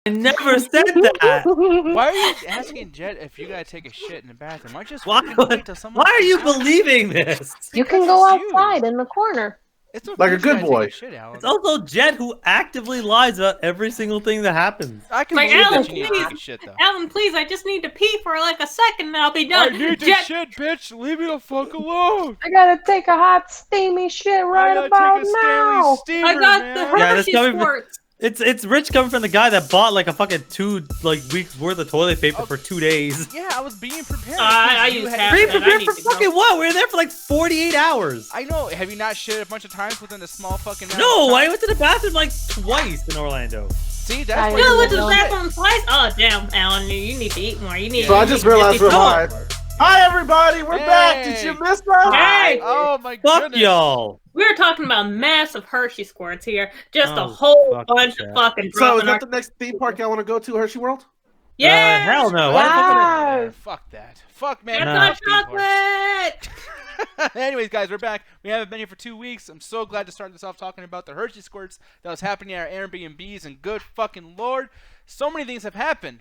I never said that. Why are you asking Jet if you gotta take a shit in the bathroom? Why don't you just Why, fucking wait till someone? why are you believing this? You Because can go it's you. outside in the corner. It's okay Like a if you good gotta boy. Take a shit, Alan. It's also Jet who actively lies about every single thing that happens. I can Like, believe Alan, that you need to please. take a shit though. Alan, please, I just need to pee for like a second and I'll be I done. need to Jet, shit, bitch. Leave me the fuck alone. I gotta take a hot, steamy shit I right gotta about take a now. Stanley steamer, I got man. the Yeah, that's Hershey coming from- squirts. It's rich coming from the guy that bought like a fucking 2 weeks worth of toilet paper for 2 days. Yeah, I was being prepared. I You use had- half. Pre I prepared need for to go. fucking what? We were there for like 48 hours. I know. Have you not shit a bunch of times within a small fucking? amount No, of I time? went to the bathroom like twice in Orlando. See, I that's why You know, you're went to the shit. bathroom twice? Oh, damn, Alan, you need to eat more. You need So I you just need to realized we're get live. Hi everybody, we're back. Did Hey. you miss us? Hey! Oh my Fuck goodness. y'all. We're talking about massive Hershey squirts here. Just a Oh, whole fuck bunch that. of fucking So dropping is that our... the next theme park y'all want to go to, Hershey World? Yeah! Hell no. Why the fuck would I- Wow. Fuck that. Fuck man. That's No. not Fuck theme parks. chocolate! Anyways, guys, we're back. We haven't been here for 2 weeks. I'm so glad to start this off talking about the Hershey squirts that was happening at our Airbnbs, and good fucking lord, so many things have happened.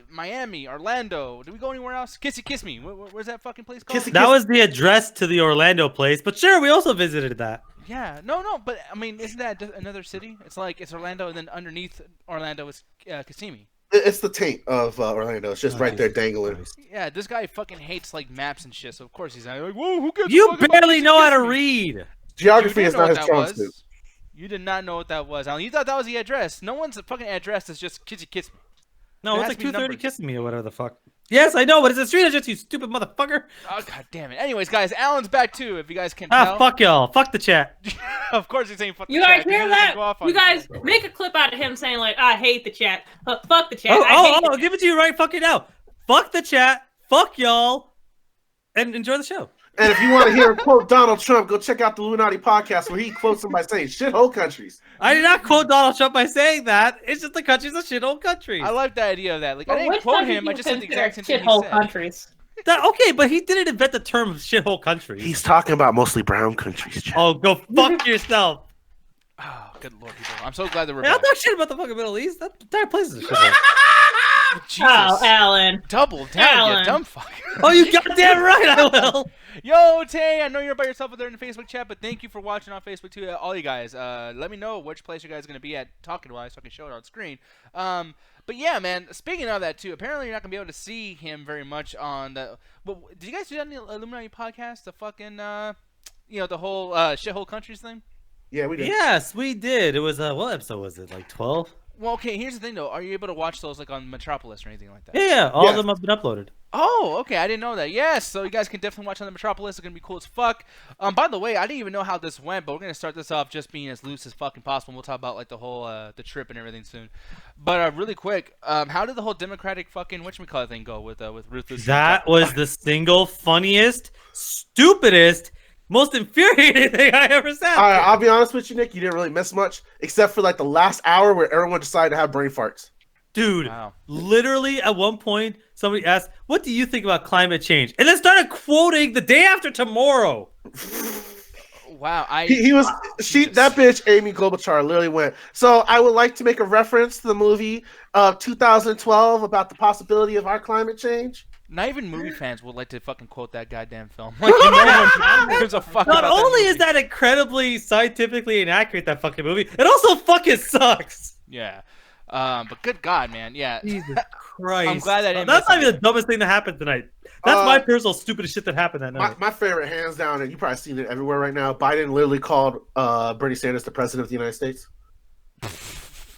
Miami, Orlando. Did we go anywhere else? Kissy Kiss Me. Where's that fucking place called? Kissy That was the address to the Orlando place, but sure, we also visited that. Yeah, no, but I mean, isn't that another city? It's like it's Orlando, and then underneath Orlando is Kissimmee. It's the taint of Orlando. It's just right there dangling. Yeah, this guy fucking hates like maps and shit, so of course he's like, whoa, who gives a You fuck about barely know how to Kissimmee? read. Geography You is didn't know not his what that strong was. suit. You did not know what that was, Alan. You thought that was the address. No one's fucking address is just Kissy Kiss Me. No, It it's has like to be 2:30 numbers. kissing me or whatever the fuck. Yes, I know, but it's a street address, you stupid motherfucker. Oh god damn it. Anyways, guys, Alan's back too. If you guys can Ah, tell. fuck y'all. Fuck the chat. Of course he's saying fuck. You the guys chat, 'cause hear he doesn't that? go off on You guys shit. make a clip out of him saying like, I hate the chat. Fuck the chat. Oh, I hate the I'll give it to you right fucking now. Fuck the chat. Fuck y'all. And enjoy the show. And if you want to hear him quote Donald Trump, go check out the Illuminati podcast where he quotes him by saying shithole countries. I did not quote Donald Trump by saying that. It's just the country's a shithole country. I like the idea of that. Like I But didn't which quote country him, do I you just said the consider exact same thing he shithole said. countries? Okay, but he didn't invent the term shithole country. He's talking about mostly brown countries, Chad. Oh, go fuck yourself. Oh, good lord, people. I'm so glad that we're Hey, I'll back. talk shit about the fucking Middle East. That entire place is a shithole. Jesus. Oh, Alan. Double down, you Alan. dumb fuck. Oh, you goddamn right I will. Yo, Tay, I know you're by yourself out there in the Facebook chat, but thank you for watching on Facebook too, all you guys. Let me know which place you guys are going to be at talking-wise so I can show it on screen. But yeah, man, speaking of that too, apparently you're not going to be able to see him very much on the... Well, did you guys do that in the Illuminati podcast? The fucking, the whole shithole countries thing? Yeah, we did. Yes, we did. It was, what episode was it? Like 12? Well, okay, here's the thing though. Are you able to watch those like on Metropolis or anything like that? Yeah, all Yeah. of them have been uploaded. Oh, okay. I didn't know that. Yes, so you guys can definitely watch on the Metropolis. It's gonna be cool as fuck. By the way, I didn't even know how this went, but we're gonna start this off just being as loose as fucking possible. We'll talk about like the whole the trip and everything soon. But really quick, how did the whole Democratic fucking whatchamacallit thing go with Ruth Lucy? That was the single funniest, stupidest, most infuriating thing I ever said. All right, I'll be honest with you, Nick. You didn't really miss much, except for like the last hour where everyone decided to have brain farts. Dude, Wow. literally at one point, somebody asked, what do you think about climate change? And then started quoting the day after tomorrow. Wow, He was Jesus. that bitch Amy Klobuchar literally went. So I would like to make a reference to the movie 2012 about the possibility of our climate change. Not even movie fans would like to fucking quote that goddamn film. Like, you know, there's a fuck Not about only that is movie. that incredibly scientifically inaccurate, that fucking movie, it also fucking sucks. Yeah. But good God, man. Yeah. Jesus Christ. I'm glad I didn't That's miss not even the dumbest thing that happened tonight. That's my personal stupidest shit that happened that night. My favorite, hands down, and you probably seen it everywhere right now. Biden literally called Bernie Sanders the president of the United States.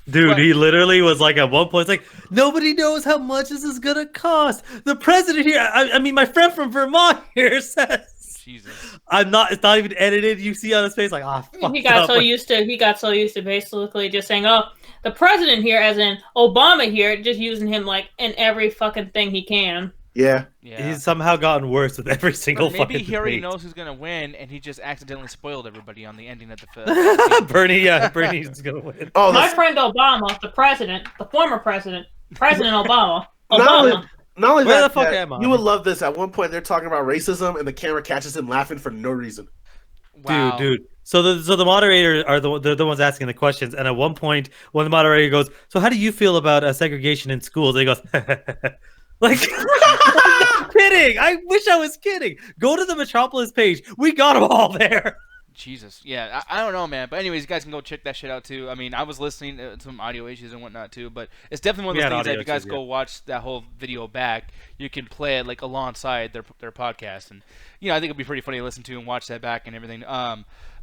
Dude, What? he literally was like at one point, it's like, nobody knows how much this is gonna cost. The president here, I mean, my friend from Vermont here says, Jesus. it's not even edited. You see on his face, like, fuck. He got so used to basically just saying, "Oh, the president here," as in Obama here, just using him like in every fucking thing he can. Yeah. Yeah. He's somehow gotten worse with every single Maybe fucking he already debate. knows who's gonna win, and he just accidentally spoiled everybody on the ending of the film. Bernie's gonna win. Oh, My that's, friend Obama, the president, the former president, President Obama, Not only- Obama. not only Where that, the fuck Jack, am I? you would love this. At one point, they're talking about racism, and the camera catches him laughing for no reason. Wow. Dude, So the moderator are they're the ones asking the questions, and at one point, when the moderator goes, "So how do you feel about segregation in schools?" And he goes, like, I'm not kidding. I wish I was kidding. Go to the Metropolis page. We got them all there. Jesus, yeah, I don't know, man. But anyways, you guys can go check that shit out too. I mean, I was listening to some audio issues and whatnot too, but it's definitely one of We those had things that if audio you guys issues, go watch that whole video back, you can play it like alongside their podcast, and I think it'd be pretty funny to listen to and watch that back and everything.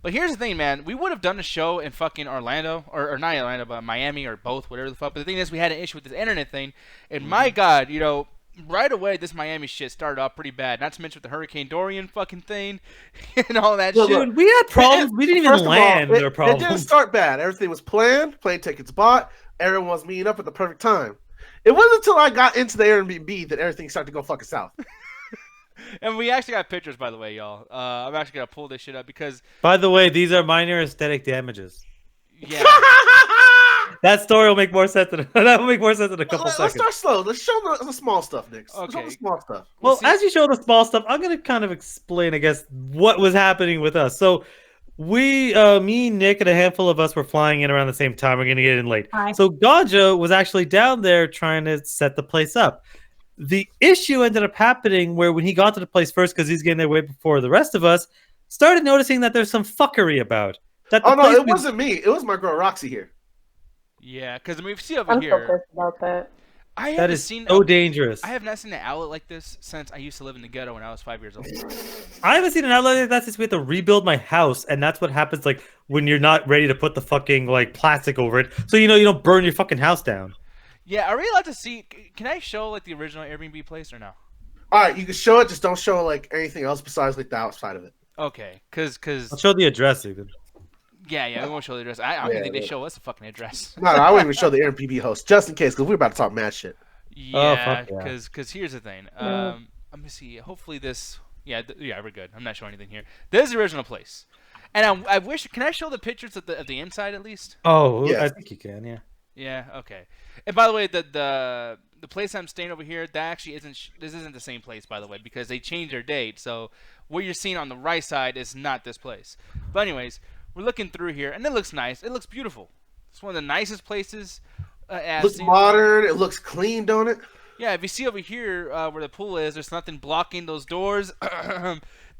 But here's the thing, man. We would have done a show in fucking Orlando, or not Orlando, but Miami, or both, whatever the fuck. But the thing is, we had an issue with this internet thing, and my God, right away, this Miami shit started off pretty bad. Not to mention with the Hurricane Dorian fucking thing and all that shit. Dude, we had problems. We didn't even First of all, land their It problems. didn't start bad. Everything was planned. Plane tickets bought. Everyone was meeting up at the perfect time. It wasn't until I got into the Airbnb that everything started to go fucking south. And we actually got pictures, by the way, y'all. I'm actually gonna pull this shit up because, By the way, these are minor aesthetic damages. yeah, That story will make more sense. That will make more sense in a couple Let's seconds. start slow. Let's show the small stuff, Nick. Show Okay. the small stuff. Well, see- as you show the small stuff, I'm gonna kind of explain, I guess, what was happening with us. So, me, Nick, and a handful of us were flying in around the same time. We're gonna get in late. Hi. So Ganja was actually down there trying to set the place up. The issue ended up happening where when he got to the place first, because he's getting there way before the rest of us, started noticing that there's some fuckery about. That the Oh no, place it was- wasn't me. It was my girl Roxy here. yeah, because I mean, we see over I'm so here. pissed about that. I That haven't is seen. so dangerous. I have not seen an outlet like this since I used to live in the ghetto when I was 5 years old. I haven't seen an outlet like that since we had to rebuild my house, and that's what happens like when you're not ready to put the fucking like plastic over it, so you don't burn your fucking house down. Yeah, are we allowed to see? Can I show like the original Airbnb place or no? All right, you can show it. Just don't show like anything else besides like the outside of it. Okay, cause I'll show the address even. yeah, we won't show the address. I don't Yeah, think they yeah. show us a fucking address. No, I wouldn't even show the Airbnb host just in case because we're about to talk mad shit. Yeah, fuck yeah. because here's the thing. Let me see. Hopefully this. Yeah, we're good. I'm not showing anything here. This is the original place, and I wish. Can I show the pictures of the inside at least? Oh, Yes. I think you can, yeah. Yeah. Okay. And by the way, the place I'm staying over here, that actually isn't. This isn't the same place, by the way, because they changed their date. So what you're seeing on the right side is not this place. But anyways, we're looking through here, and it looks nice. It looks beautiful. It's one of the nicest places. I've Looks seen. modern. It looks clean, don't it? Yeah, if you see over here where the pool is, there's nothing blocking those doors.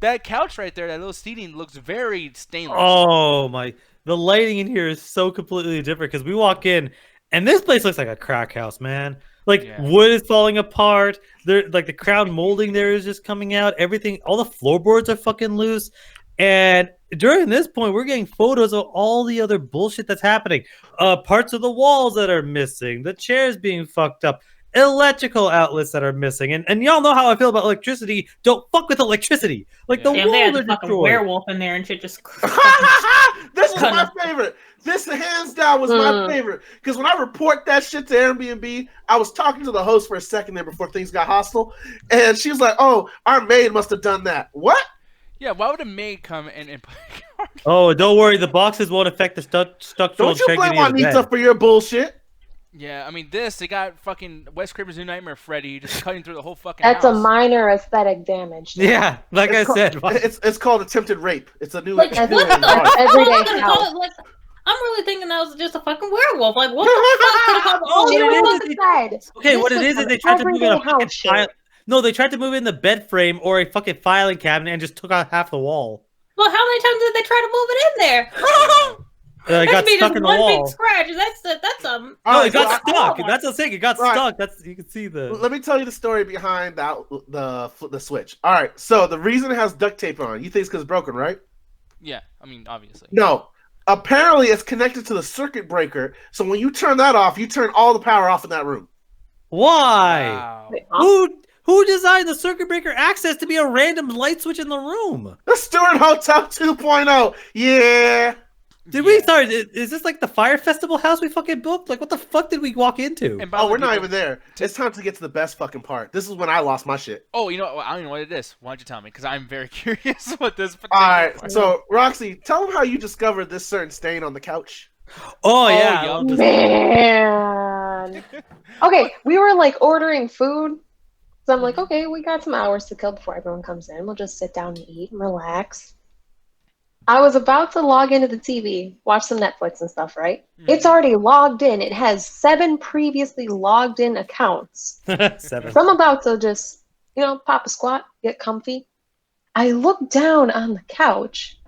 That couch right there, that little seating, looks very stainless. Oh my! The lighting in here is so completely different because we walk in, and this place looks like a crack house, man. Like Yeah. wood is falling apart. There, like the crown molding there is just coming out. Everything, all the floorboards are fucking loose. And during this point, we're getting photos of all the other bullshit that's happening. Parts of the walls that are missing, the chairs being fucked up, electrical outlets that are missing. And y'all know how I feel about electricity. Don't fuck with electricity. Like Yeah. the Damn, they had walls the are fucking destroyed. werewolf in there and shit just. This was my Kinda. favorite. This hands down was my favorite because when I report that shit to Airbnb, I was talking to the host for a second there before things got hostile, and she was like, "Oh, our maid must have done that." What? Yeah, why would a maid come and Oh, don't worry. The boxes won't affect the structural Don't you blame integrity of the Juanita bed. for your bullshit? Yeah, I mean they got fucking Wes Craven's New Nightmare Freddy just cutting through the whole fucking That's a house. minor aesthetic damage. Yeah, like It's I said. It's called attempted rape. It's a new. Like, it's what new the in fuck? law. Everyday What the house. fuck? Like, I'm really thinking that was just a fucking werewolf. Like, what the fuck could have caused all She what it was is, said. Okay, This what it was is an they tried to move in a everyday fucking house shit. file. No, they tried to move in the bed frame or a fucking filing cabinet and just took out half the wall. Well, how many times did they try to move it in there? It That got should be stuck just in the one wall. big scratch. That's All No, right, it got so stuck. Walmart. That's what I'm saying. It got Right. stuck. That's you can see the. Let me tell you the story behind the switch. All right, so the reason it has duct tape on, you think it's because it's broken, right? Yeah, I mean obviously. No. Apparently, it's connected to the circuit breaker. So when you turn that off, you turn all the power off in that room. Why? Wow. Wait, huh? Who designed the circuit breaker access to be a random light switch in the room? The Stewart Hotel 2.0. Yeah. Did we? Sorry, is this like the Fire Festival house we fucking built? Like, what the fuck did we walk into? And by the Oh, way, we're not people- even there. It's time to get to the best fucking part. This is when I lost my shit. Oh, you know, I don't even know what it is. Why don't you tell me? Because I'm very curious what this. All right, particular- so Roxy, tell them how you discovered this certain stain on the couch. Oh yeah, yeah. I love this. Man. Okay, we were like ordering food. So I'm like, okay, we got some hours to kill before everyone comes in. We'll just sit down and eat and relax. I was about to log into the TV, watch some Netflix and stuff, right? Mhm. It's already logged in. It has 7 previously logged in accounts. 7. So I'm about to just, pop a squat, get comfy. I look down on the couch,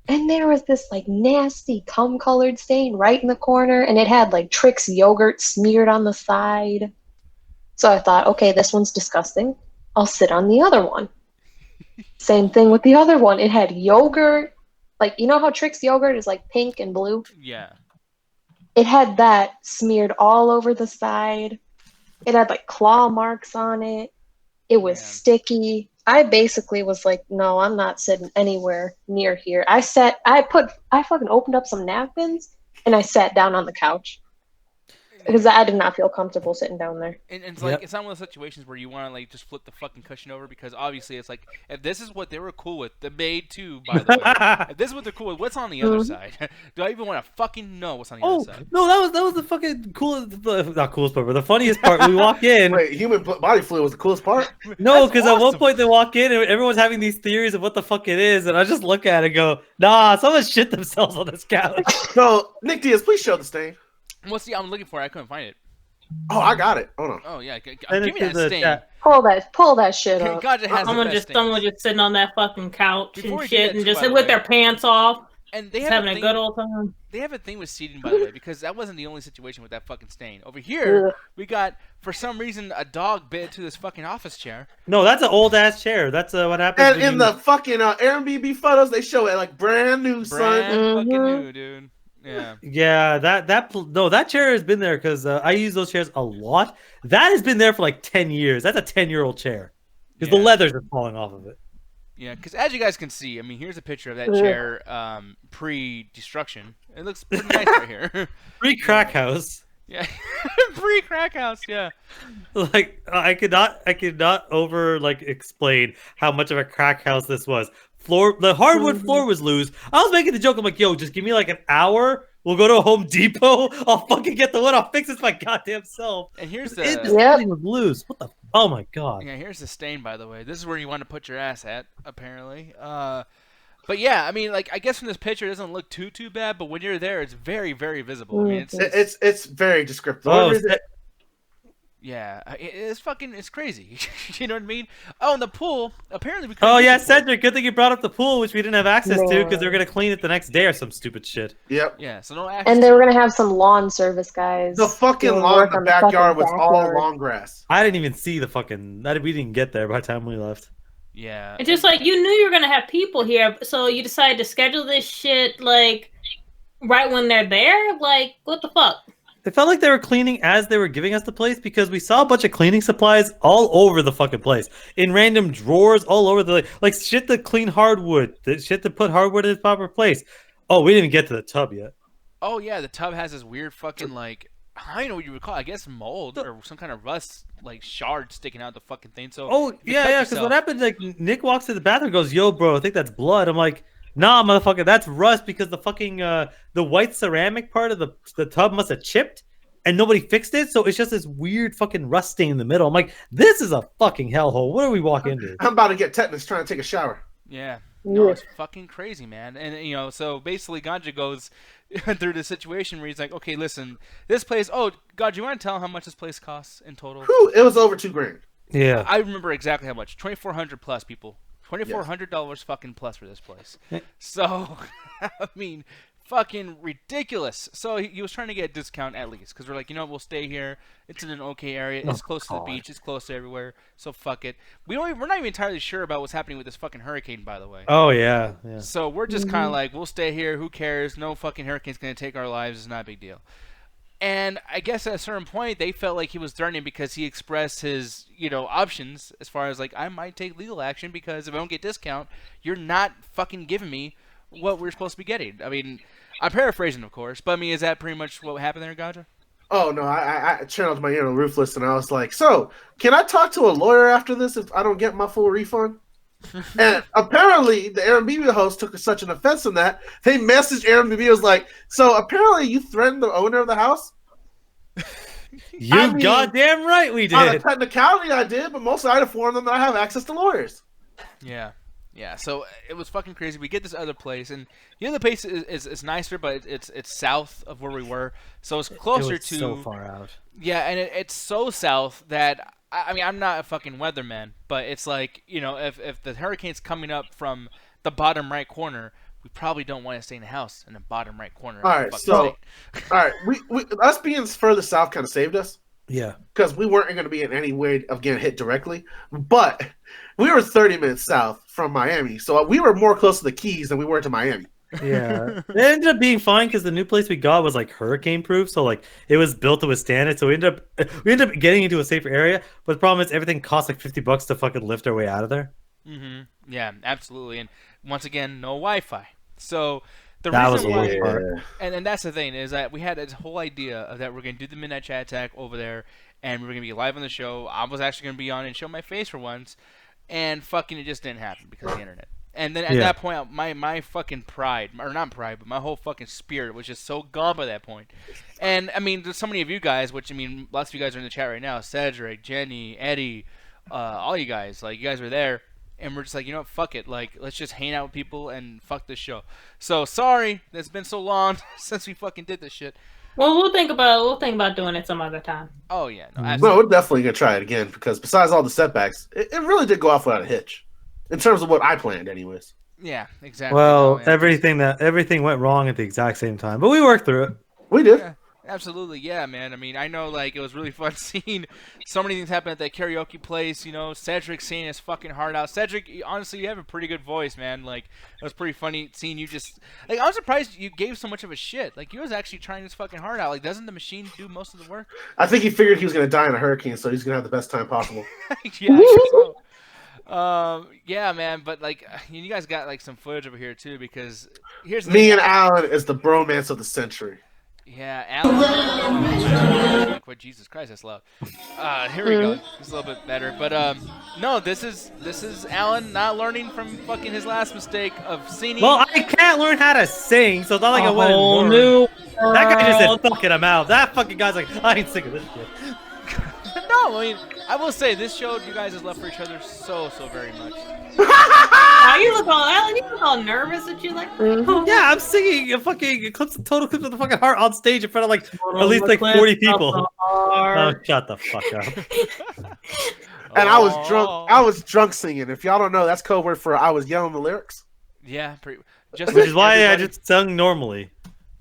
and there was this like nasty cum-colored stain right in the corner, and it had like Trix yogurt smeared on the side. So I thought, okay, this one's disgusting. I'll sit on the other one. Same thing with the other one. It had yogurt. Like, you know how Trix yogurt is like pink and blue? Yeah. It had that smeared all over the side. It had like claw marks on it. It was Man. sticky. I basically was like, no, I'm not sitting anywhere near here. I fucking opened up some napkins and I sat down on the couch because I did not feel comfortable sitting down there. And it's like Yep. it's not one of those situations where you want to like just flip the fucking cushion over because obviously it's like if this is what they were cool with, the maid too, by the way. If this is what they're cool with, what's on the other Mhm. side? Do I even want to fucking know what's on the Oh other side? no, that was the fucking coolest, not coolest part, but the funniest part. We walk in. Wait, human body fluid was the coolest part? No, That's because at one awesome. point they walk in and everyone's having these theories of what the fuck it is, and I just look at it and go, nah, someone shit themselves on this couch. So, Nick Diaz, please show the stain. Well, see, I'm looking for it. I couldn't find it. Oh, I got it. Hold on. Oh yeah, Send give it me to that the stain. chat. Pull that shit up. Gotcha has the best stains. Someone just sitting on that fucking couch Before we and do shit that and too, just by the with way. their pants off, And they just have having a a thing. good old time. They have a thing with seating, by the way, because that wasn't the only situation with that fucking stain. Over here, Ugh. we got for some reason a dog bit to this fucking office chair. No, that's an old ass chair. That's what happens. And when in you- the fucking Airbnb photos, they show it like brand new, son. Brand fucking Mhm. new, dude. Yeah. Yeah, that chair has been there because I use those chairs a lot. That has been there for like 10 years. That's a 10-year-old chair because the Yeah. leather's are falling off of it. Yeah, because as you guys can see, I mean, here's a picture of that Ugh. chair pre-destruction. It looks pretty nice right here. Pre crack house. Yeah, pre-crack house. Yeah. Like I could not over like explain how much of a crack house this was. The hardwood floor was loose. I was making the joke. I'm like, yo, just give me like an hour. We'll go to a Home Depot. I'll fucking get the wood. I'll fix this my goddamn self. And here's This the Yep. thing was loose. What the? Oh my god. yeah, here's the stain. By the way, this is where you want to put your ass at, apparently. But yeah, I mean, like, I guess from this picture, it doesn't look too bad. But when you're there, it's very, very visible. I mean, It's very descriptive. Oh, yeah, it's crazy. You know what I mean? Oh, and the pool. Apparently, we. oh couldn't yeah, use the pool. Cedric. Good thing you brought up the pool, which we didn't have access to because they were Man. gonna clean it the next day or some stupid shit. Yep. Yeah, so no access. And they were gonna have some lawn service guys. The fucking doing lawn work in the on the fucking backyard was all backyard. long grass. I didn't even see the fucking. We didn't get there by the time we left. Yeah. It's just like you knew you were gonna have people here, so you decided to schedule this shit like right when they're there. Like, what the fuck? It felt like they were cleaning as they were giving us the place because we saw a bunch of cleaning supplies all over the fucking place, in random drawers all over the like shit to clean hardwood, the shit to put hardwood in its proper place. Oh, we didn't even get to the tub yet. Oh yeah, the tub has this weird fucking like I don't know what you would call it. I guess mold or some kind of rust like shard sticking out the fucking thing. So Oh you yeah, cut yeah. Because yourself. what happened? Like Nick walks to the bathroom, and goes, "Yo, bro, I think that's blood." I'm like, "Nah, motherfucker, that's rust because the fucking the white ceramic part of the tub must have chipped." And nobody fixed it, so it's just this weird fucking rust stain in the middle. I'm like, this is a fucking hellhole. What do we walk into? I'm about to get tetanus trying to take a shower. Yeah. No, Yeah. it's fucking crazy, man. And you know, so basically Ganja goes through the situation where he's like, okay, listen, this place. Oh, God, you want to tell how much this place costs in total? Whew, it was over $2,000. Yeah. I remember exactly how much. $2,400 plus, people. $2,400 fucking plus for this place. So, I mean, fucking ridiculous. So he was trying to get a discount at least because we're like, you know, we'll stay here. It's in an okay area. It's Oh, close to the God. beach. It's close to everywhere. So fuck it. We're not even entirely sure about what's happening with this fucking hurricane, by the way. Oh yeah. Yeah. So we're just kind of like, we'll stay here. Who cares? No fucking hurricane's gonna take our lives. It's not a big deal. And I guess at a certain point, they felt like he was threatening because he expressed his, you know, options as far as like, I might take legal action because if I don't get discount, you're not fucking giving me what we're supposed to be getting. I mean, I'm paraphrasing, of course, but I mean, is that pretty much what happened there, Ganja? Oh, no, I channeled my inner ruthless, and I was like, so, can I talk to a lawyer after this if I don't get my full refund? And apparently, the Airbnb host took such an offense in that, they messaged Airbnb, was like, so apparently you threatened the owner of the house? You I mean, goddamn right we On a did. technicality, I did, but mostly I informed them that I have access to lawyers. Yeah. Yeah, so it was fucking crazy. We get this other place, and the other place is nicer, but it's south of where we were, so it's closer it was to. so far out. Yeah, and it's so south that I mean I'm not a fucking weatherman, but it's like if the hurricane's coming up from the bottom right corner, we probably don't want to stay in the house in the bottom right corner. All right, so we us being further south kind of saved us. Yeah, because we weren't going to be in any way of getting hit directly, but we were 30 minutes south from Miami, so we were more close to the Keys than we were to Miami. yeah. It ended up being fine because the new place we got was like hurricane proof, so like it was built to withstand it. So we ended up getting into a safer area. But the problem is everything costs like $50 to fucking lift our way out of there. Mm-hmm. Yeah, absolutely. And once again, no Wi-Fi. So the That reason was the why, worst part. and that's the thing is that we had this whole idea of that we're gonna do the Midnight Chat Attack over there, and we were gonna be live on the show. I was actually gonna be on and show my face for once, and fucking it just didn't happen because of the internet. And then at that point, my fucking pride, or not pride, but my whole fucking spirit was just so gone by that point. And I mean, there's so many of you guys, which I mean, lots of you guys are in the chat right now: Cedric, Jenny, Eddie, all you guys. Like you guys were there. And we're just like, fuck it. Like, let's just hang out with people and fuck this show. So sorry, it's been so long since we fucking did this shit. Well, we'll think about doing it some other time. Oh yeah, no, No, absolutely. we're definitely gonna try it again because besides all the setbacks, it really did go off without a hitch, in terms of what I planned, anyways. Yeah, exactly. Well, No, yeah. everything went wrong at the exact same time, but we worked through it. We did. Yeah, absolutely, yeah, man. I mean, I know, like, it was really fun seeing so many things happen at that karaoke place. Cedric singing his fucking heart out. Cedric, honestly, you have a pretty good voice, man. Like, it was pretty funny seeing you just like. I'm surprised you gave so much of a shit. Like, you was actually trying his fucking heart out. Like, doesn't the machine do most of the work? I think he figured he was gonna die in a hurricane, so he's gonna have the best time possible. Yeah, I guess so. Yeah, man. But like, you guys got like some footage over here too, because here's the Me thing. and Alan is the bromance of the century. Yeah, Alan. What? Jesus Christ, that's loud. Here we go. It's a little bit better, but no, this is Alan not learning from fucking his last mistake of singing. Well, I can't learn how to sing, so it's not like I went and whole learned. new That guy just world. said fucking I'm out. That fucking guy's like, I ain't singing this shit. No, I mean, I will say this showed you guys' love for each other so very much. You look all Alan. You look all nervous that you like. Yeah, I'm singing a fucking total clips of the fucking heart on stage in front of like at least like 40 people. Oh, shut the fuck up. And I was drunk. I was drunk singing. If y'all don't know, that's code word for I was yelling the lyrics. Yeah, just Which is why I everybody- just sung normally.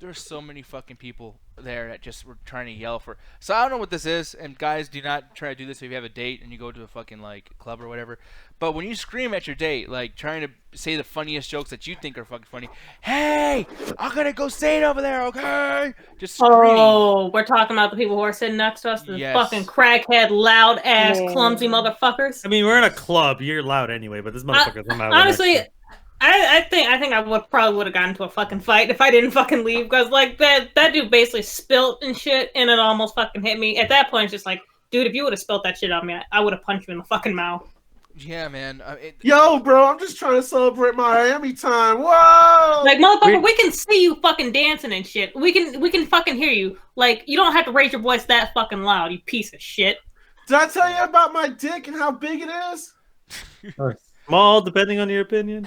There's so many fucking people there that just were trying to yell for. So I don't know what this is, and guys, do not try to do this if you have a date and you go to a fucking like club or whatever. But when you scream at your date, like trying to say the funniest jokes that you think are fucking funny, hey, I'm gonna go say it over there, okay? Just scream. Oh, we're talking about the people who are sitting next to us, the Yes. fucking crackhead, loud ass, clumsy motherfuckers. I mean, we're in a club. You're loud anyway, but this motherfucker's not Honestly, I think I probably would have gotten into a fucking fight if I didn't fucking leave, because like that dude basically spilt and shit, and it almost fucking hit me. At that point, it's just like, dude, if you would have spilt that shit on me, I would have punched you in the fucking mouth. Yeah, man. Yo, bro, I'm just trying to celebrate Miami time. Whoa! Like, motherfucker, we can see you fucking dancing and shit. We can fucking hear you. Like, you don't have to raise your voice that fucking loud, you piece of shit. Did I tell you about my dick and how big it is? Small, depending on your opinion.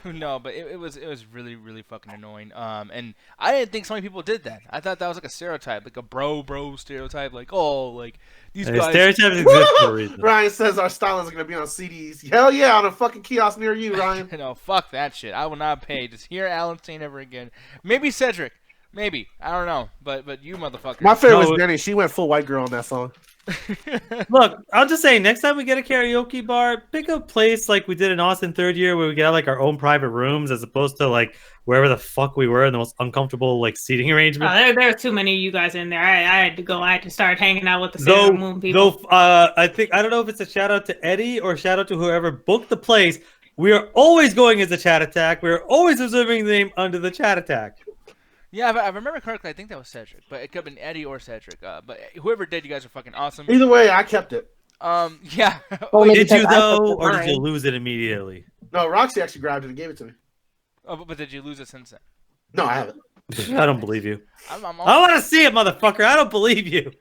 No, but it was really fucking annoying. And I didn't think so many people did that. I thought that was like a stereotype, like a bro stereotype. Like, oh, like these guys. Stereotypes exist for a reason. Ryan says our stylings are gonna be on CDs. Hell yeah, on a fucking kiosk near you, Ryan. No, fuck that shit. I will not pay to hear Alan saying ever again. Maybe Cedric. Maybe. I don't know. But you motherfucker. My favorite No, was Jenny. She went full white girl on that song. Look, I'll just say, next time we get a karaoke bar, pick a place like we did in Austin third year where we get like our own private rooms as opposed to like wherever the fuck we were in the most uncomfortable like seating arrangement. There are too many of you guys in there. I had to go. I had to start hanging out with the Sailor Moon people. I don't know if it's a shout out to Eddie or shout out to whoever booked the place. We are always going as a chat attack. We are always observing the name under the chat attack. Yeah, if I remember correctly, I think that was Cedric, but it could have been Eddie or Cedric. But whoever did, you guys are fucking awesome. Either way, I kept it. Yeah. Only Did because you I though, put the or did you line. lose it immediately? No, Roxy actually grabbed it and gave it to me. Oh, but did you lose it since then? No, I haven't. I don't believe you. I'm I want to see it, motherfucker. I don't believe you.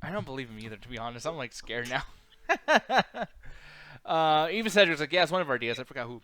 I don't believe him either, to be honest. I'm like scared now. Even Cedric's like, yeah, it's one of our ideas. I forgot who.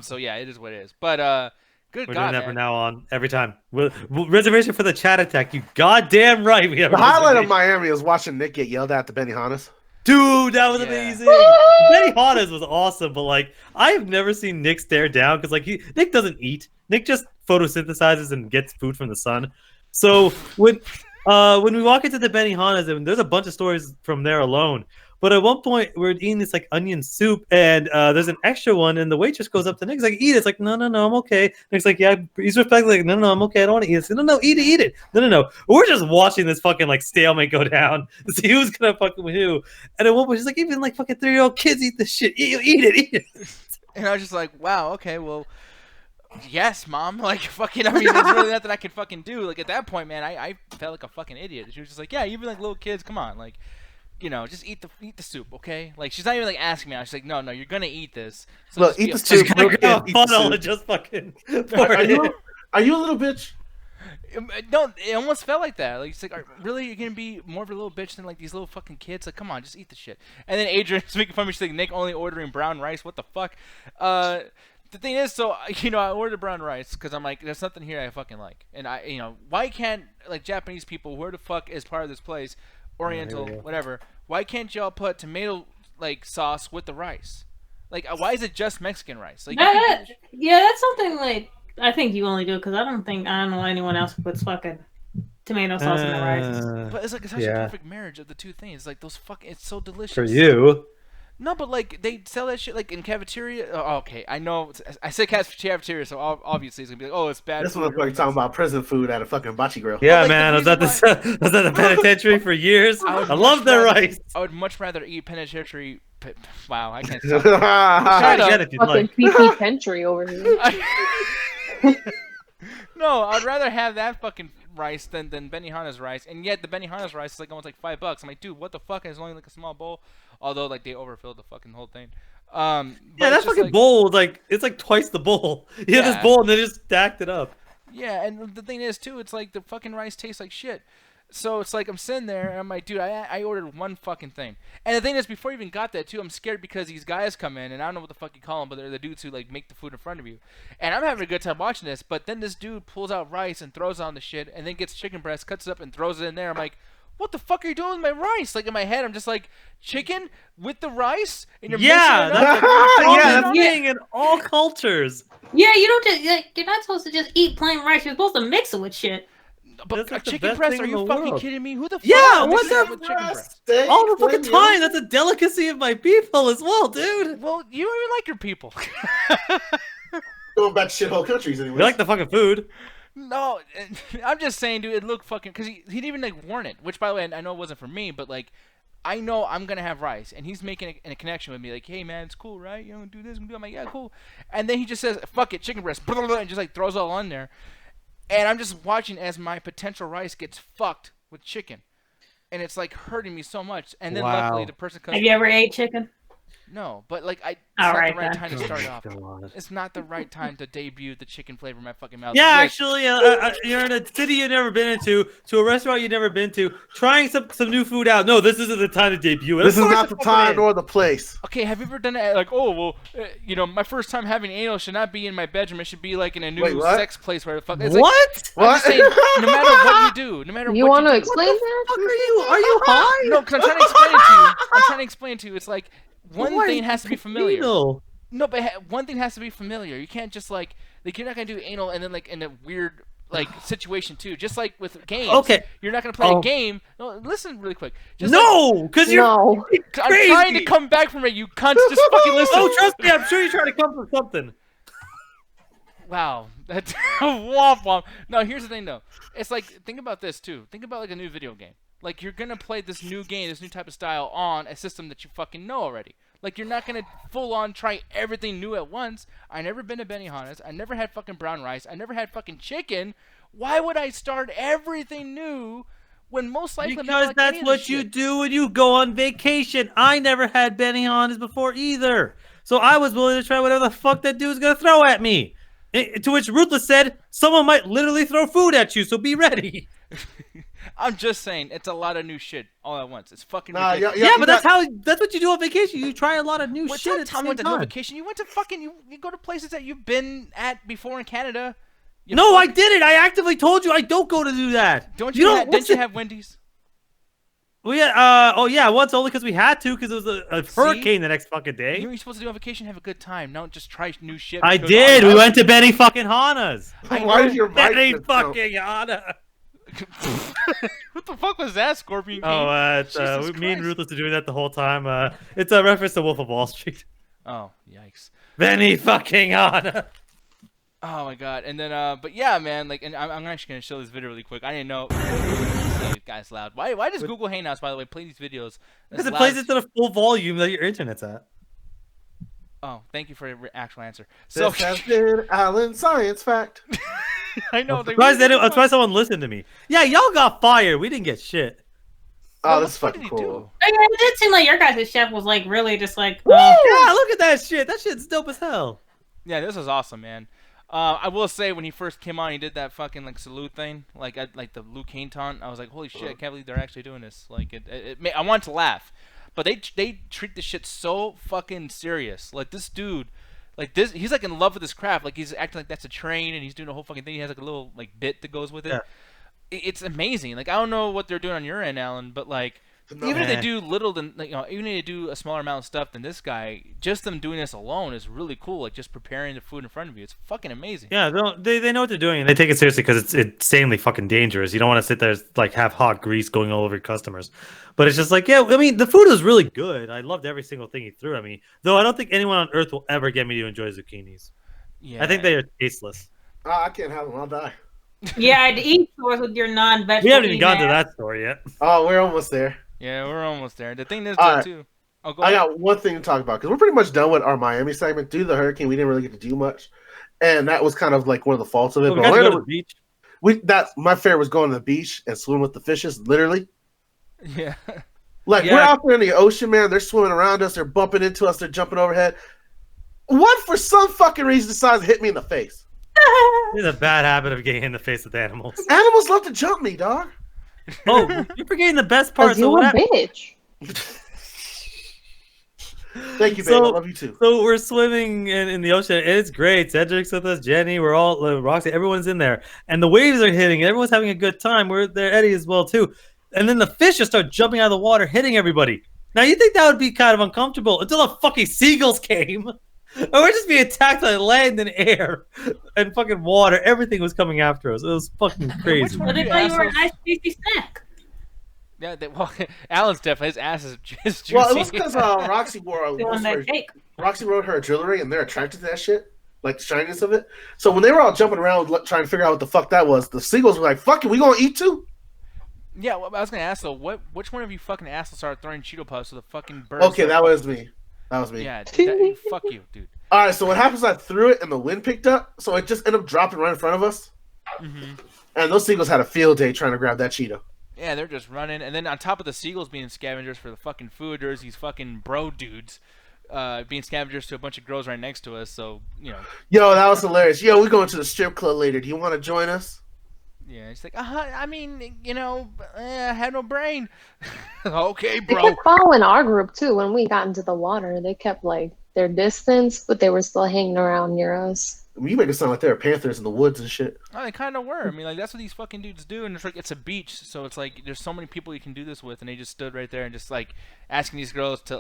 So yeah, it is what it is. But good We're God, doing that man. from now on, every time. Reservation for the chat attack. You goddamn right. We have The a highlight of reservation. Miami is watching Nick get yelled at the Benihana's. Dude, that was Yeah. amazing. Benihana's was awesome, but like I have never seen Nick stare down because like Nick doesn't eat. Nick just photosynthesizes and gets food from the sun. So when we walk into the Benihana's, and there's a bunch of stories from there alone. But at one point, we're eating this like onion soup, and there's an extra one, and the waitress goes up to Nick's like, "Eat it." It's like, "No, I'm okay." Nick's like, "Yeah." He's respectfully like, "No, I'm okay. I don't want to eat it." Like, no, eat it. No. We're just watching this fucking like stalemate go down to see who's gonna fucking who. And at one point, she's like, "Even like fucking 3-year-old kids eat this shit. Eat it." And I was just like, wow, okay, well, yes, mom. Like, fucking, I mean, there's really nothing I can fucking do. Like, at that point, man, I felt like a fucking idiot. She was just like, yeah, even like little kids, come on, like, you know, just eat the soup, okay? Like, she's not even like asking me. I was like, no, you're gonna eat this. So Look, just be eat a the soup. She's gonna Look, grab a eat the funnel soup. and just fucking pour Are it in. you a little bitch? No, it almost felt like that. Like, it's like, really, you're gonna be more of a little bitch than like these little fucking kids? Like, come on, just eat the shit. And then Adrian's making fun of me. She's like, Nick only ordering brown rice. What the fuck? The thing is, so you know, I ordered brown rice because I'm like, there's something here I fucking like, and you know, why can't like Japanese people, where the fuck is part of this place, Oriental, here we go. whatever? Why can't y'all put tomato like sauce with the rice? Like, why is it just Mexican rice? Like, you can do- Yeah, that's something like I think you only do because I don't know anyone else who puts fucking tomato sauce in the rice. but it's like such a Yeah. perfect marriage of the two things. Like those fucking, it's so delicious. For you. No, but like they sell that shit like in cafeteria. Oh, okay, I know. I said cafeteria, so obviously it's gonna be like, oh, it's bad. This food. motherfucker talking about prison food at a fucking bocce grill. Yeah, like, the man. I was at reason the penitentiary for years. I would I love much their rather- rice. I would much rather eat penitentiary. Wow, I can't. Try Shut it up. again if you'd Fucking like. PP Pentry over here. No, I'd rather have that fucking rice than Benihana's rice, and yet the Benihana's rice is like almost like $5. I'm like, dude, what the fuck? And it's only like a small bowl. Although like they overfilled the fucking whole thing. But Yeah, it's that just fucking like, bowl, like it's like twice the bowl. You have Yeah. this bowl and they just stacked it up. Yeah, and the thing is too, it's like the fucking rice tastes like shit. So it's like I'm sitting there and I'm like, dude, I ordered one fucking thing. And the thing is, before I even got that too, I'm scared because these guys come in and I don't know what the fuck you call them, but they're the dudes who like make the food in front of you. And I'm having a good time watching this, but then this dude pulls out rice and throws it on the shit, and then gets chicken breast, cuts it up and throws it in there. I'm like, what the fuck are you doing with my rice? Like in my head, I'm just like, chicken with the rice, and you're Yeah, mixing it up. that's and throwing yeah, it that's on? being in all cultures. Yeah, you don't just like, you're not supposed to just eat plain rice. You're supposed to mix it with shit. But That's a like the chicken best breast? thing Are in you the fucking world. kidding me? Who the fuck? Yeah, is what mixing the it with chicken breast? Steak, All the fucking lamb, time. That's a delicacy of my people as well, dude. Well, you don't even like your people. Going back to shithole countries anyway. We like the fucking food. No, I'm just saying, dude. It looked fucking because he didn't even like warn it. Which, by the way, I know it wasn't for me, but like, I know I'm gonna have rice, and he's making a connection with me. Like, hey man, it's cool, right? You know, do this, do that. I'm like, yeah, cool. And then he just says, "Fuck it, chicken breast," and just like throws it all on there. And I'm just watching as my potential rice gets fucked with chicken, and it's like hurting me so much. And then Wow. luckily the person comes. Have you ever ate chicken? No, but like it's All not right, the right then. time to start off. God. It's not the right time to debut the chicken flavor in my fucking mouth. Yeah, Which- actually, you're in a city you've never been into, to a restaurant you've never been to, trying some new food out. No, this isn't the time to debut it. This Of is course not it's the fucking time in. nor the place. Okay, have you ever done it like, oh, well, you know, my first time having anal should not be in my bedroom. It should be like in a new Wait, what? sex place where the fuck. It's like, What? I'm just saying, no matter what you do, no matter You what want to do, explain that? Fuck are you high? No, because I'm trying to explain it to you. I'm trying to explain to you. It's like one Why thing is has to be it familiar. anal? No, but one thing has to be familiar. You can't just like you're not gonna do anal and then like in a weird like situation too. Just like with games. Okay. You're not gonna play Oh. a game. No, listen really quick. Just No, because you're. No. like, I'm trying to crazy. come back from it. You cunts. Just fucking listen. Oh, trust me, I'm sure you're trying to come for something. Wow, that's womp womp. No, here's the thing though. It's like think about this too. Think about like a new video game. Like you're gonna play this new game, this new type of style on a system that you fucking know already. Like you're not gonna full on try everything new at once. I never been to Benihana's. I never had fucking brown rice. I never had fucking chicken. Why would I start everything new when most likely I'm not Because like that's any of what this you shit? do when you go on vacation. I never had Benihana's before either. So I was willing to try whatever the fuck that dude's gonna throw at me. To which Ruthless said, someone might literally throw food at you, so be ready. I'm just saying, it's a lot of new shit all at once. It's fucking Nah, ridiculous. Yeah, but that's what you do on vacation. You try a lot of new What's shit that at the time same went to no time. vacation? You went to fucking you go to places that you've been at before in Canada. You No, I fuck- didn't. I actively told you I don't go to do that. Don't you you? don't. Didn't you have Wendy's? Well, yeah. Oh, yeah. Once only because we had to, because it was a See? hurricane the next fucking day. You're supposed to do on vacation, have a good time. Don't just try new shit. I because, did. oh, We yeah. went to Benny fucking Hana's. Why did your mic Benny just go? fucking Hana. What the fuck was that, Scorpion King? Oh, Jesus me and Christ. Ruthless are doing that the whole time. It's a reference to Wolf of Wall Street. Oh, yikes. Benny fucking Hana. Oh my god. And then, but yeah, man. Like, and I'm actually gonna show this video really quick. I didn't know. Guys, loud. Why does Google Hangouts, by the way, play these videos? Because as it plays loud it to the full volume that your internet's at. Oh, thank you for your actual answer. So This has been Alan Science Fact. I know. I'm surprised someone listened to me. Yeah, y'all got fired. We didn't get shit. Oh, What this is the fuck fucking did he cool. do? Oh, yeah, it did seem like your guys' chef was like really just like. Yeah, look at that shit. That shit's dope as hell. Yeah, this was awesome, man. I will say when he first came on, he did that fucking like salute thing, like like the Luke Kane taunt. I was like, holy shit, I can't believe they're actually doing this. Like I wanted to laugh, but they treat this shit so fucking serious. Like this dude, like this, he's like in love with his craft. Like he's acting like that's a train, and he's doing the whole fucking thing. He has like a little like bit that goes with it. Yeah. It's amazing. Like I don't know what they're doing on your end, Alan, but like. Even if they do little than even if they do a smaller amount of stuff than this guy, just them doing this alone is really cool. Like just preparing the food in front of you, it's fucking amazing. Yeah, they know what they're doing, and they take it seriously because it's insanely fucking dangerous. You don't want to sit there like have hot grease going all over your customers. But it's just like, yeah, I mean, the food was really good. I loved every single thing he threw at me. Though I don't think anyone on earth will ever get me to enjoy zucchinis. Yeah, I think they are tasteless. I can't have them. I'll die. Yeah, I'd eat yours with your non-vegetable. We haven't even gotten to eating that story yet. Oh, we're almost there. Yeah, we're almost there. The thing is, All though, right. too. Oh, go I ahead. got one thing to talk about because we're pretty much done with our Miami segment. Due to the hurricane, we didn't really get to do much, and that was kind of like one of the faults of it. Oh, we But got to go to Orlando, the beach. my favorite was going to the beach and swim with the fishes, literally. Yeah. Like Yeah. we're out there in the ocean, man. They're swimming around us. They're bumping into us. They're jumping overhead. One, for some fucking reason, decides to hit me in the face. It's a bad habit of getting in the face with animals. Animals love to jump me, dog. Oh, you're forgetting the best part. Cause So you what a happened? bitch. Thank you, babe. So- I love you too. So we're swimming in the ocean, and it's great. Cedric's with us, Jenny, we're all Roxy, everyone's in there, and the waves are hitting. Everyone's having a good time. We're there, Eddie as well too. And then the fish just start jumping out of the water, hitting everybody. Now you think that would be kind of uncomfortable until the fucking seagulls came, and we're just being attacked by land and air and fucking water. Everything was coming after us. It was fucking crazy. one- But they thought you were a nice tasty snack. Yeah, well, Alan's definitely, his ass is just juicy. Well, it was because Roxy wore They want that cake. Roxy wrote her jewelry, and they're attracted to that shit, like the shininess of it. So when they were all jumping around trying to figure out what the fuck that was, the seagulls were like, "Fuck it, we gonna eat too." Yeah, well, I was gonna ask though, which one of you fucking assholes started throwing Cheeto Puffs to the fucking birds? Okay, that was me. That was me. Yeah, fuck you, dude. All right, so what happens? I threw it, and the wind picked up, so it just ended up dropping right in front of us. Mm-hmm. And those seagulls had a field day trying to grab that Cheeto. Yeah, they're just running, and then on top of the seagulls being scavengers for the fucking food, there's these fucking bro dudes being scavengers to a bunch of girls right next to us. So Yo, that was hilarious. Yo, we going to the strip club later. Do you want to join us? yeah, it's like, I mean, I had no brain. Okay, They bro. kept following our group too when we got into the water. They kept like their distance, but they were still hanging around near us. I mean, you make it sound like there are panthers in the woods and shit. Oh, they kind of were. I mean, like that's what these fucking dudes do, and it's like it's a beach, so it's like there's so many people you can do this with, and they just stood right there and just like asking these girls to.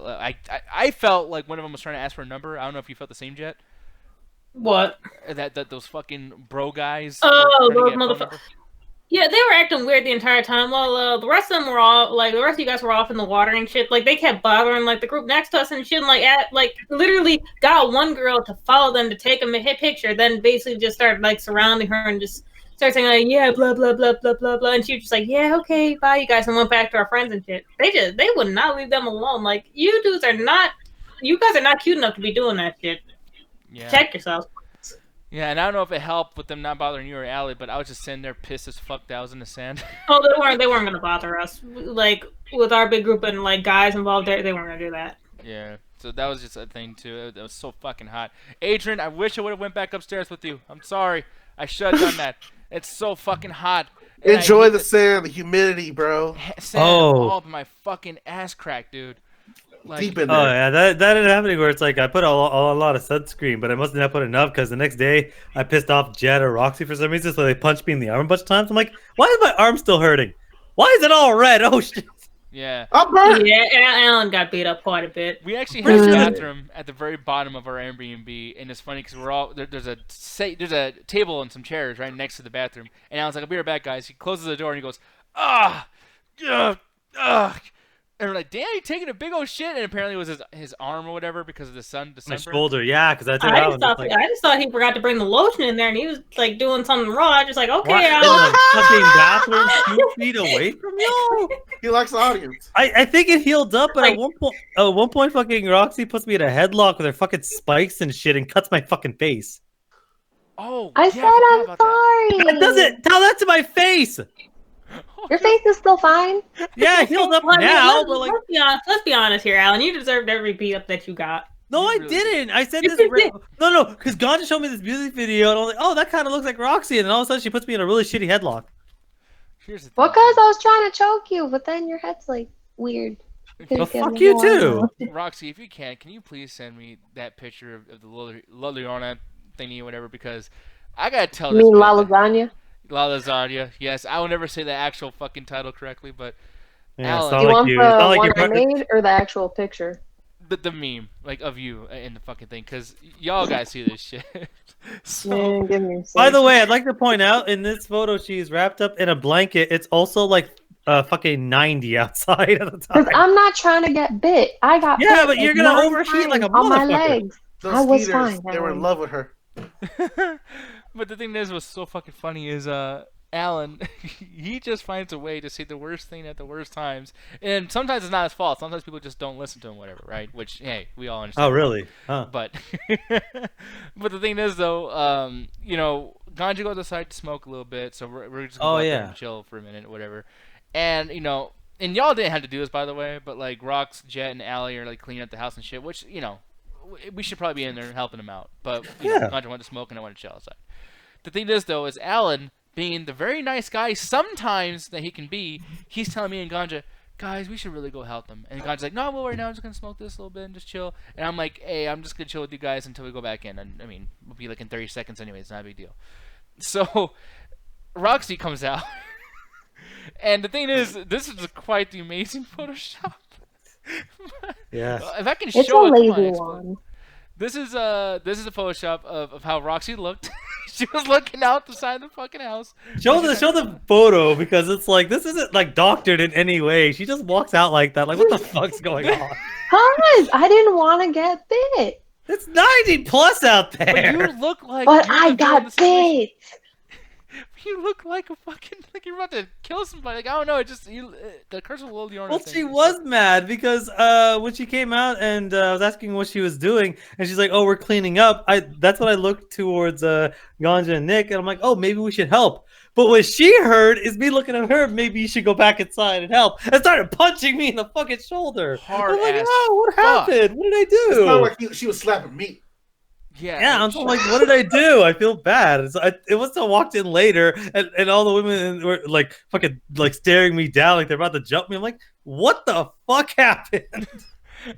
I felt like one of them was trying to ask for a number. I don't know if you felt the same, Jet. What? That those fucking bro guys. Oh, were trying to those get a phone motherfuckers. number. Yeah, they were acting weird the entire time. Well, the rest of them were all like, the rest of you guys were off in the water and shit. Like, they kept bothering like the group next to us and shit. And, like, literally got one girl to follow them to take a picture. Then basically just started like surrounding her and just started saying like, yeah, blah blah blah blah blah blah. And she was just like, yeah, okay, bye, you guys, and went back to our friends and shit. They would not leave them alone. Like, you guys are not cute enough to be doing that shit. Yeah. Check yourselves. Yeah, and I don't know if it helped with them not bothering you or Allie, but I was just sitting there pissed as fuck that I was in the sand. Oh, they weren't gonna bother us. Like, with our big group and like guys involved there, they weren't gonna do that. Yeah, so that was just a thing too. It was so fucking hot. Adrian, I wish I would have went back upstairs with you. I'm sorry. I should have done that. It's so fucking hot. And I Enjoy hate the sand, the humidity, bro. sand Oh. all up my fucking ass crack, dude. Like, Deep in Oh there. yeah, that ended up happening where it's like I put a lot of sunscreen, but I must not put enough because the next day I pissed off Jet or Roxy for some reason, so they punched me in the arm a bunch of times. I'm like, why is my arm still hurting? Why is it all red? Oh shit! yeah. I'm burnt. Yeah, Alan got beat up quite a bit. We actually had a Really? bathroom at the very bottom of our Airbnb, and it's funny because we're all there's a table and some chairs right next to the bathroom, and Alan's like, "I'll be right back, guys." He closes the door and he goes, "Ah, ugh, ugh," and we're like, "Damn, he taking a big old shit," and apparently it was his arm or whatever because of the My sunburn. shoulder, yeah, because I took it I out. just, And thought, it's like, I just thought he forgot to bring the lotion in there, and he was like doing something wrong. I just like, okay, what? In Alan. the fucking bathroom, 2 feet away from you. He likes the audience. I think it healed up, but Like- at one point, fucking Roxy puts me in a headlock with her fucking spikes and shit and cuts my fucking face. Oh, I yeah, said forgot I'm about that. sorry. That doesn't tell that to my face. Your face is still fine. Yeah, it healed up Well, I mean, now, but like, let's be honest here, Alan. You deserved every beat up that you got. no, You I really didn't. I said Yes, this. you did. No, because Ganja showed me this music video, and I was like, oh, that kind of looks like Roxy, and then all of a sudden she puts me in a really shitty headlock. Here's the thing. Well, cause I was trying to choke you, but then your head's like weird. Well, fuck you too. Roxy, if you can you please send me that picture of the Liliana thingy or whatever, because I gotta tell You this mean La bit- Lasagna? La Lasagna. Yes, I will never say the actual fucking title correctly, but Yeah, Alan. it's Do not you like want you. the It's not like one you're I part- made or the actual picture? the meme like of you in the fucking thing, because y'all guys see this shit. So Yeah, give me a By the sec. way, I'd like to point out in this photo, she's wrapped up in a blanket. It's also like fucking 90 outside at the Cause time. I'm not trying to get bit. I got Yeah, bit but you're like gonna 9 overheat like a times on my motherfucker. legs. Those I was skeeters, fine, they were in Alan. love with her. but the thing that was so fucking funny is Alan, he just finds a way to say the worst thing at the worst times, and sometimes it's not his fault. Sometimes people just don't listen to him, whatever, right? Which, hey, we all understand. Oh, really? Huh. But but the thing is, though, you know, Ganja goes outside to smoke a little bit, so we're just gonna Oh, go out there yeah. and chill for a minute, whatever. And you know, and y'all didn't have to do this, by the way, but like Rox, Jet, and Allie are like cleaning up the house and shit, which, you know, we should probably be in there helping them out. But you know, Yeah. Ganja wanted to smoke and I wanted to chill outside. The thing is, though, is Alan, being the very nice guy sometimes that he can be, he's telling me and Ganja, guys, we should really go help them. And Ganja's like, no, well, right now I'm just going to smoke this a little bit and just chill. And I'm like, hey, I'm just going to chill with you guys until we go back in. And I mean, we'll be like in 30 seconds anyway. It's not a big deal. So Roxy comes out. And the thing is, this is quite the amazing Photoshop. Yeah. If I can It's a show it, come on, lazy explain. one. This is a Photoshop of how Roxy looked. She was looking out the side of the fucking house. Show the photo because it's like this isn't like doctored in any way. She just walks out like that. Like what the fuck's going on? Cause I didn't want to get bit, It's 90 plus out But there. you look like. but you're I the villain in the got situation. bit. You look like a fucking like you're about to kill somebody. Like I don't know. It just the curse of Liliana. Well, thing she is was so- mad because when she came out and I was asking what she was doing, and she's like, "Oh, we're cleaning up." That's what I looked towards Ganja and Nick, and I'm like, "Oh, maybe we should help." But what she heard is me looking at her. Maybe you should go back inside and help. And started punching me in the fucking shoulder. Hard I'm like, ass "Oh, what fuck." happened? What did I It's not do?" like she was slapping me. Yeah, I'm just like, what did I do? I feel bad. It was I walked in later, and all the women were like fucking like staring me down, like they're about to jump me. I'm like, what the fuck happened?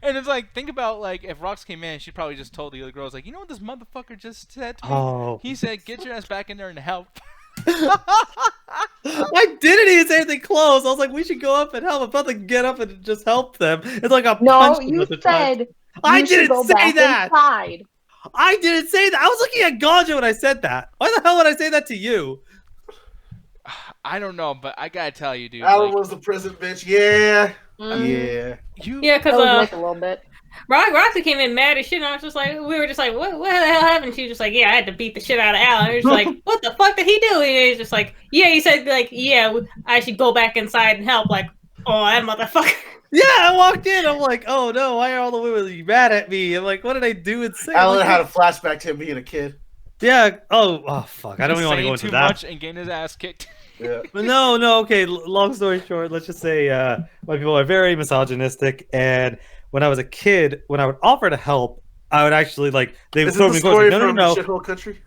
And it's like, think about like if Rox came in, she probably just told the other girls like, you know what this motherfucker just said to me? Oh, He said, get your ass back in there and help. I didn't even say anything close. I was like, we should go up and help. I'm about to get up and just help them. It's like a No, punch them you at the time. said I you should didn't go say back that. inside. I didn't say that. I was looking at Ganja when I said that. Why the hell would I say that to you? I don't know, but I gotta tell you, dude. Alan Like, was the prison bitch. Yeah. Mhm. Yeah. you, Yeah, That was because Nick a little bit. Roxy came in mad as shit, and I was just like, we were just like, what the hell happened? She was just like, yeah, I had to beat the shit out of Alan. He was like, what the fuck did he do? And he's just like, yeah, he said like, yeah, I should go back inside and help. Like, oh, that motherfucker. Yeah, I walked in. I'm like, oh no, why are all the women mad at me? I'm like, what did I do and say? Alan Like, had a flashback to him being a kid. yeah. Oh, fuck. I don't even want to go saying into too that. much and getting his ass kicked. Yeah. But no. Okay. Long story short, let's just say my people are very misogynistic, and when I was a kid, when I would offer to help, I would actually like they would Is throw this me the in the story no, from no. Shithole Country?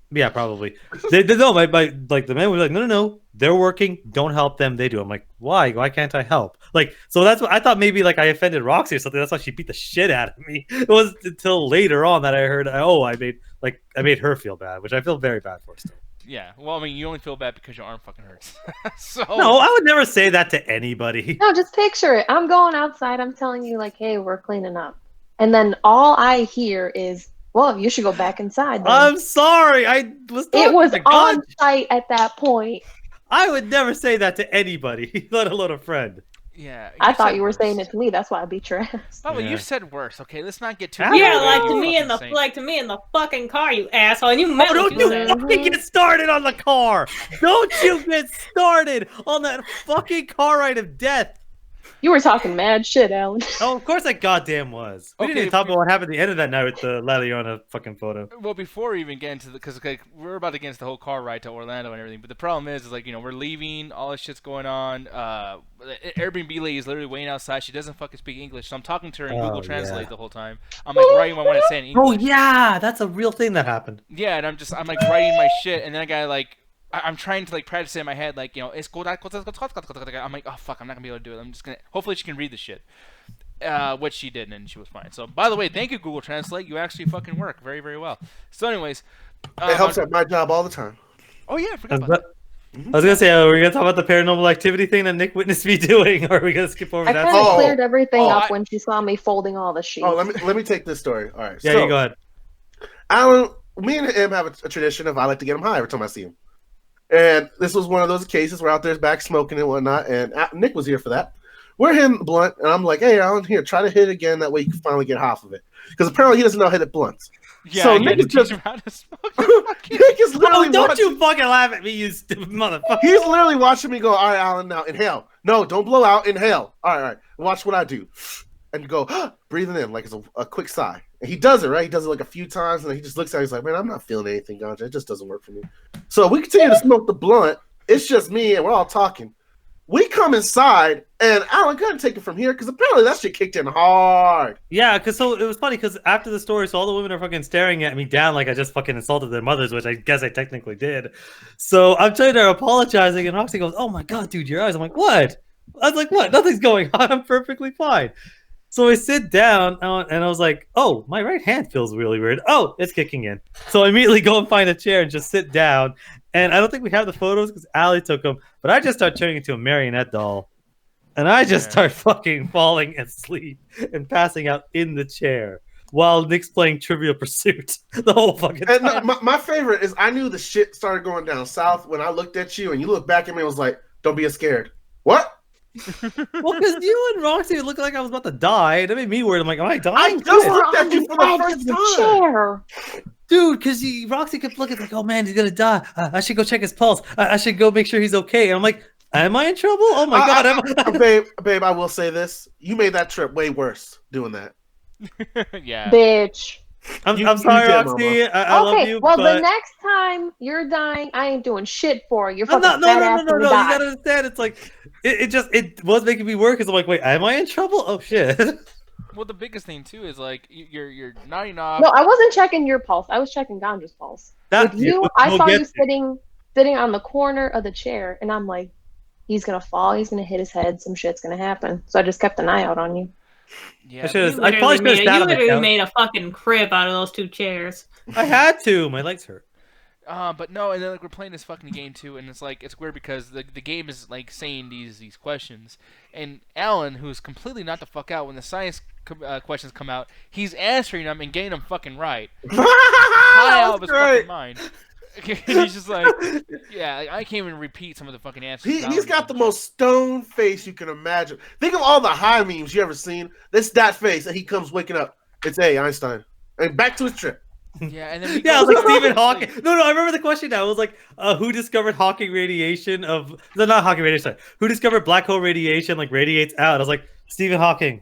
Yeah, probably. They no, like the man was like, no, they're working. Don't help them. They do. I'm like, why? Why can't I help? Like, so that's what I thought. Maybe like I offended Roxy or something. That's why she beat the shit out of me. It was until later on that I heard, oh, I made her feel bad, which I feel very bad for still. Yeah. Well, I mean, you only feel bad because your arm fucking hurts. So. No, I would never say that to anybody. No, just picture it. I'm going outside. I'm telling you, like, hey, we're cleaning up. And then all I hear is, well, you should go back inside. Then. I'm sorry. I was. It was to on God. site at that point. I would never say that to anybody, let alone a friend. Yeah. I thought said you were worse. saying it to me. That's why I beat your ass. Oh, well, Yeah. you said worse. Okay, let's not get too. Yeah, like to fucking me in the insane. like to me in the fucking car, you asshole. And you meant Oh, what don't you you said. fucking get started on the car! Don't you get started on that fucking car ride of death! You were talking mad shit, Alan. Oh, of course I goddamn was. We didn't Okay, even talk about what happened at the end of that night with the La Leona fucking photo. Well, before we even get into the, because like, we're about to get into the whole car ride to Orlando and everything, but the problem is like, you know, we're leaving, all this shit's going on. The Airbnb lady is literally waiting outside. She doesn't fucking speak English, so I'm talking to her in Oh, Google yeah. Translate the whole time. I'm like writing what I want to say in English. Oh yeah, that's a real thing that happened. Yeah, and I'm like writing my shit, and then I got like. I'm trying to like practice it in my head, like, you know, I'm like, oh fuck, I'm not gonna be able to do it. I'm just gonna. Hopefully, she can read the shit, which she did, and she was fine. So, by the way, thank you, Google Translate. You actually fucking work very, very well. So, anyways, It helps at my job all the time. Oh yeah, I I forgot was, about that. I was gonna say, are we gonna talk about the paranormal activity thing that Nick witnessed me doing, or are we gonna skip over I that? kind of Oh. cleared everything Oh, up I- when she saw me folding all the sheets. Oh, let me take this story. All right. Yeah, so, you go ahead. Alan, me and him have a tradition of I like to get him high every time I see him. And this was one of those cases where out there's back smoking and whatnot, and Nick was here for that. We're hitting the blunt, and I'm like, hey, Alan, here, try to hit it again. That way you can finally get half of it. Because apparently he doesn't know how to hit blunts. Yeah, So I Nick had to is just- teach him how to smoke. Nick is literally Oh, don't watching, you fucking laugh at me, you stupid motherfucker! he's literally watching me go, all right, Alan, now inhale. No, don't blow out, inhale. All right. Watch what I do. And go, breathing in like it's a quick sigh. And he does it, right? He does it like a few times, and then he just looks at it, he's like, man, I'm not feeling anything, Ganja. It just doesn't work for me. So we continue to smoke the blunt. It's just me, and we're all talking. We come inside, and Alan couldn't take it from here because apparently that shit kicked in hard. Yeah, because so it was funny because after the story, so all the women are fucking staring at me down like I just fucking insulted their mothers, which I guess I technically did. So I'm trying to apologizing, and Roxy goes, "Oh my god, dude, your eyes." I'm like, "What?" I was like, "What? Nothing's going on. I'm perfectly fine." So I sit down, and I was like, "Oh, my right hand feels really weird. Oh, it's kicking in." So I immediately go and find a chair and just sit down. And I don't think we have the photos because Allie took them, but I just start turning into a marionette doll. And I just Yeah. start fucking falling asleep and passing out in the chair while Nick's playing Trivial Pursuit the whole fucking And time. my favorite is I knew the shit started going down south when I looked at you, and you looked back at me and was like, don't be scared. What? Well, because you and Roxy looked like I was about to die. That made me worried. I'm like, am I I dying? just Shit. looked at you for the edge first of the time. chair. Dude, because Roxy kept looking like, oh man, he's gonna die. I should go check his pulse. I should go make sure he's okay. And I'm like, am I in trouble? Oh my god. Babe, I will say this. You made that trip way worse doing that. Yeah. Bitch. I'm You sorry, did, Roxy. I love Okay, you. well, but... the next time you're dying, I ain't doing shit for you. You're I'm fucking not, fat no. ass when You you die. gotta understand. It's like it was making me work because I'm like, wait, am I in trouble? Oh shit. Well, the biggest thing too is like you're nodding off. No, I wasn't checking your pulse. I was checking Ganja's pulse. That, With you, we'll I saw get you there. sitting on the corner of the chair, and I'm like, he's gonna fall. He's gonna hit his head. Some shit's gonna happen. So I just kept an eye out on you. Yeah. I should've- You I probably literally should've made, sat you on the literally couch. made a fucking crib out of those two chairs. I had to. My legs hurt. But no, and then like we're playing this fucking game too, and it's like it's weird because the game is like saying these questions, and Alan, who's completely not the fuck out when the science questions come out, he's answering them and getting them fucking right, high out of his fucking mind. And he's just like, yeah, I can't even repeat some of the fucking answers. He's got the most stone face you can imagine. Think of all the high memes you ever seen. This that face, and he comes waking up. It's Einstein, and back to his trip. Yeah, and then we Yeah, go it was like down, Stephen it's Hawking. like- No, I remember the question now. It was like, who discovered Hawking radiation of... No, not Hawking radiation. Sorry. Who discovered black hole radiation, like, radiates out? I was like, Stephen Hawking.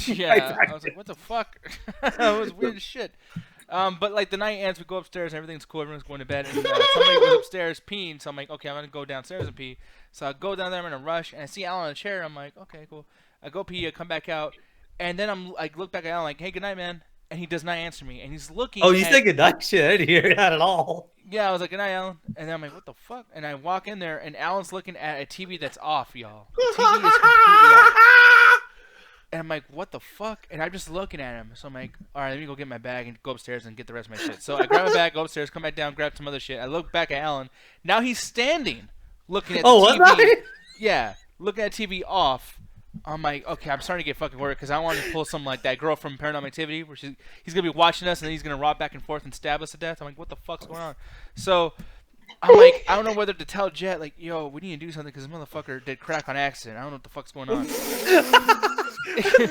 Yeah, I was like, what the fuck? That was weird as shit. But like the night ends, we go upstairs, and everything's cool. Everyone's going to bed, and somebody was upstairs peeing. So I'm like, okay, I'm gonna go downstairs and pee. So I go down there, I'm in a rush, and I see Alan in a chair. I'm like, okay, cool. I go pee, I come back out, and then I look back at Alan like, hey, good night, man. and he does not answer me, and he's looking. Oh, you at, said good night? Shit, I didn't hear that at all. Yeah, I was like, good night, Alan. And then I'm like, what the fuck? And I walk in there, and Alan's looking at a TV that's off, y'all. The TV is completely off. And I'm like, what the fuck? And I'm just looking at him. So I'm like, all right, let me go get my bag and go upstairs and get the rest of my shit. So I grab my bag, go upstairs, come back down, grab some other shit. I look back at Alan. Now he's standing, looking at the Oh, TV. was I? Yeah, looking at TV off. I'm like, okay, I'm starting to get fucking worried because I want to pull something like that girl from Paranormal Activity where he's going to be watching us and then he's going to rob back and forth and stab us to death. I'm like, what the fuck's going on? So I'm like, I don't know whether to tell Jet, like, yo, we need to do something because this motherfucker did crack on accident. I don't know what the fuck's going on.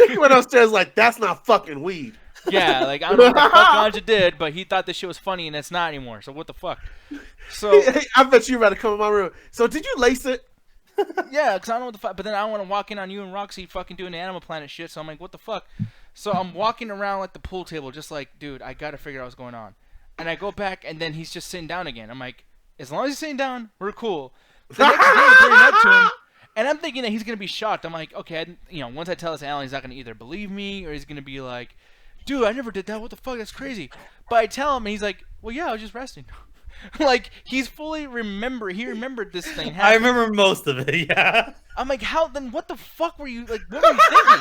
He went upstairs like, that's not fucking weed. Yeah, like, I don't know what the fuck Ganja did, but he thought this shit was funny and it's not anymore. So what the fuck? So I bet you better come in my room. So did you lace it? yeah, because I don't know what the fuck. But then I want to walk in on you and Roxy fucking doing the Animal Planet shit. So I'm like, what the fuck? So I'm walking around like the pool table, just like, dude, I gotta figure out what's going on. And I go back, and then he's just sitting down again. I'm like, as long as he's sitting down, we're cool. The next day, I bring it up to him, and I'm thinking that he's gonna be shocked. I'm like, okay, once I tell this to Alan, he's not gonna either believe me or he's gonna be like, dude, I never did that. What the fuck? That's crazy. But I tell him, and he's like, well, yeah, I was just resting. Like, he's fully he remembered this thing happened. I remember most of it, yeah. I'm like, how, then what the fuck were you, like, what were you thinking?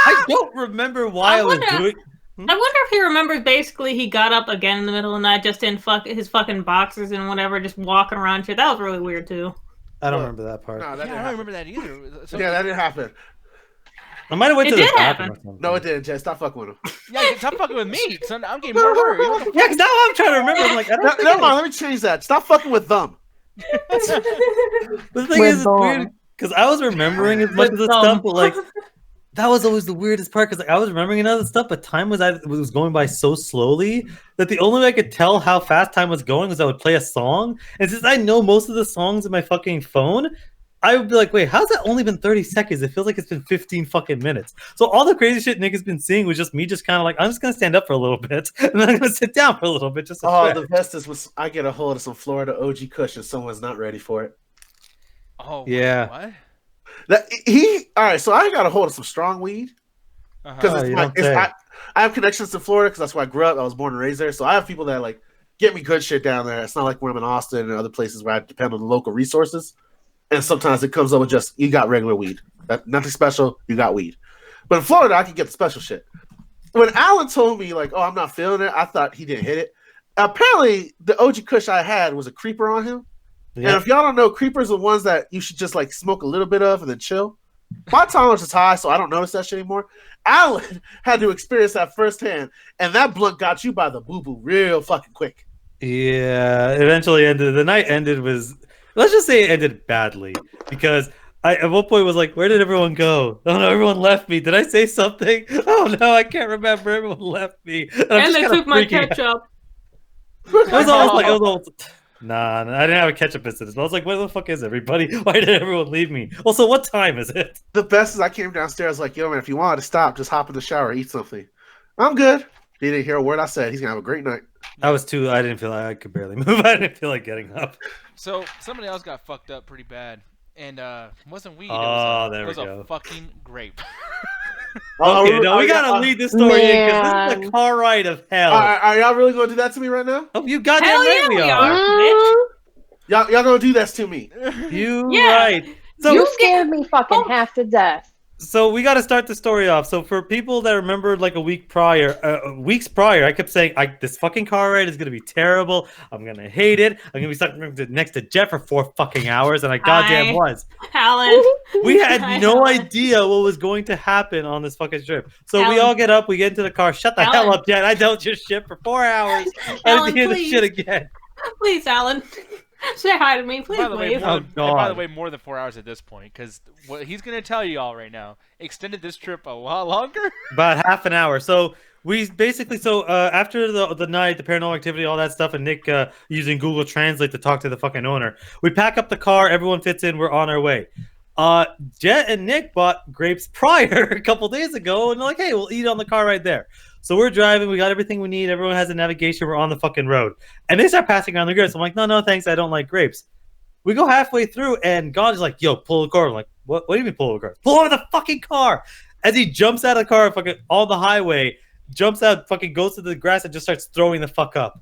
I don't remember why I was doing... I wonder if he remembers basically he got up again in the middle of the night just in his fucking boxers and whatever, just walking around shit. That was really weird, too. I don't remember that part. No, that Yeah, I don't remember that either. So, Yeah, that didn't happen. I might have went It to the did bathroom happen. or something. No, it didn't, Jay. Stop fucking with him. yeah, stop fucking with me, son. I'm getting more worried. What the fuck? Yeah, because now I'm trying to remember. I'm like, I don't think Never mind, let me change that. Stop fucking with them. The thing With is, it's weird because I was remembering as much of the stuff, but like that was always the weirdest part because like, I was remembering another stuff, but time was going by so slowly that the only way I could tell how fast time was going was I would play a song, and since I know most of the songs in my fucking phone, I would be like, wait, how's that only been 30 seconds? It feels like it's been 15 fucking minutes. So all the crazy shit Nick has been seeing was just me just kind of like, I'm just going to stand up for a little bit, and then I'm going to sit down for a little bit. Just to Oh, stretch. the best is when I get a hold of some Florida OG Kush and someone's not ready for it. Oh, Yeah. What? All right, so I got a hold of some strong weed. Because Oh, you don't say. I have connections to Florida because that's where I grew up. I was born and raised there. So I have people that like get me good shit down there. It's not like when I'm in Austin and other places where I depend on the local resources. And sometimes it comes up with just, you got regular weed. Nothing special, you got weed. But in Florida, I can get the special shit. When Alan told me, like, oh, I'm not feeling it, I thought he didn't hit it. Apparently, the OG Kush I had was a creeper on him. Yeah. And if y'all don't know, creepers are ones that you should just like smoke a little bit of and then chill. My tolerance is high, so I don't notice that shit anymore. Alan had to experience that firsthand, and that blunt got you by the boo-boo real fucking quick. Yeah, eventually ended. The night ended let's just say it ended badly because I at one point was like, where did everyone go? Oh no, everyone left me. Did I say something? Oh no, I can't remember. Everyone left me. I'm And just they kinda took my freaking out. ketchup. It was almost like Nah, I didn't have a ketchup incident. I was like, where the fuck is everybody? Why did everyone leave me? Also, what time is it? The best is I came downstairs like, yo, man, if you wanted to stop, just hop in the shower, eat something. I'm good. He didn't hear a word I said. He's going to have a great night. I didn't feel like I could barely move. I didn't feel like getting up. So somebody else got fucked up pretty bad, and it wasn't weed. Oh, it there was we a go. fucking grape. Okay, no, we gotta lead this story in because this is Man. the car ride of hell. Are y'all really going to do that to me right now? Oh, you goddamn Hell right yeah, we we are. are. Y'all going to do this to me. You Yeah. right. So You scared me fucking half to death. So we got to start the story off. So for people that remember like weeks prior, I kept saying, this fucking car ride is going to be terrible. I'm going to hate it. I'm going to be stuck next to Jeff for 4 fucking hours. And I goddamn was. Alan. We had I no know. idea what was going to happen on this fucking trip. So we Alan. all get up, we get into the car. Shut the hell Alan. up, Jen. I dealt your shit for 4 hours. I Alan, didn't hear the please. shit again. Please, Alan. Say hi to me, please, By the way, please. more, Oh, and by the God. way, more than 4 hours at this point, because what he's gonna tell you all right now extended this trip a lot longer. About half an hour. So we basically, after the night, the paranormal activity, all that stuff, and Nick using Google Translate to talk to the fucking owner, we pack up the car, everyone fits in, we're on our way. Jet and Nick bought grapes prior a couple days ago, and they're like, hey, we'll eat on the car right there. So we're driving, we got everything we need, everyone has a navigation, we're on the fucking road. And they start passing around the grapes. I'm like, no, thanks, I don't like grapes. We go halfway through, and God is like, yo, pull the car. I'm like, what do you mean pull over the car? Pull over the fucking car! As he jumps out of the car fucking on the highway, jumps out, fucking goes to the grass, and just starts throwing the fuck up.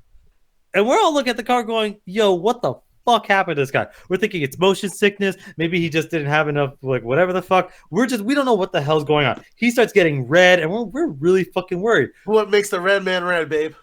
And we're all looking at the car going, yo, what the fuck happened to this guy? We're thinking it's motion sickness. Maybe he just didn't have enough, like, whatever the fuck. We don't know what the hell's going on. He starts getting red, and we're really fucking worried. What makes the red man red, babe?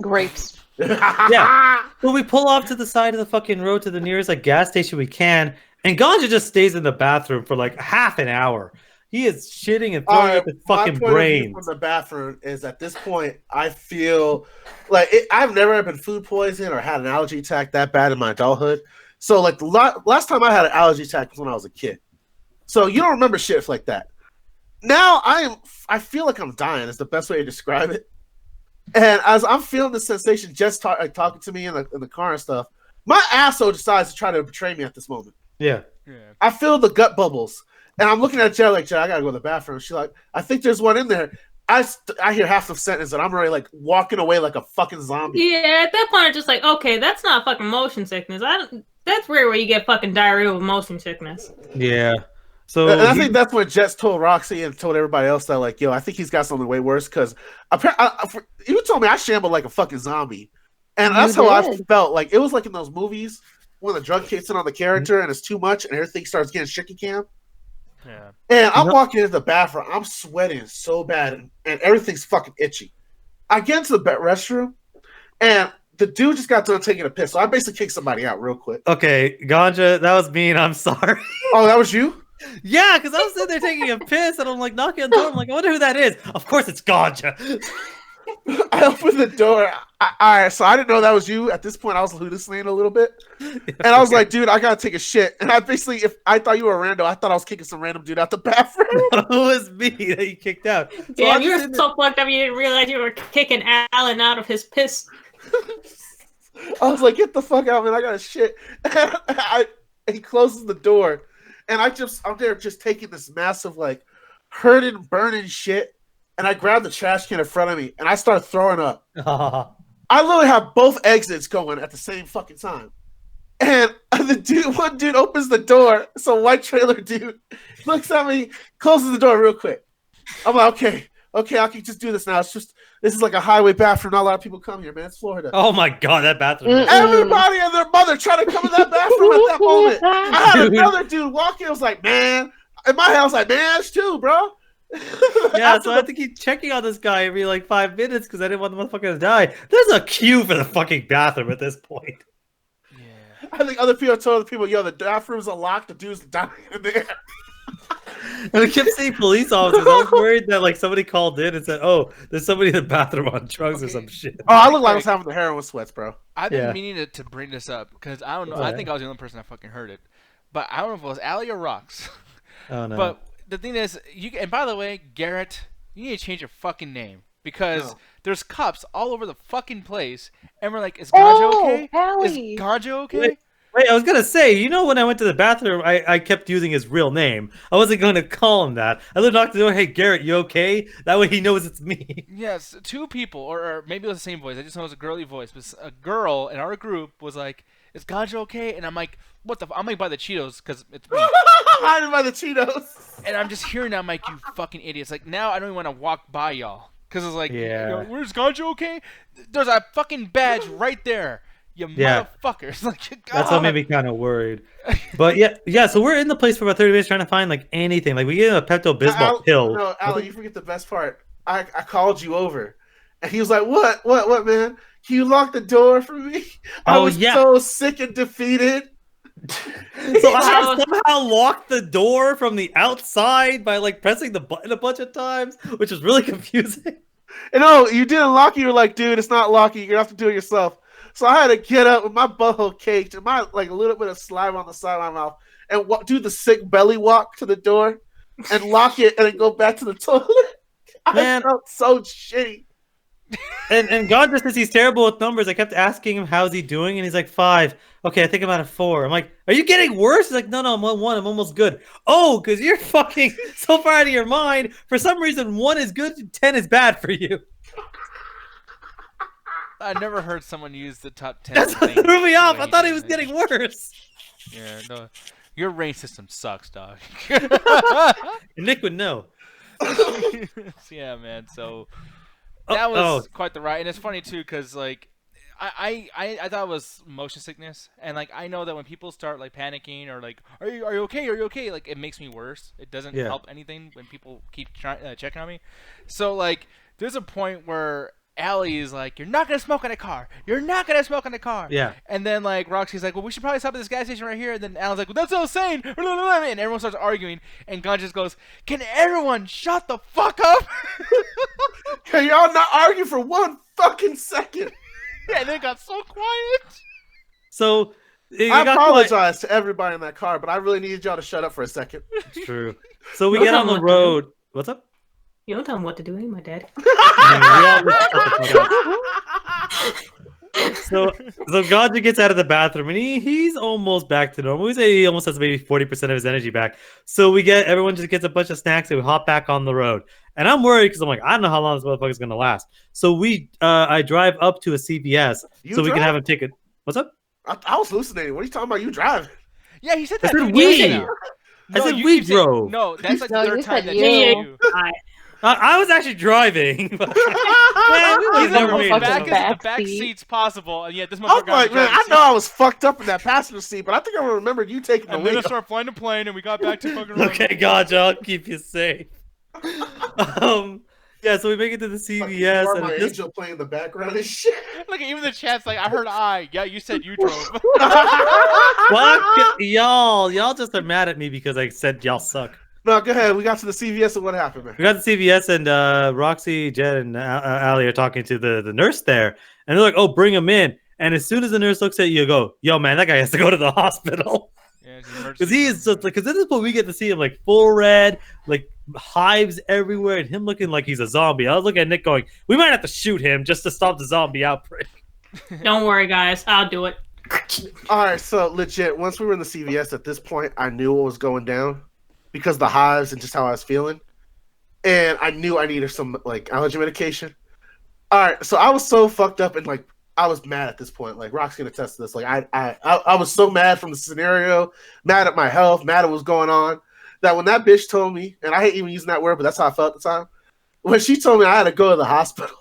Grapes. Yeah. Well, we pull off to the side of the fucking road to the nearest like gas station we can, and Ganja just stays in the bathroom for like half an hour. He is shitting and throwing up his fucking my point of view brains. from the bathroom is at this point, I feel like I've never been food poisoned or had an allergy attack that bad in my adulthood. So, like, the last time I had an allergy attack was when I was a kid. So you don't remember shit like that. Now I feel like I'm dying is the best way to describe it. And as I'm feeling the sensation, just talking to me in the car and stuff, my asshole decides to try to betray me at this moment. Yeah. I feel the gut bubbles. And I'm looking at Jay like, Jay, I gotta go to the bathroom. She's like, I think there's one in there. I hear half the sentence and I'm already like walking away like a fucking zombie. Yeah, at that point, I'm just like, okay, that's not fucking motion sickness. That's rare where you get fucking diarrhea with motion sickness. Yeah. So And I think that's when Jets told Roxy and told everybody else that, like, yo, I think he's got something way worse because you told me I shambled like a fucking zombie. And that's how I felt. Like, it was like in those movies when the drug kicks in on the character and it's too much and everything starts getting shaky cam. Yeah. And I'm walking into the bathroom. I'm sweating so bad and everything's fucking itchy. I get into the restroom and the dude just got done taking a piss. So I basically kicked somebody out real quick. okay, Ganja, that was mean. I'm sorry. Oh, that was you? Yeah, because I was sitting there taking a piss and I'm like knocking on the door. I'm like, I wonder who that is. Of course it's Ganja. I opened the door. All right, so I didn't know that was you. At this point, I was hallucinating a little bit. And I was like, dude, I got to take a shit. And I basically, if I thought you were a rando, I thought I was kicking some random dude out the bathroom. It was me that you kicked out. So Yeah, I'm you were sitting so fucked up you didn't realize you were kicking Alan out of his piss. I was like, get the fuck out, man. I got to shit. And he closes the door. And I'm there just taking this massive, like, hurting, burning shit. And I grab the trash can in front of me. And I start throwing up. there. I literally have both exits going at the same fucking time. And one dude opens the door. Some white trailer dude looks at me, closes the door real quick. I'm like, okay, I can just do this now. This is like a highway bathroom. Not a lot of people come here, man. It's Florida. Oh my god, that bathroom. Everybody and their mother tried to come in that bathroom at that moment. I had another dude walk in. I was like, man. In my head, I was like, man, it's too, bro. Yeah, so I have to keep checking on this guy every like 5 minutes because I didn't want the motherfucker to die. There's a queue for the fucking bathroom at this point. Yeah. I think other people told other people, yo, the bathroom's unlocked. The dude's dying in there. And we kept seeing police officers. I was worried that like somebody called in and said, "Oh, there's somebody in the bathroom on drugs or some shit." Oh, I look like I was having the heroin sweats, bro. I've been Yeah. meaning to bring this up because I don't know. Oh, I yeah. think I was the only person that fucking heard it, but I don't know if it was Allie or Rox. Oh no. But the thing is, and by the way, Garrett, you need to change your fucking name because No. there's cops all over the fucking place, and we're like, is Ganja okay? Allie. Is Ganja okay? Wait, I was gonna say, when I went to the bathroom, I kept using his real name. I wasn't going to call him that. I would knock the door. Hey, Garrett, you okay? That way he knows it's me. Yes, two people, or maybe it was the same voice. I just know it was a girly voice. But a girl in our group was like, "Is Ganja okay?" And I'm like, "What the? I'm like by the Cheetos because it's me." Hiding by the Cheetos. And I'm just hearing that. I'm like, "You fucking idiots!" Like now, I don't even want to walk by y'all because it's like, Yeah. "Where's Ganja okay?" There's a fucking badge right there. You Yeah. motherfuckers! Like, That's what made me kind of worried. But yeah. So we're in the place for about 30 minutes trying to find like anything. Like we get a Pepto Bismol pill. No, Allie, you forget the best part. I called you over, and he was like, "What, man? Can you lock the door for me?" I Oh, was yeah. so sick and defeated. So I had to somehow lock the door from the outside by like pressing the button a bunch of times, which was really confusing. And no, you didn't lock it. You were like, "Dude, it's not locking. You're gonna have to do it yourself." So I had to get up with my butthole caked and my like a little bit of saliva on the side of my mouth and do the sick belly walk to the door and lock it and then go back to the toilet. Man. I felt so shitty. And God, just since he's terrible with numbers, I kept asking him how's he doing, and he's like 5. Okay, I think I'm at a 4. I'm like, are you getting worse? He's like, no, I'm on 1. I'm almost good. Oh, because you're fucking so far out of your mind. For some reason, 1 is good, 10 is bad for you. I never heard someone use the top 10. That's what thing threw me off. I range thought he was in getting it. worse. Yeah, no, your range system sucks, dog. And Nick would know. Yeah, man. So Oh, that was oh. quite the ride, and it's funny too, cause like I thought it was motion sickness, and like I know that when people start like panicking or like are you okay, like it makes me worse. It doesn't Yeah. help anything when people keep checking on me. So like there's a point where Allie is like, "You're not gonna smoke in a car. You're not gonna smoke in a car." Yeah. And then like Roxy's like, "Well, we should probably stop at this gas station right here." And then Alan's like, "Well, that's what I was saying." And everyone starts arguing, and Gon just goes, "Can everyone shut the fuck up?" Can y'all not argue for 1 fucking second? Yeah, and then it got so quiet. So it I got apologize to everybody in that car, but I really needed y'all to shut up for a second. quite- True. So we Don't get tell on him the what to do. road. What's up? You don't tell him what to do, ain't my daddy. I mean, we all just shut the fuck up. So Ganja gets out of the bathroom and he's almost back to normal. We say he almost has maybe 40% of his energy back. So everyone just gets a bunch of snacks and we hop back on the road. And I'm worried because I'm like, I don't know how long this motherfucker's gonna last. So I drive up to a CVS You so we can drive? have him take it. What's up? I was hallucinating. What are you talking about? You driving? Yeah, he said I that. said dude. we. Yeah. I said you we keep saying- drove. No, that's like No, the you third time said that you. you. I was actually driving. But- Man, we He's would've never like, made the it. back is the Back back seat. seat's possible, and yet this I'm motherfucker. like, man, I know I was fucked up in that passenger seat, but I think I remembered you taking the And then I wheel. started flying the plane, and we got back to fucking. Okay, Ganja, I'll keep you safe. Yeah, so we make it to the CVS, Fucking and my at this angel playing in the background and shit. Look, even the chat's like, I heard I. Yeah, you said you drove. fuck y'all just are mad at me because I said y'all suck. No, go ahead. We got to the CVS and what happened, man? We got to CVS and Roxy, Jed, and Allie are talking to the nurse there, and they're like, "Oh, bring him in." And as soon as the nurse looks at you, go, "Yo, man, that guy has to go to the hospital." Yeah, it's an emergency Because he is room. just like, because at this point we get to see him like full red, like hives everywhere, and him looking like he's a zombie. I was looking at Nick going, we might have to shoot him just to stop the zombie outbreak. Don't worry, guys. I'll do it. All right, so legit, once we were in the CVS at this point, I knew what was going down because of the hives and just how I was feeling. And I knew I needed some like allergy medication. All right, so I was so fucked up and like I was mad at this point. Like Roxy can attest to this. Like I was so mad from the scenario, mad at my health, mad at what's going on, that when that bitch told me, and I hate even using that word, but that's how I felt at the time. When she told me I had to go to the hospital,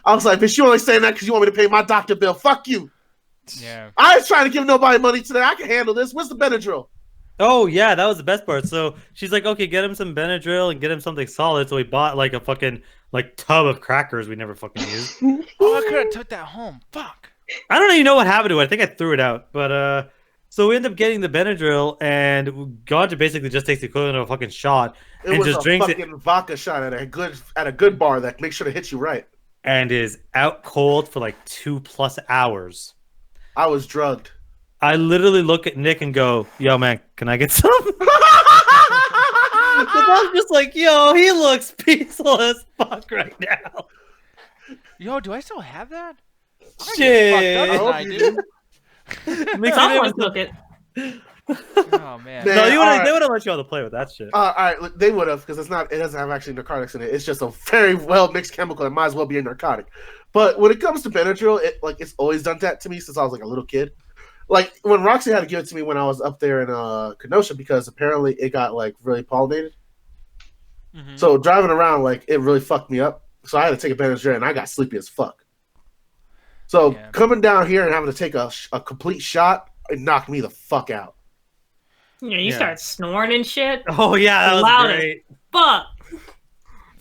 I was like, bitch, you only saying that because you want me to pay my doctor bill. Fuck you. Yeah. I ain't trying to give nobody money today. I can handle this. Where's the Benadryl? Oh yeah, that was the best part. So she's like, okay, get him some Benadryl and get him something solid. So we bought like a fucking like tub of crackers we never fucking used. Oh, I could have took that home. Fuck. I don't even know what happened to it. I think I threw it out. But so we end up getting the Benadryl, and Ganja basically just takes the equivalent of a fucking shot It and was just a drinks it fucking vodka shot at a good bar that makes sure to hit you right. and is out cold for like 2+ hours. I was drugged. I literally look at Nick and go, "Yo, man, can I get some?" I'm just like, "Yo, he looks peaceful as fuck right now." Yo, do I still have that? Shit. Fucked up tonight, dude. Mix it in Someone with the- took it. Oh man. No, Man, they alright. would have let you all to play with that shit. All right, look, they would have because it doesn't have actually narcotics in it. It's just a very well mixed chemical. It might as well be a narcotic. But when it comes to Benadryl, it's always done that to me since I was like a little kid. Like when Roxy had to give it to me when I was up there in Kenosha because apparently it got like really pollinated. Mhm. So driving around like it really fucked me up. So I had to take a Benadryl and I got sleepy as fuck. So Yeah. coming down here and having to take a complete shot, it knocked me the fuck out. Yeah, you Yeah. start snoring and shit. Oh yeah, that was Loud as great. Fuck.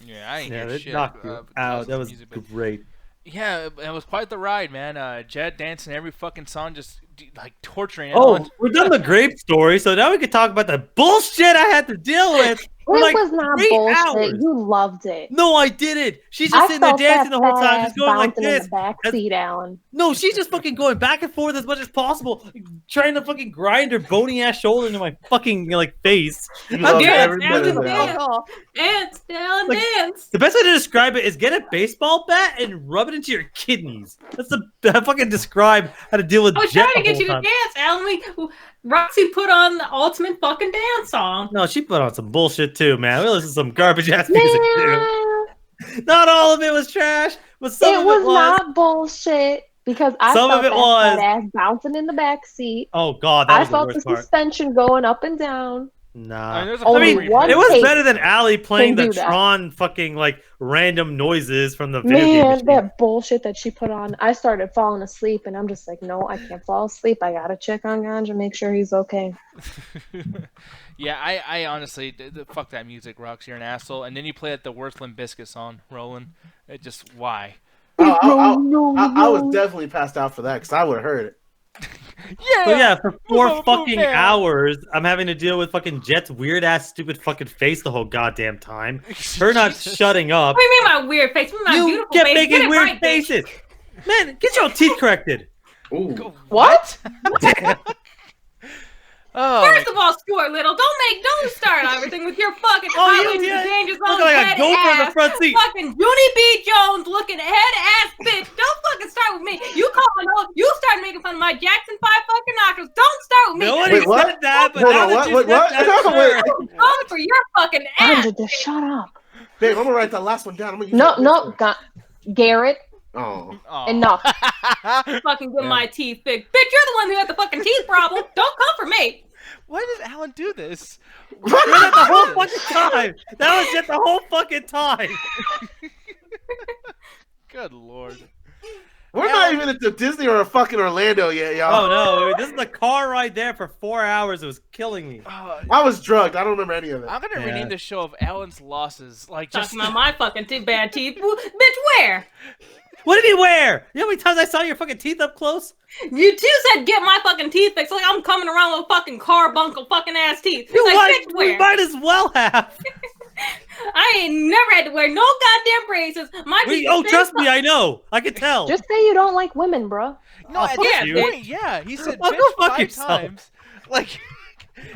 Yeah, I ain't Yeah, hear that shit. knocked you because out. of That the was music, but- great. Yeah, it was quite the ride, man. Jed dancing every fucking song, just like torturing. Oh, everyone. we're done the grape story, so now we can talk about the bullshit I had to deal with. For It like was not 3 bullshit. hours. You loved it. No, I didn't. She's I just sitting there felt dancing that the whole time, fat just going like bouncing in this. the back As- seat, Alan. No, she's just fucking going back and forth as much as possible, trying to fucking grind her bony ass shoulder into my fucking like face. You I'm loved getting every Alan, minute of that. Alan. Dance, Alan, Like- dance. The best way to describe it is get a baseball bat and rub it into your kidneys. That's the fucking describe how to deal with I was Jet trying to the get you whole to time. dance, Alan. Roxy put on the ultimate fucking dance song. No, she put on some bullshit too, man. We listened to some garbage ass music too. Man, Not all of it was trash, but some it of was it was. not bullshit because I Some of felt it that was. fat ass bouncing in the back seat. Oh god, that I was the felt the worst part. suspension going up and down. Nah. there's a Only funny one it was tape better than Allie playing can the do that. Tron fucking like random noises from the video game Man, machine. that bullshit that she put on. I started falling asleep, and I'm just like, no, I can't fall asleep. I gotta check on Ganja, make sure he's okay. Yeah, I honestly, fuck that music, Rox. You're an asshole. And then you play the worst Limp Bizkit song, Roland. It just, why? I was definitely passed out for that because I would have heard it. So yeah, for 4 Move fucking down. hours, I'm having to deal with fucking Jet's weird ass, stupid fucking face the whole goddamn time. Her not Jesus. shutting up. What do you mean my weird face? What do you mean my You beautiful kept face? making Get it weird right, bitch. faces. Man, get your teeth corrected. Ooh. What? Oh, First of all, Stuart Little, don't start everything with your fucking Oh, you- Highlands yeah, of Danger Zone Looking like a head gopher in the ass, front seat. fucking Junie B. Jones looking head ass bitch. Don't fucking start with me. You started making fun of my Jackson 5 fucking nostrils. Don't start with me. Nobody Wait, what? said that, but Hold now on, that what? you Wait, said what? that, sure. Wait. Going for your fucking ass. Ganja, just shut up. Babe, I'm gonna write that last one down. I'm gonna use No, that no, next Garrett, one. Oh. enough. Fucking get Yeah. my teeth fixed. Bitch, you're the one who had the fucking teeth problem. Don't come for me. why does Alan do this? Did that the whole fucking time. That was just the whole fucking time. Good lord. We're not even into Disney or fucking Orlando yet, y'all. Oh no, this is the car ride there for 4 hours. It was killing me. I was drugged. I don't remember any of it. I'm gonna Yeah. rename the show of Alan's losses. Like just Talking about my fucking bad teeth. Bitch, where? What did he wear? You know how many times I saw your fucking teeth up close? You two said get my fucking teeth fixed. Like I'm coming around with fucking carbuncle fucking ass teeth. You Like, might, bitch, where? you might as well have. I ain't never had to wear no goddamn braces. My teeth Oh, stay trust me, fucked. I know. I can tell. Just say you don't like women, bro. no, at fuck this you. point, yeah, he said Oh, go bitch fuck 5 yourself. times. Like,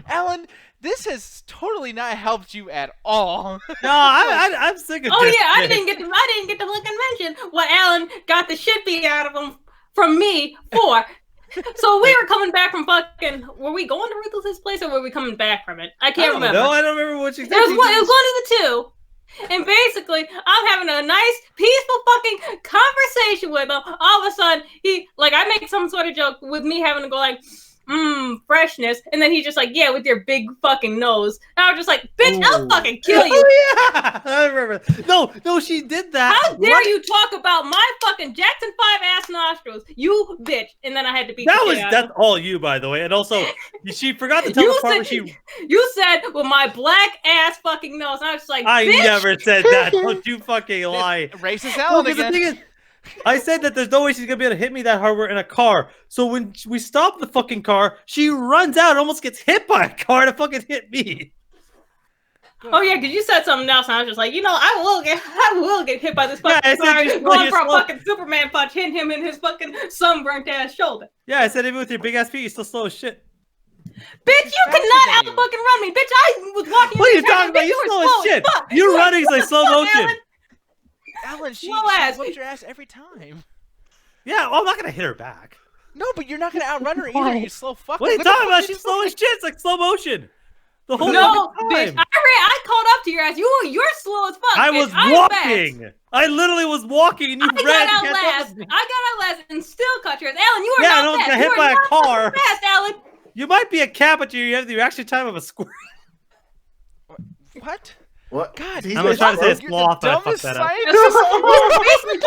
Alan, this has totally not helped you at all. No, I'm sick of Oh this yeah, I shit. didn't get to fucking mention what Alan got the shit beat out of him from me for. So we were coming back from fucking. Were we going to Ruthless's place or were we coming back from it? I can't remember. No, I don't remember what you said. It was one of the two. And basically, I'm having a nice, peaceful fucking conversation with him. All of a sudden, I make some sort of joke with me having to go like, freshness. And then he's just like, yeah, with your big fucking nose. And I was just like, bitch, I'll Ooh. fucking kill you. Oh, yeah, I remember. No, she did that. How dare What? you talk about my fucking Jackson 5 ass nostrils? You bitch. And then I had to beat the shit out of That's him. all you, by the way. And also, she forgot to tell You the part where said- she. You said with my black ass fucking nose. And I was just like, I bitch. never said that. Don't you fucking lie. Racist No, Alan 'cause the again. thing is, I said that there's no way she's gonna be able to hit me that hard. We're in a car. So when we stop the fucking car, she runs out, and almost gets hit by a car to fucking hit me. Oh yeah, because you said something else, and I was just like, I will get hit by this Yeah, fucking I said car. just Going like for a you're slow. fucking Superman punch, hitting him in his fucking sunburnt ass shoulder. Yeah, I said even with your big ass feet, you're still slow as shit. Bitch, you Faster cannot than out you. fucking run me. Bitch, I was walking. What are in you the talking about? bitch, You're were slow as shit. fuck. You're You running were like slow fuck, motion. Alan. Alan, she Slow ass. whooped your ass every time. Yeah, well, I'm not gonna hit her back. No, but you're not gonna outrun her either, Why? you slow fuck. What are you What the talking fuck about? you She's slow as shit. It's like slow motion. The whole No, fucking bitch, time. I caught up to your ass. You're slow as fuck. I bitch. was I'm walking. fast. I literally was walking, and you I ran got out to catch up last. with me. I got out last and still cut yours. Alan, you are Yeah, I not don't fast. get hit You are by a not car. fucking fast, Alan. You might be a cat, but you have the reaction time of a squirrel. What? What? God, He's I'm gonna try to say a you're sloth, the but I fucked dumbest that up. scientist.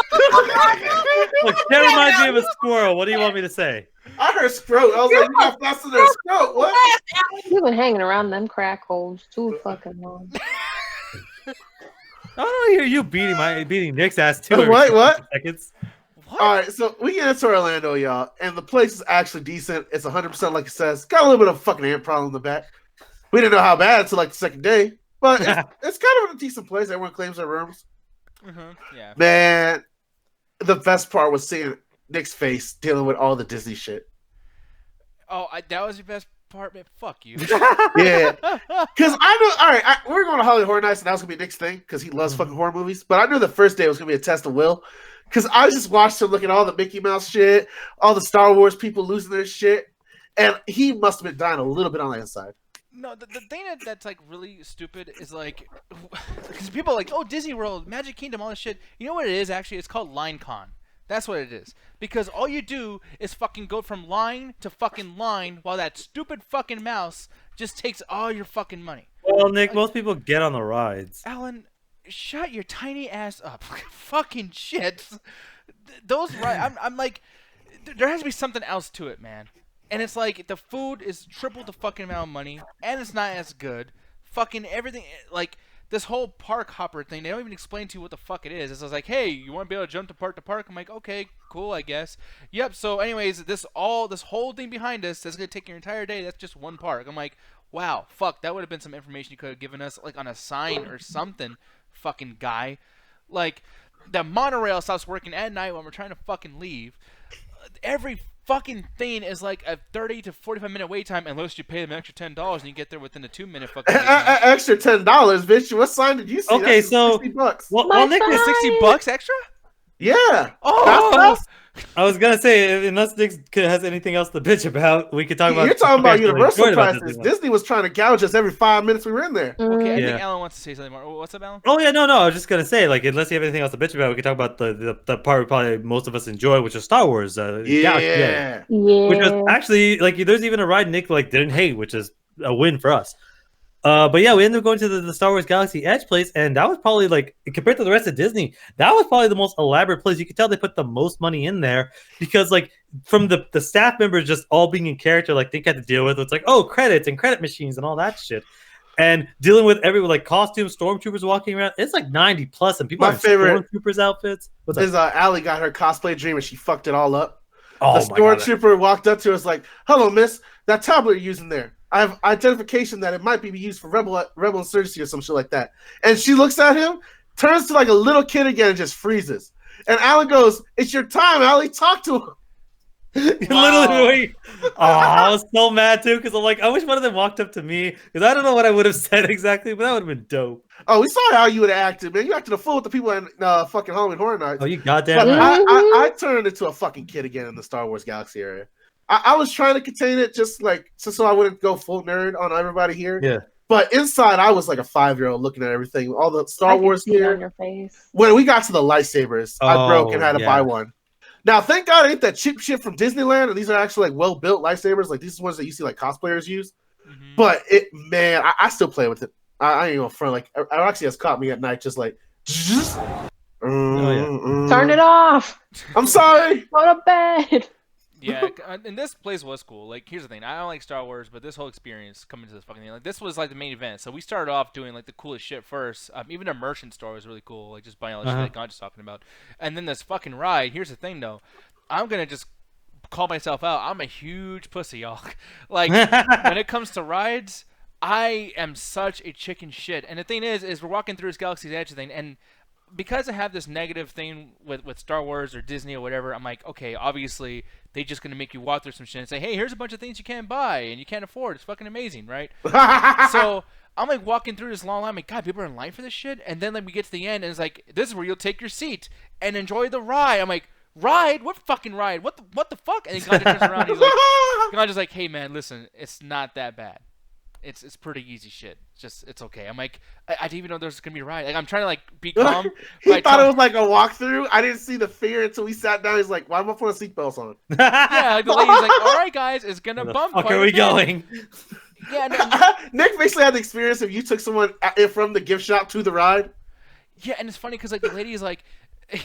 Look, that reminds me of a squirrel. What do you want me to say? I heard scrote. I was like, you got faster than a scrote. What? You've been hanging around them crack holes too fucking long. I don't hear you beating Nick's ass too. every What? 2 What? Seconds. All right, so we get into Orlando, y'all, and the place is actually decent. It's 100% like it says. Got a little bit of fucking ant problem in the back. We didn't know how bad until like the second day, but it's kind of a decent place. Everyone claims their rooms. Yeah. Man, the best part was seeing Nick's face dealing with all the Disney shit. Oh, that was your best part, man. Fuck you. Yeah, because I knew. All right, we're going to Hollywood Horror Nights, and that was gonna be Nick's thing because he loves fucking horror movies. But I knew the first day was gonna be a test of will. Because I just watched him look at all the Mickey Mouse shit, all the Star Wars people losing their shit, and he must have been dying a little bit on the inside. No, the thing that's like really stupid is like, because people are like, oh, Disney World, Magic Kingdom, all this shit. You know what it is actually? It's called LineCon. That's what it is. Because all you do is fucking go from line to fucking line while that stupid fucking mouse just takes all your fucking money. Well, Nick, Like- most people get on the rides. Alan, shut your tiny ass up. Fucking shit. Those rides, I'm like, there has to be something else to it, man. And it's like the food is triple the fucking amount of money, and it's not as good. Fucking everything, like this whole park hopper thing. They don't even explain to you what the fuck it is. It's just like, hey, you want to be able to jump to park? I'm like, okay, cool, I guess. Yep. So, anyways, this whole thing behind us that's gonna take your entire day. That's just one park. I'm like, wow, fuck, that would have been some information you could have given us, like on a sign or something, fucking guy. Like the monorail stops working at night when we're trying to fucking leave. Every fucking thing is like a 30 to 45 minute wait time unless you pay them an extra $10 and you get there within a 2-minute fucking wait time. Extra $10, bitch. What sign did you see? Okay, That's so- $60. Well, Nick, My $60 extra? Yeah. Oh, I was gonna say, unless Nick has anything else to bitch about, we could talk about. You're talking about actually Universal enjoyed about prices. Disneyland. Disney was trying to gouge us every 5 minutes we were in there. okay. I Yeah. think Alan wants to say something more. What's up, Alan? Oh yeah, no, I was just gonna say, like, unless you have anything else to bitch about, we could talk about the part we probably most of us enjoy, which is Star Wars. Galaxy Edge, Yeah. which was actually like, there's even a ride Nick like didn't hate, which is a win for us. But yeah, we ended up going to the Star Wars Galaxy Edge place, and that was probably like, compared to the rest of Disney, that was probably the most elaborate place. You could tell they put the most money in there because, like, from the staff members just all being in character, like they had to deal with it's like, oh, credits and credit machines and all that shit, and dealing with everyone like costumes, stormtroopers walking around. It's like 90 plus, and people My have favorite stormtroopers outfits. What's up? Is Allie got her cosplay dream and she fucked it all up. Oh The my God. stormtrooper walked up to us like, "Hello, miss. That tablet you're using there. I have identification that it might be used for rebel insurgency or some shit like that." And she looks at him, turns to like a little kid again, and just freezes. And Alan goes, "It's your time, Allie. Talk to him." Literally, I was so mad too because I'm like, I wish one of them walked up to me because I don't know what I would have said exactly, but that would have been dope. Oh, we saw how you would have acted, man. You acted a fool with the people in fucking Halloween Horror Nights. Oh, you But goddamn right. I turned into a fucking kid again in the Star Wars Galaxy area. I was trying to contain it just so I wouldn't go full nerd on everybody here. Yeah. But inside, I was like a 5-year-old looking at everything, all the Star I could Wars see it on gear. your face. When we got to the lightsabers, I broke and Oh, had to yeah. buy one. Now, thank God, ain't that cheap shit from Disneyland, and these are actually like well built lightsabers. Like these are ones that you see like cosplayers use. Mhm. But I still play with it. I ain't gonna front. Like Roxy has caught me at night, just like. Turn it off. I'm sorry. Go to bed. Yeah, and this place was cool. Like, here's the thing: I don't like Star Wars, but this whole experience coming to this fucking thing, like, this was like the main event. So we started off doing like the coolest shit first. Even a merchant store was really cool, like just buying all the shit that God's talking about. And then this fucking ride. Here's the thing, though: I'm gonna just call myself out. I'm a huge pussy, y'all. Like, when it comes to rides, I am such a chicken shit. And the thing is we're walking through this Galaxy's Edge thing, and because I have this negative thing with Star Wars or Disney or whatever, I'm like, okay, obviously they just gonna make you walk through some shit and say, hey, here's a bunch of things you can't buy and you can't afford. It's fucking amazing, right? So I'm like walking through this long line. I'm like, God, people are in line for this shit. And then like we get to the end and it's like, this is where you'll take your seat and enjoy the ride. I'm like, ride? What fucking ride? What the fuck? And then God turns around. He's like, God just like, hey man, listen, it's not that bad. It's pretty easy shit. It's okay. I'm like, I didn't even know there was gonna be a ride. Like I'm trying to like be calm. He thought it was like a walkthrough. I didn't see the fear until we sat down. He's like, "Why am I putting seatbelts on?" Yeah, like the lady's like, all right, guys, it's gonna Where the bump. fuck quite are a we bit." going? Yeah, no, Nick basically had the experience if you took someone from the gift shop to the ride. yeah, and it's funny because like the lady is like,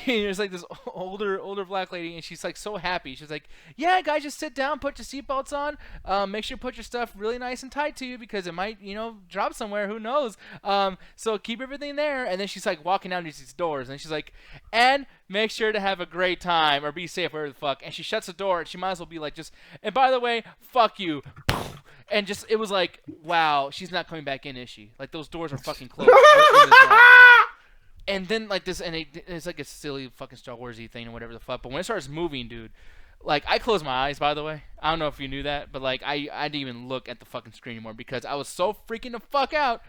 there's like this older black lady, and she's like so happy. She's like, yeah, guys, just sit down, put your seatbelts on. Make sure you put your stuff really nice and tight to you because it might, drop somewhere. Who knows? So keep everything there. And then she's like walking down these doors, and she's like, and make sure to have a great time or be safe, whatever the fuck. And she shuts the door, and she might as well be like, just. And by the way, fuck you. And just it was like, wow, she's not coming back in, is she? Like those doors are fucking closed. And then like this, and it's like a silly fucking Star Warsy thing or whatever the fuck. But when it starts moving, dude, like I closed my eyes. By the way, I don't know if you knew that, but like I didn't even look at the fucking screen anymore because I was so freaking the fuck out.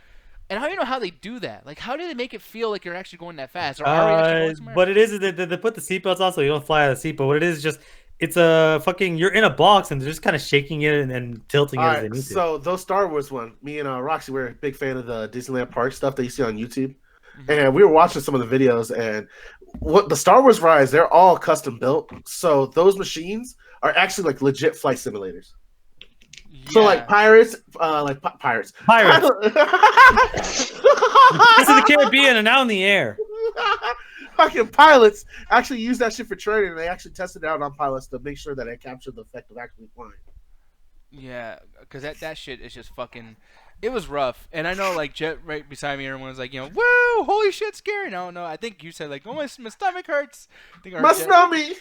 And I don't even know how they do that. Like, how do they make it feel like you're actually going that fast? Or are we actually going somewhere? But it is they put the seatbelts on so you don't fly out of the seat. But what it is just it's a fucking you're in a box and they're just kind of shaking it and tilting it All as they right, need to. so those Star Wars one, me and Roxy, we're a big fan of the Disneyland Park stuff that you see on YouTube. And we were watching some of the videos, and what the Star Wars rides, they're all custom built. So those machines are actually like legit flight simulators. So Yeah. like pirates, pirates. Pirates. This is the Caribbean and now in the air. Fucking pilots actually use that shit for training. And they actually tested it out on pilots to make sure that it captured the effect of actually flying. Yeah, because that shit is just fucking. It was rough, and I know like Jet right beside me, everyone was like, you know, whoa, holy shit, scary. No, I think you said like, oh my stomach hurts. I think our My Jet- stomach.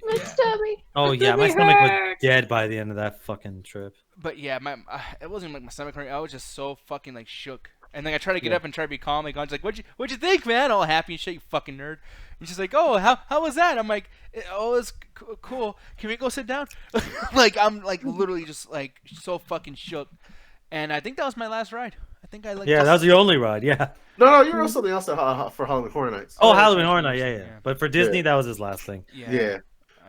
My Yeah. stomach. Oh yeah, my stomach stomach was hurts. dead by the end of that fucking trip. But yeah, it wasn't like my stomach hurt. I was just so fucking like shook. And like I tried to get Yeah. up and try to be calm. Like Gon's like, what'd you think, man? All happy and shit, you fucking nerd. And she's like, oh, how was that? I'm like, oh, it's cool. Can we go sit down? Like I'm like literally just like so fucking shook. And I think that was my last ride. I think I like. Yeah, that was the only ride. Yeah. No, you wrote something else for Halloween Horror Nights. Oh, Oh, that's Halloween right, Horror you Night. Yeah, mentioned, yeah. yeah. But for Disney, Yeah. that was his last thing. Yeah.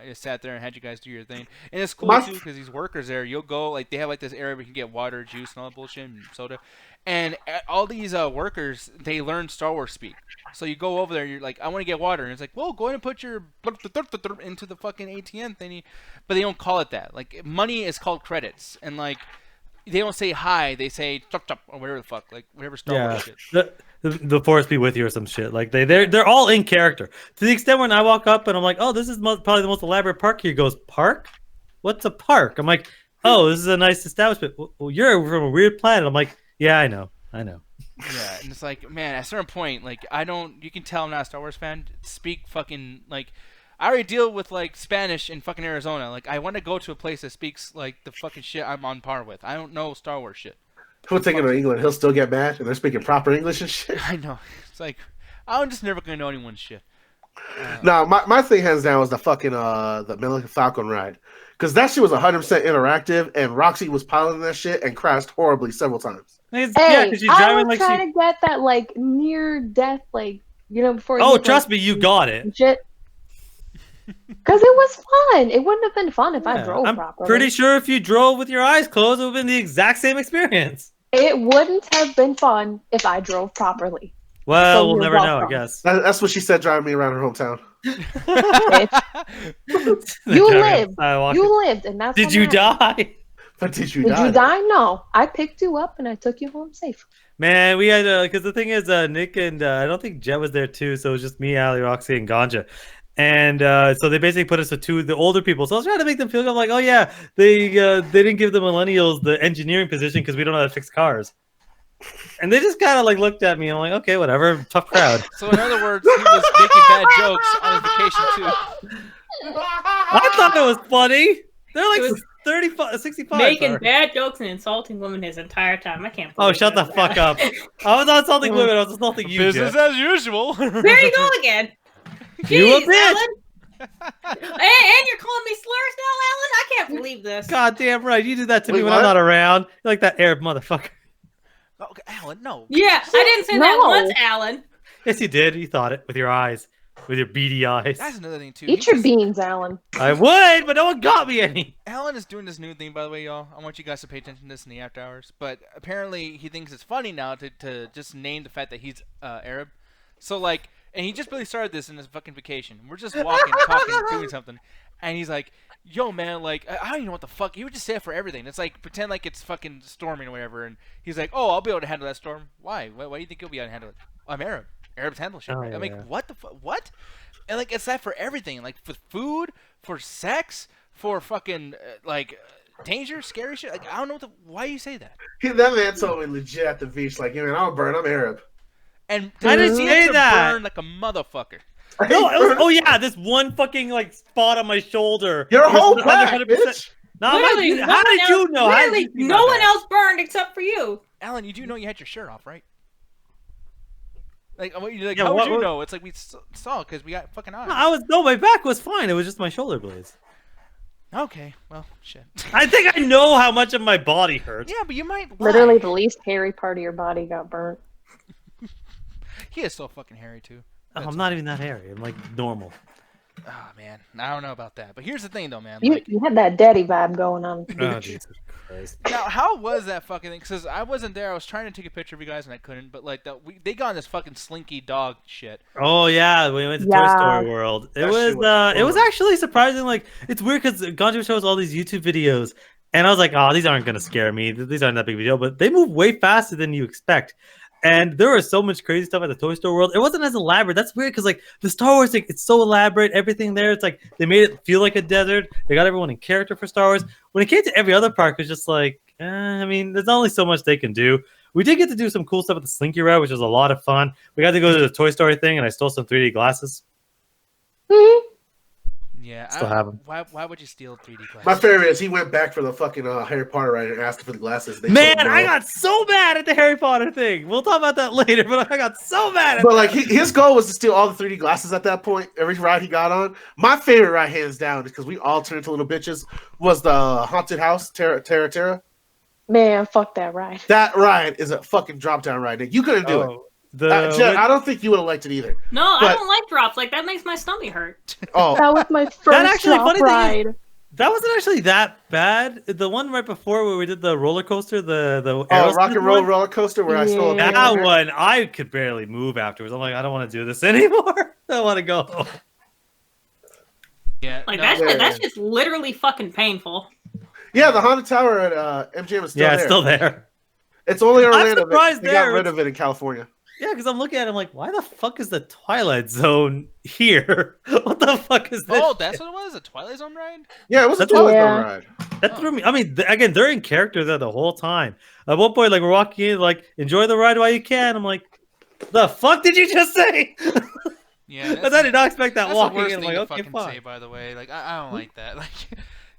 I just sat there and had you guys do your thing, and it's cool My- too because these workers there, you'll go like they have like this area where you can get water, juice, and all that bullshit, and soda, and all these workers they learn Star Wars speak. So you go over there, you're like, I want to get water, and it's like, well, go ahead and put your into the fucking ATM thingy, but they don't call it that. Like money is called credits, and like they don't say hi, they say chop chop or whatever the fuck, like whatever Star Yeah. Wars shit. The force be with you or some shit. Like they're all in character to the extent when I walk up and I'm like, oh, this is probably the most elaborate park here. He goes, park? What's a park? I'm like, oh, this is a nice establishment. Well, you're from a weird planet. I'm like, yeah, I know. Yeah, and it's like, man, at a certain point, like, you can tell I'm not a Star Wars fan. Speak fucking, like, I already deal with, like, Spanish in fucking Arizona. Like, I want to go to a place that speaks, like, the fucking shit I'm on par with. I don't know Star Wars shit. He'll take him to England. He'll still get mad, and they're speaking proper English and shit. I know. It's like, I'm just never going to know anyone's shit. No, my thing hands down was the fucking the Millennium Falcon ride, because that shit was 100% interactive, and Roxy was piloting that shit and crashed horribly several times. Yeah, Hey, because she's I driving was like trying she. to get that like near death, like before. Oh, trust me, you got it. Shit. Because it was fun. It wouldn't have been fun if I Yeah, drove I'm properly. pretty sure if you drove with your eyes closed, it would have been the exact same experience. It wouldn't have been fun if I drove properly. Well, So we'll you're never know, I welcome. guess. That's what she said driving me around her hometown. You lived. Skywalker. You lived, and that's Did what you matters. die? But did you Did die? you die? No. I picked you up and I took you home safe. Man, we had because the thing is, Nick and I don't think Jet was there too, so it was just me, Ali, Roxy, and Ganja, and so they basically put us with two of the older people. So I was trying to make them feel good, like, oh yeah, they didn't give the millennials the engineering position because we don't know how to fix cars, and they just kind of like looked at me and I'm like, okay, whatever, tough crowd. So, in other words, he was making bad jokes on his vacation, too. I thought it was funny. They're like It was 35, 65. Making sorry. bad jokes and insulting women his entire time. I can't. Oh, believe shut the that. fuck up! I was not insulting women. I was insulting you, Business Jet. as usual. There you go again. You a Jeez, bitch. Alan. And you're calling me slurs now, Alan? I can't believe this. God damn right, you do that to me Wait, when I'm what? not around. You're like that Arab motherfucker. Okay, Alan, no. Yeah, I didn't say that No. once, Alan. Yes, you did. You thought it with your eyes, with your beady eyes. That's another thing, too. Eat He your just- beans, Alan. I would, but no one got me any. Alan is doing this new thing, by the way, y'all. I want you guys to pay attention to this in the after hours. But apparently, he thinks it's funny now to just name the fact that he's Arab. So, like, and he just really started this in his fucking vacation. We're just walking, talking, doing something. And he's like, yo, man, like, I don't even know what the fuck. He would just say it for everything. It's like, pretend like it's fucking storming or whatever. And he's like, oh, I'll be able to handle that storm. Why? Why do you think you'll be able to handle it? I'm Arab. Arabs handle shit. Oh, Right? I'm like, yeah. what the fuck? What? And, like, it's that for everything. Like, for food, for sex, for fucking, danger, scary shit. Like, I don't know why you say that. That man told me legit at the beach, like, man, I'm Arab. And I didn't he say had to that. burn like a motherfucker. No, it was, oh yeah, this one fucking like spot on my shoulder. Your It was whole 100%. back, bitch. No, Literally, how no did one you else- know? How did Literally, you see no my one back? else burned except for you. Alan, you do know you had your shirt off, right? Like, like Yeah, how what- would you know? It's like we saw because we got fucking eyes. No, my back was fine. It was just my shoulder blades. Okay, well, shit. I think I know how much of my body hurts. Yeah, but you might lie. Literally, the least hairy part of your body got burnt. He is so fucking hairy too. Oh, I'm not even that hairy. I'm like normal. Oh man, I don't know about that. But here's the thing, though, man. You, Like, you had that daddy vibe going on. Oh Jesus Christ! now, how was that fucking thing? Because I wasn't there. I was trying to take a picture of you guys and I couldn't. But like, they got on this fucking slinky dog shit. Oh yeah, we went to Toy Yeah. Story World. It That was shit was it was fun. actually surprising. Like it's weird because Ganju shows all these YouTube videos, And I was like, oh, these aren't going to scare me. These aren't that big of a deal. But they move way faster than you expect. And there was so much crazy stuff at the Toy Story World. It wasn't as elaborate. That's weird because, like, the Star Wars, like, it's so elaborate. Everything there, it's like they made it feel like a desert. They got everyone in character for Star Wars. When it came to every other park, it was just like, I mean, there's only so much they can do. We did get to do some cool stuff at the Slinky Ride, which was a lot of fun. We got to go to the Toy Story thing, and I stole some 3D glasses. Yeah, Still have 'em. Why would you steal 3D glasses? My favorite is he went back for the fucking Harry Potter ride and asked for the glasses. They Man, told him I no. got so mad at the Harry Potter thing. We'll talk about that later, but I got so mad at But that. like his goal was to steal all the 3D glasses at that point. Every ride he got on. My favorite ride, hands down, because we all turned into little bitches, was the haunted house, Terra. Man, fuck that ride. That ride is a fucking drop down ride. Nick. You couldn't do it. Jen, I don't think you would have liked it either. No, I But- don't like drops. Like that makes my stomach hurt. Oh, That was my first actually, drop funny thing is- ride. That wasn't actually that bad. The one right before where we did the roller coaster, the Rock and Aerosmith Roll one, roller coaster where I stole a Yeah. that one, I could barely move afterwards. I'm like, I don't want to do this anymore. I want to go home. Yeah, Like no, that shit, yeah. that's just literally fucking painful. Yeah, the haunted tower at MGM is still Yeah, there. it's still there. It's only Orlando. surprised They got there. rid of it in California. Yeah, because I'm looking at it, I'm like, why the fuck is the Twilight Zone here? What the fuck is this? Oh, that's what it was? A Twilight Zone ride? Yeah, it was a That's- Twilight Yeah. Zone ride. That threw me. I mean, again, they're in character there the whole time. At one point, like we're walking in, like enjoy the ride while you can. I'm like, the fuck did you just say? Yeah, But I did not expect that that's walking the worst in. I'm thing like, to okay, fucking fine. say, by the way. Like, I don't like that. Like,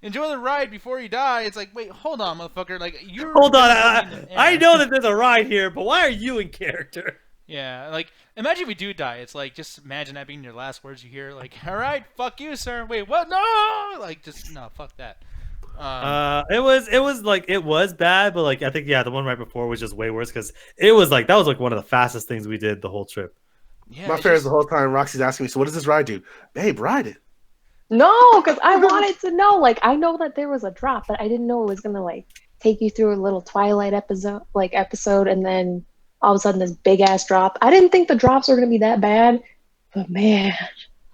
enjoy the ride before you die. It's like, wait, hold on, motherfucker. Like, you're... Hold on, Yeah. I know that there's a ride here, but why are you in character? Yeah, like, imagine if we do die. It's like, just imagine that being your last words you hear. Like, all right, fuck you, sir. Wait, what? No! Like, just, no, fuck that. It was bad, but like I think the one right before was just way worse because it was like that was like one of the fastest things we did the whole trip. Yeah, My it's favorite is just- the whole time Roxy's asking me, so what does this ride do? Babe, ride it. No, because I wanted to know. Like, I know that there was a drop, but I didn't know it was gonna like take you through a little Twilight episode, and then all of a sudden this big ass drop. I didn't think the drops were gonna be that bad, but man,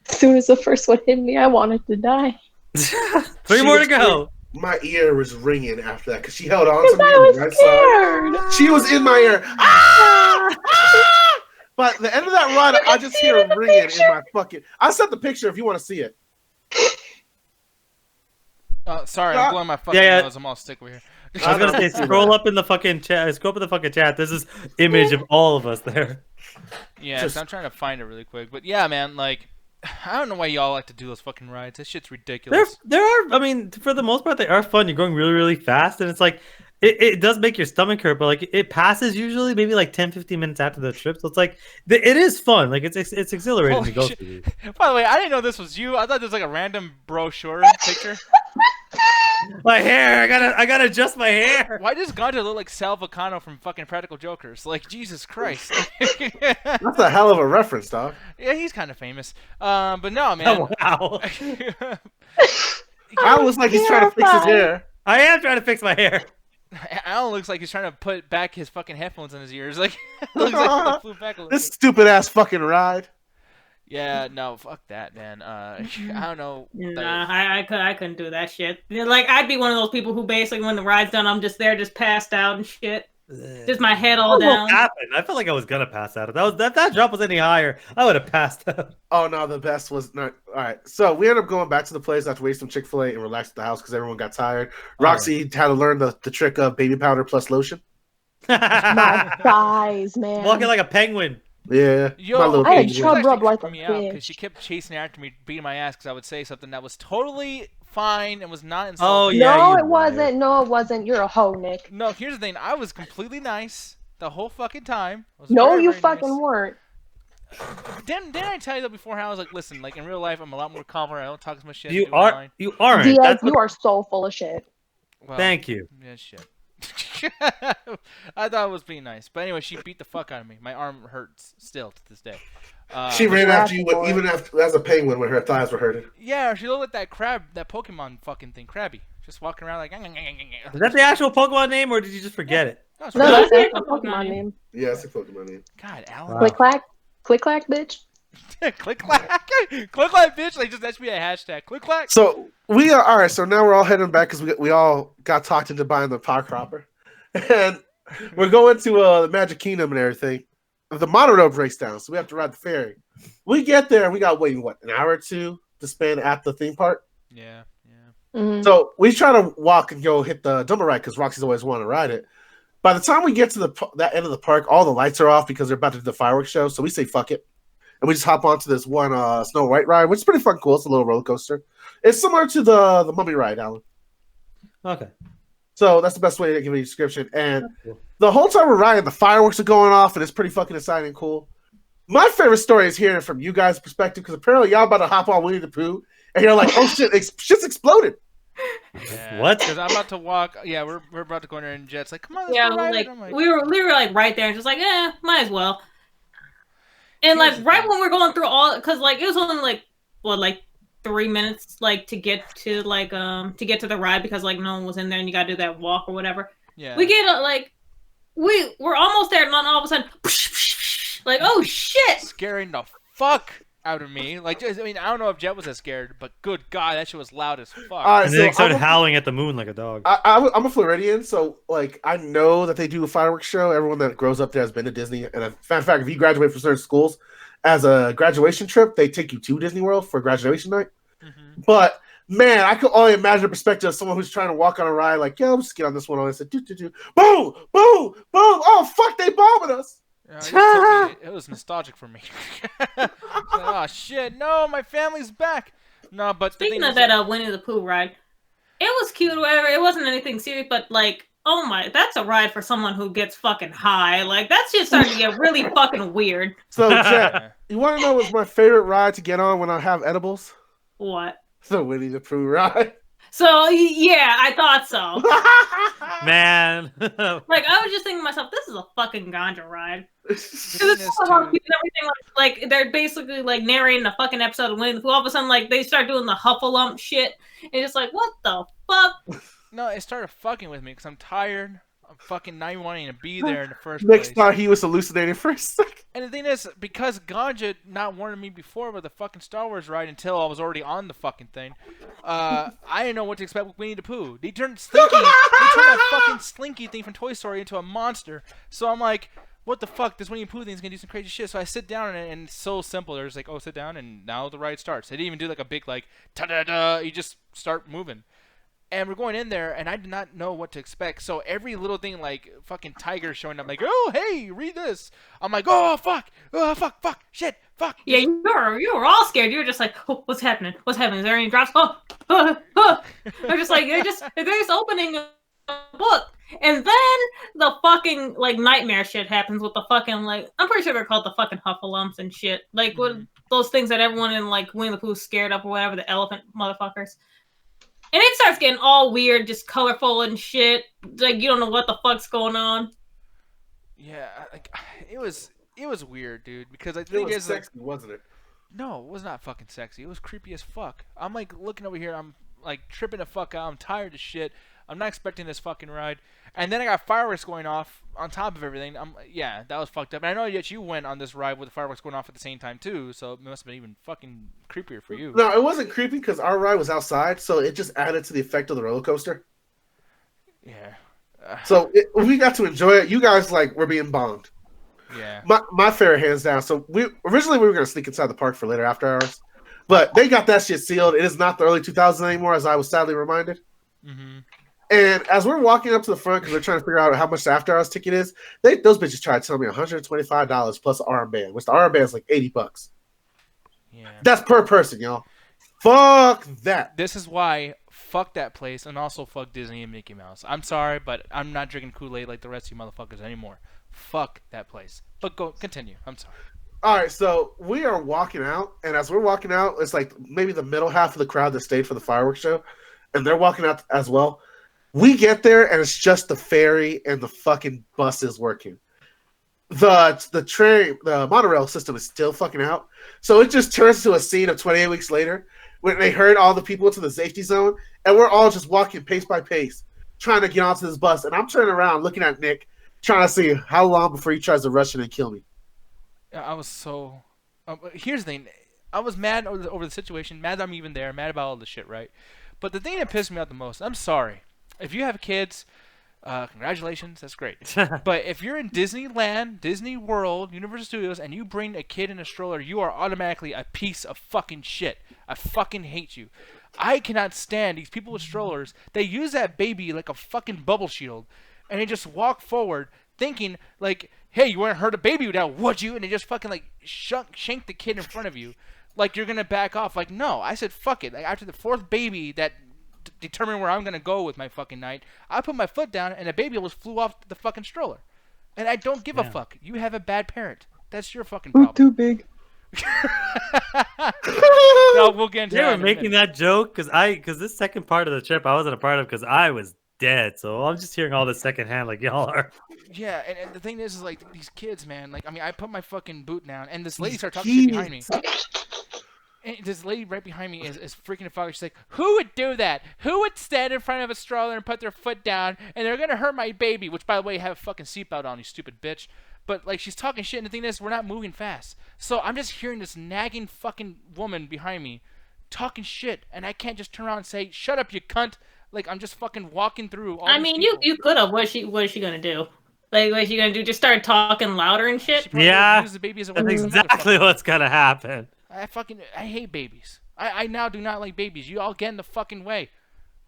as soon as the first one hit me, I wanted to die. Three She more to was go. My ear was ringing after that because she held on to Because me I on was the right side. scared. She was in my ear. Ah! Ah! But the end of that ride, I just hear it ringing in my fucking. I sent the picture if you want to see it. sorry, Yeah. I'm blowing my fucking Yeah. nose. I'm all sick over here. I was gonna say scroll up in the fucking chat. Scroll up in the fucking chat. There's this image of all of us there. Yeah, Just- so I'm trying to find it really quick. But yeah, man, like, I don't know why y'all like to do those fucking rides. That shit's ridiculous. There are. I mean, for the most part, they are fun. You're going really, really fast, and it's like it does make your stomach hurt, but like it passes usually maybe like 10-15 minutes after the trip. So it's like it is fun. Like it's exhilarating Holy to go shit. through. By the way, I didn't know this was you. I thought this was like a random brochure picture. My hair. I gotta adjust my hair. Why does Gunter look like Sal Vulcano from fucking Practical Jokers? Like, Jesus Christ. That's a hell of a reference, dog. Yeah, he's kind of famous. But no, man. Oh, wow. Alan looks like he's trying to fix his hair. I am trying to fix my hair. Alan looks like he's trying to put back his fucking headphones in his ears. Like, looks like he flew back a little This bit. stupid ass fucking ride. Yeah, no, fuck that, man. I don't know. Nah, I couldn't do that shit. Like, I'd be one of those people who basically, when the ride's done, I'm just there, just passed out and shit. Just my head all What down. happened? I felt like I was gonna pass out. If that drop was any higher, I would have passed out. Oh no, the best was not. All right, so we ended up going back to the place after wasting some Chick-fil-A and relaxed at the house because everyone got tired. Roxy had to learn the trick of baby powder plus lotion. My thighs, man. Walking like a penguin. Yeah, Yo, my little I had piggy. she chub was rub actually like creeping a me out because bitch. she kept chasing after me, beating my ass because I would say something that was totally fine and was not Oh, insulting. yeah, No, you it wasn't. No, it wasn't. You're a hoe, Nick. No, here's the thing. I was completely nice the whole fucking time. I was No, very, you very fucking nice. weren't. Didn't I tell you that before? How I was like, listen, like in real life, I'm a lot more calmer. I don't talk as much shit. as I You do online. aren't. Diaz, That's you what- are so full of shit. Well, Thank you. Yeah, shit. I thought it was being nice, but anyway, she beat the fuck out of me. My arm hurts still to this day. She ran You're after you, asking for it. even after as a penguin when her thighs were hurting. Yeah, she looked like that crab, that Pokemon fucking thing, Krabby, just walking around like. Is that the actual Pokemon name, or did you just forget it? No, it's No, right. that's Really? a Pokemon name. Yeah, it's a Pokemon name. God, Alan. Wow. Click clack, bitch. Click clack, click clack, bitch. Like just that should be a hashtag. Click clack. So we are all right. So now we're all heading back because we all got talked into buying the pie cropper, and we're going to the Magic Kingdom and everything. The monorail breaks down, so we have to ride the ferry. We get there and we got waiting an hour or two to spend at the theme park. Yeah. Mhm. So we try to walk and go hit the Dumbo ride because Roxy's always wanted to ride it. By the time we get to that end of the park, all the lights are off because they're about to do the fireworks show. So we say fuck it, and we just hop onto this one Snow White ride, which is pretty fucking cool. It's a little roller coaster. It's similar to the Mummy ride, Alan. Okay. So that's the best way to give a description. And Cool. the whole time we're riding, the fireworks are going off, and it's pretty fucking exciting and cool. My favorite story is hearing from you guys' perspective because apparently y'all about to hop on Winnie the Pooh, and you're like, "Oh shit, shit's exploded." Yeah. What? Because I'm about to walk. Yeah, we're about to go in there, and Jet's like, "Come on, let's Yeah, go ride like it." I'm we were like right there, and just like, might as well. And Here's like the right thing. when we're going through all, because like it was only like 3 minutes like to get to the ride because like no one was in there, and you gotta do that walk or whatever. Yeah. We get we're almost there, and then all of a sudden, like, oh shit! scaring the fuck out of me. Like, I mean, I don't know if Jet was as scared, but good God, that shit was loud as fuck. All right, And then he so started howling at the moon like a dog. I'm a Floridian, so like I know that they do a fireworks show. Everyone that grows up there has been to Disney. And a fun fact, if you graduate from certain schools, as a graduation trip, they take you to Disney World for graduation night. Mhm. But man, I could only imagine the perspective of someone who's trying to walk on a ride, like, yeah, I'll just get on this one. And I said, boom, boom, boom. Oh fuck, they bombing us. It was nostalgic for me. Like, oh shit, no, my family's back. No, but the Speaking thing of is, that Winnie the Pooh ride, it was cute or whatever. It wasn't anything serious, but like, oh my, that's a ride for someone who gets fucking high. Like that shit started to get really fucking weird. So, Jet, Yeah. you want to know what's my favorite ride to get on when I have edibles? What? The Winnie the Pooh ride. So yeah, I thought so. Man. Like I was just thinking to myself, this is a fucking ganja ride. The Because thing it's is, so too- cute and everything. Like they're basically like narrating a fucking episode of Winnie the Pooh. All of a sudden, like they start doing the Huffalump shit, and it's like, what the fuck? No, it started fucking with me because I'm tired. I'm fucking not even wanting to be there in the first Next place. thought he was hallucinating for a second. And the thing is, because Ganja not warning me before with the fucking Star Wars ride until I was already on the fucking thing, I didn't know what to expect with Winnie the Pooh. They turned that fucking Slinky thing from Toy Story into a monster. So I'm like, what the fuck? This Winnie the Pooh thing is gonna do some crazy shit. So I sit down and it's so simple. They're just like, oh, sit down and now the ride starts. They didn't even do like a big like ta-da-da. You just start moving. And we're going in there, and I did not know what to expect. So every little thing, like fucking Tiger showing up, like, oh hey, read this. I'm like, oh fuck, shit, fuck. Yeah, you were all scared. You were just like, oh, what's happening? What's happening? Is there any drops? I'm just like they're just opening a book, and then the fucking like nightmare shit happens with the fucking like I'm pretty sure they're called the fucking Huffalumps and shit. Like what those things that everyone in like Winnie the Pooh's scared of or whatever, the elephant motherfuckers. And it starts getting all weird, just colorful and shit. Like you don't know what the fuck's going on. Yeah, like it was weird, dude. Because I It think was it's like, sexy, wasn't it? no, it was not fucking sexy. It was creepy as fuck. I'm like looking over here. I'm like tripping the fuck out. I'm tired as shit. I'm not expecting this fucking ride. And then I got fireworks going off on top of everything. Yeah, that was fucked up. And I know that you went on this ride with the fireworks going off at the same time too. So it must have been even fucking creepier for you. No, it wasn't creepy because our ride was outside, so it just added to the effect of the roller coaster. Yeah. So we got to enjoy it. You guys like were being bombed. Yeah. My favorite, hands down. So we were gonna sneak inside the park for later after hours, but they got that shit sealed. It is not the early 2000s anymore, as I was sadly reminded. Mm-hmm. And as we're walking up to the front because we're trying to figure out how much the after hours ticket is, those bitches tried to tell me $125 plus an armband, which the armband is like $80. Yeah. That's per person, y'all. Fuck that. This is why fuck that place and also fuck Disney and Mickey Mouse. I'm sorry, but I'm not drinking Kool-Aid like the rest of you motherfuckers anymore. Fuck that place. But continue. I'm sorry. All right, so we are walking out, and as we're walking out, it's like maybe the middle half of the crowd that stayed for the fireworks show, and they're walking out as well. We get there, and it's just the ferry and the fucking buses working. The train, the monorail system is still fucking out. So it just turns to a scene of 28 weeks later when they herd all the people into the safety zone, and we're all just walking pace by pace, trying to get onto this bus. And I'm turning around, looking at Nick, trying to see how long before he tries to rush in and kill me. Yeah, I was so Here's the thing. I was mad over the situation, mad that I'm even there, mad about all this shit, right? But the thing that pissed me off the most, I'm sorry. If you have kids, congratulations, that's great. But if you're in Disneyland, Disney World, Universal Studios, and you bring a kid in a stroller, you are automatically a piece of fucking shit. I fucking hate you. I cannot stand these people with strollers. They use that baby like a fucking bubble shield, and they just walk forward thinking like, hey, you wouldn't hurt a baby now, would you? And they just fucking like shank the kid in front of you like you're gonna back off. Like, no, I said fuck it. Like, after the fourth baby that determined where I'm gonna go with my fucking night, I put my foot down and the baby almost flew off the fucking stroller. And I don't give a fuck. You have a bad parent. That's your fucking problem. Too big. No, we'll get into They that were in a making minute. that joke because this second part of the trip I wasn't a part of because I was dead. So I'm just hearing all this secondhand like y'all are. Yeah, and the thing is like these kids, man. Like, I mean, I put my fucking boot down, and this lady started talking shit behind me. And this lady right behind me is freaking the fuck. She's like, who would do that? Who would stand in front of a stroller and put their foot down, and they're gonna hurt my baby? Which, by the way, have a fucking seatbelt on, you stupid bitch. But, like, she's talking shit, and the thing is, we're not moving fast. So I'm just hearing this nagging fucking woman behind me talking shit, and I can't just turn around and say, shut up, you cunt. Like, I'm just fucking walking through all I these mean, people. you could have. What is she gonna do? Like, what is she gonna do? Just start talking louder and shit? She probably Yeah, use the baby as a That's weapon. exactly what's gonna happen. I hate babies. I now do not like babies. You all get in the fucking way.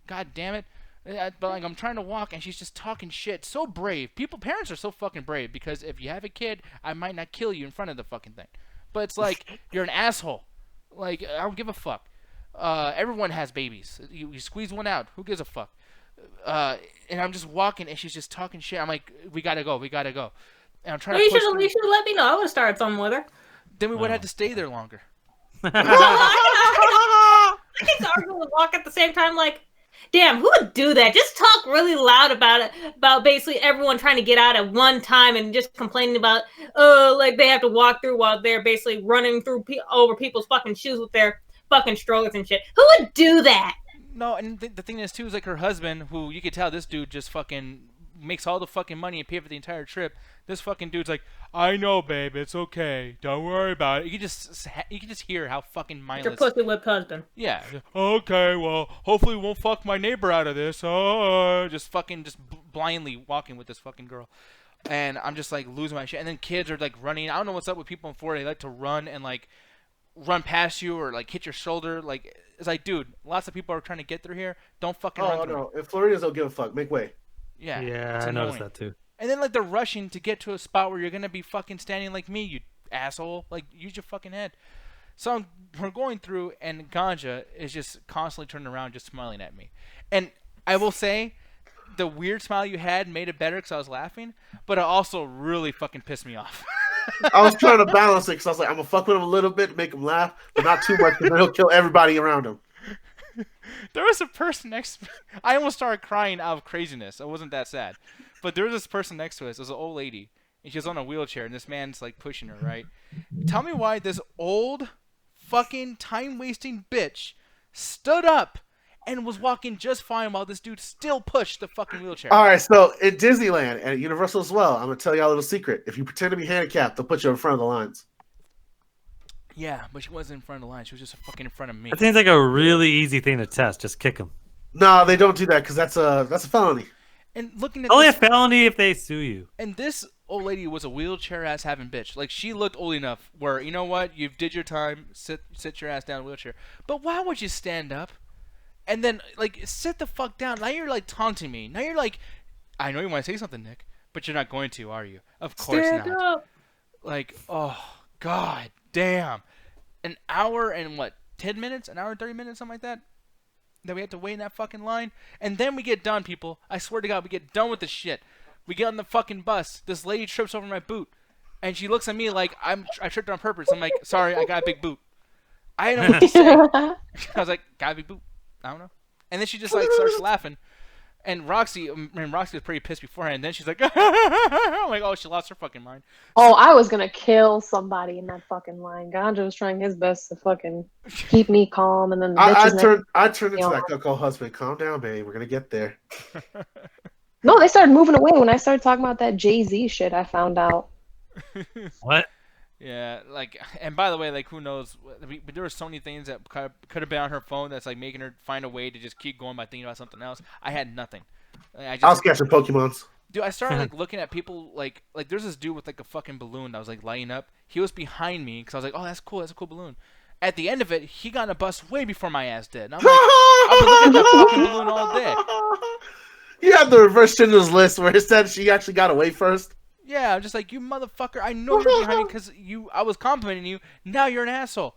God damn it. But like, I'm trying to walk and she's just talking shit. So brave. Parents are so fucking brave because if you have a kid, I might not kill you in front of the fucking thing. But it's like, you're an asshole. Like, I don't give a fuck. Everyone has babies. You squeeze one out. Who gives a fuck? And I'm just walking and she's just talking shit. I'm like, we gotta go. And I'm trying Well, to you push should through. have let me know. I would have started something with her. Then we would have to stay there longer. I can argue and walk at the same time. Like, damn, who would do that? Just talk really loud about it, about basically everyone trying to get out at one time and just complaining about, like they have to walk through while they're basically running through over people's fucking shoes with their fucking strollers and shit. Who would do that? No, and the thing is too is like her husband, who you could tell this dude just fucking makes all the fucking money and pay for the entire trip. This fucking dude's like, I know, babe, it's okay, don't worry about it. You can just hear how fucking Your mindless. pussy whipped husband. Yeah. Okay, well, hopefully we won't fuck my neighbor out of this. Oh, just blindly walking with this fucking girl. And I'm just like losing my shit. And then kids are like running. I don't know what's up with people in Florida. They like to run and like run past you or like hit your shoulder. Like, it's like, dude, lots of people are trying to get through here. Don't fucking run Oh through. no! If Floridians don't give a fuck, make way. Yeah. Yeah, it's I noticed annoying. that too. And then like they're rushing to get to a spot where you're gonna be fucking standing like me, you asshole. Like, use your fucking head. So we're going through, and Ganja is just constantly turning around, just smiling at me. And I will say, the weird smile you had made it better because I was laughing, but it also really fucking pissed me off. I was trying to balance it because I was like, I'm gonna fuck with him a little bit, make him laugh, but not too much because then he'll kill everybody around him. There was a person next to me. I almost started crying out of craziness. It wasn't that sad. But there was this person next to us. It was an old lady. And she was on a wheelchair, and this man's like pushing her, right? Tell me why this old fucking time-wasting bitch stood up and was walking just fine while this dude still pushed the fucking wheelchair. All right, so at Disneyland and at Universal as well, I'm gonna tell y'all a little secret. If you pretend to be handicapped, they'll put you in front of the lines. Yeah, but she wasn't in front of the line. She was just fucking in front of me. That seems like a really easy thing to test. Just kick them. No, they don't do that because that's a felony. And looking at Only a this, felony if they sue you. and this old lady was a wheelchair ass having bitch. Like, she looked old enough where, you know what, you did your time, sit your ass down in a wheelchair. But why would you stand up and then like sit the fuck down? Now you're like taunting me. Now you're like, I know you want to say something, Nick, but you're not going to, are you? Of course Stand not. up. Like, oh god damn. An hour and what, 10 minutes? An hour and 30 minutes, something like that? That we had to wait in that fucking line? And then we get done, people. I swear to God, we get done with this shit. We get on the fucking bus. This lady trips over my boot. And she looks at me like I tripped on purpose. I'm like, sorry, I got a big boot. I didn't know what to say. I was like, got a big boot. I don't know. And then she just like starts laughing. And Roxy was pretty pissed beforehand. And then she's like, I'm like, oh, she lost her fucking mind. Oh, I was gonna kill somebody in that fucking line. Ganja was trying his best to fucking keep me calm, and then the bitches I turned into Yeah. that cuckold husband. Calm down, babe. We're gonna get there. No, they started moving away when I started talking about that Jay-Z shit. I found out. What? Yeah, like, and by the way, like, who knows? But there were so many things that could have been on her phone that's like making her find a way to just keep going by thinking about something else. I had nothing. I I was just, catching Pokemons. dude, I started like looking at people like there's this dude with like a fucking balloon that was like lighting up. He was behind me because I was like, oh, that's cool, that's a cool balloon. At the end of it, he got in a bus way before my ass did. And I'm like, I've been looking at that fucking balloon all day. You had the reverse Schindler's List where it said she actually got away first. Yeah, I'm just like, you motherfucker. I know you're behind me because I was complimenting you. Now you're an asshole.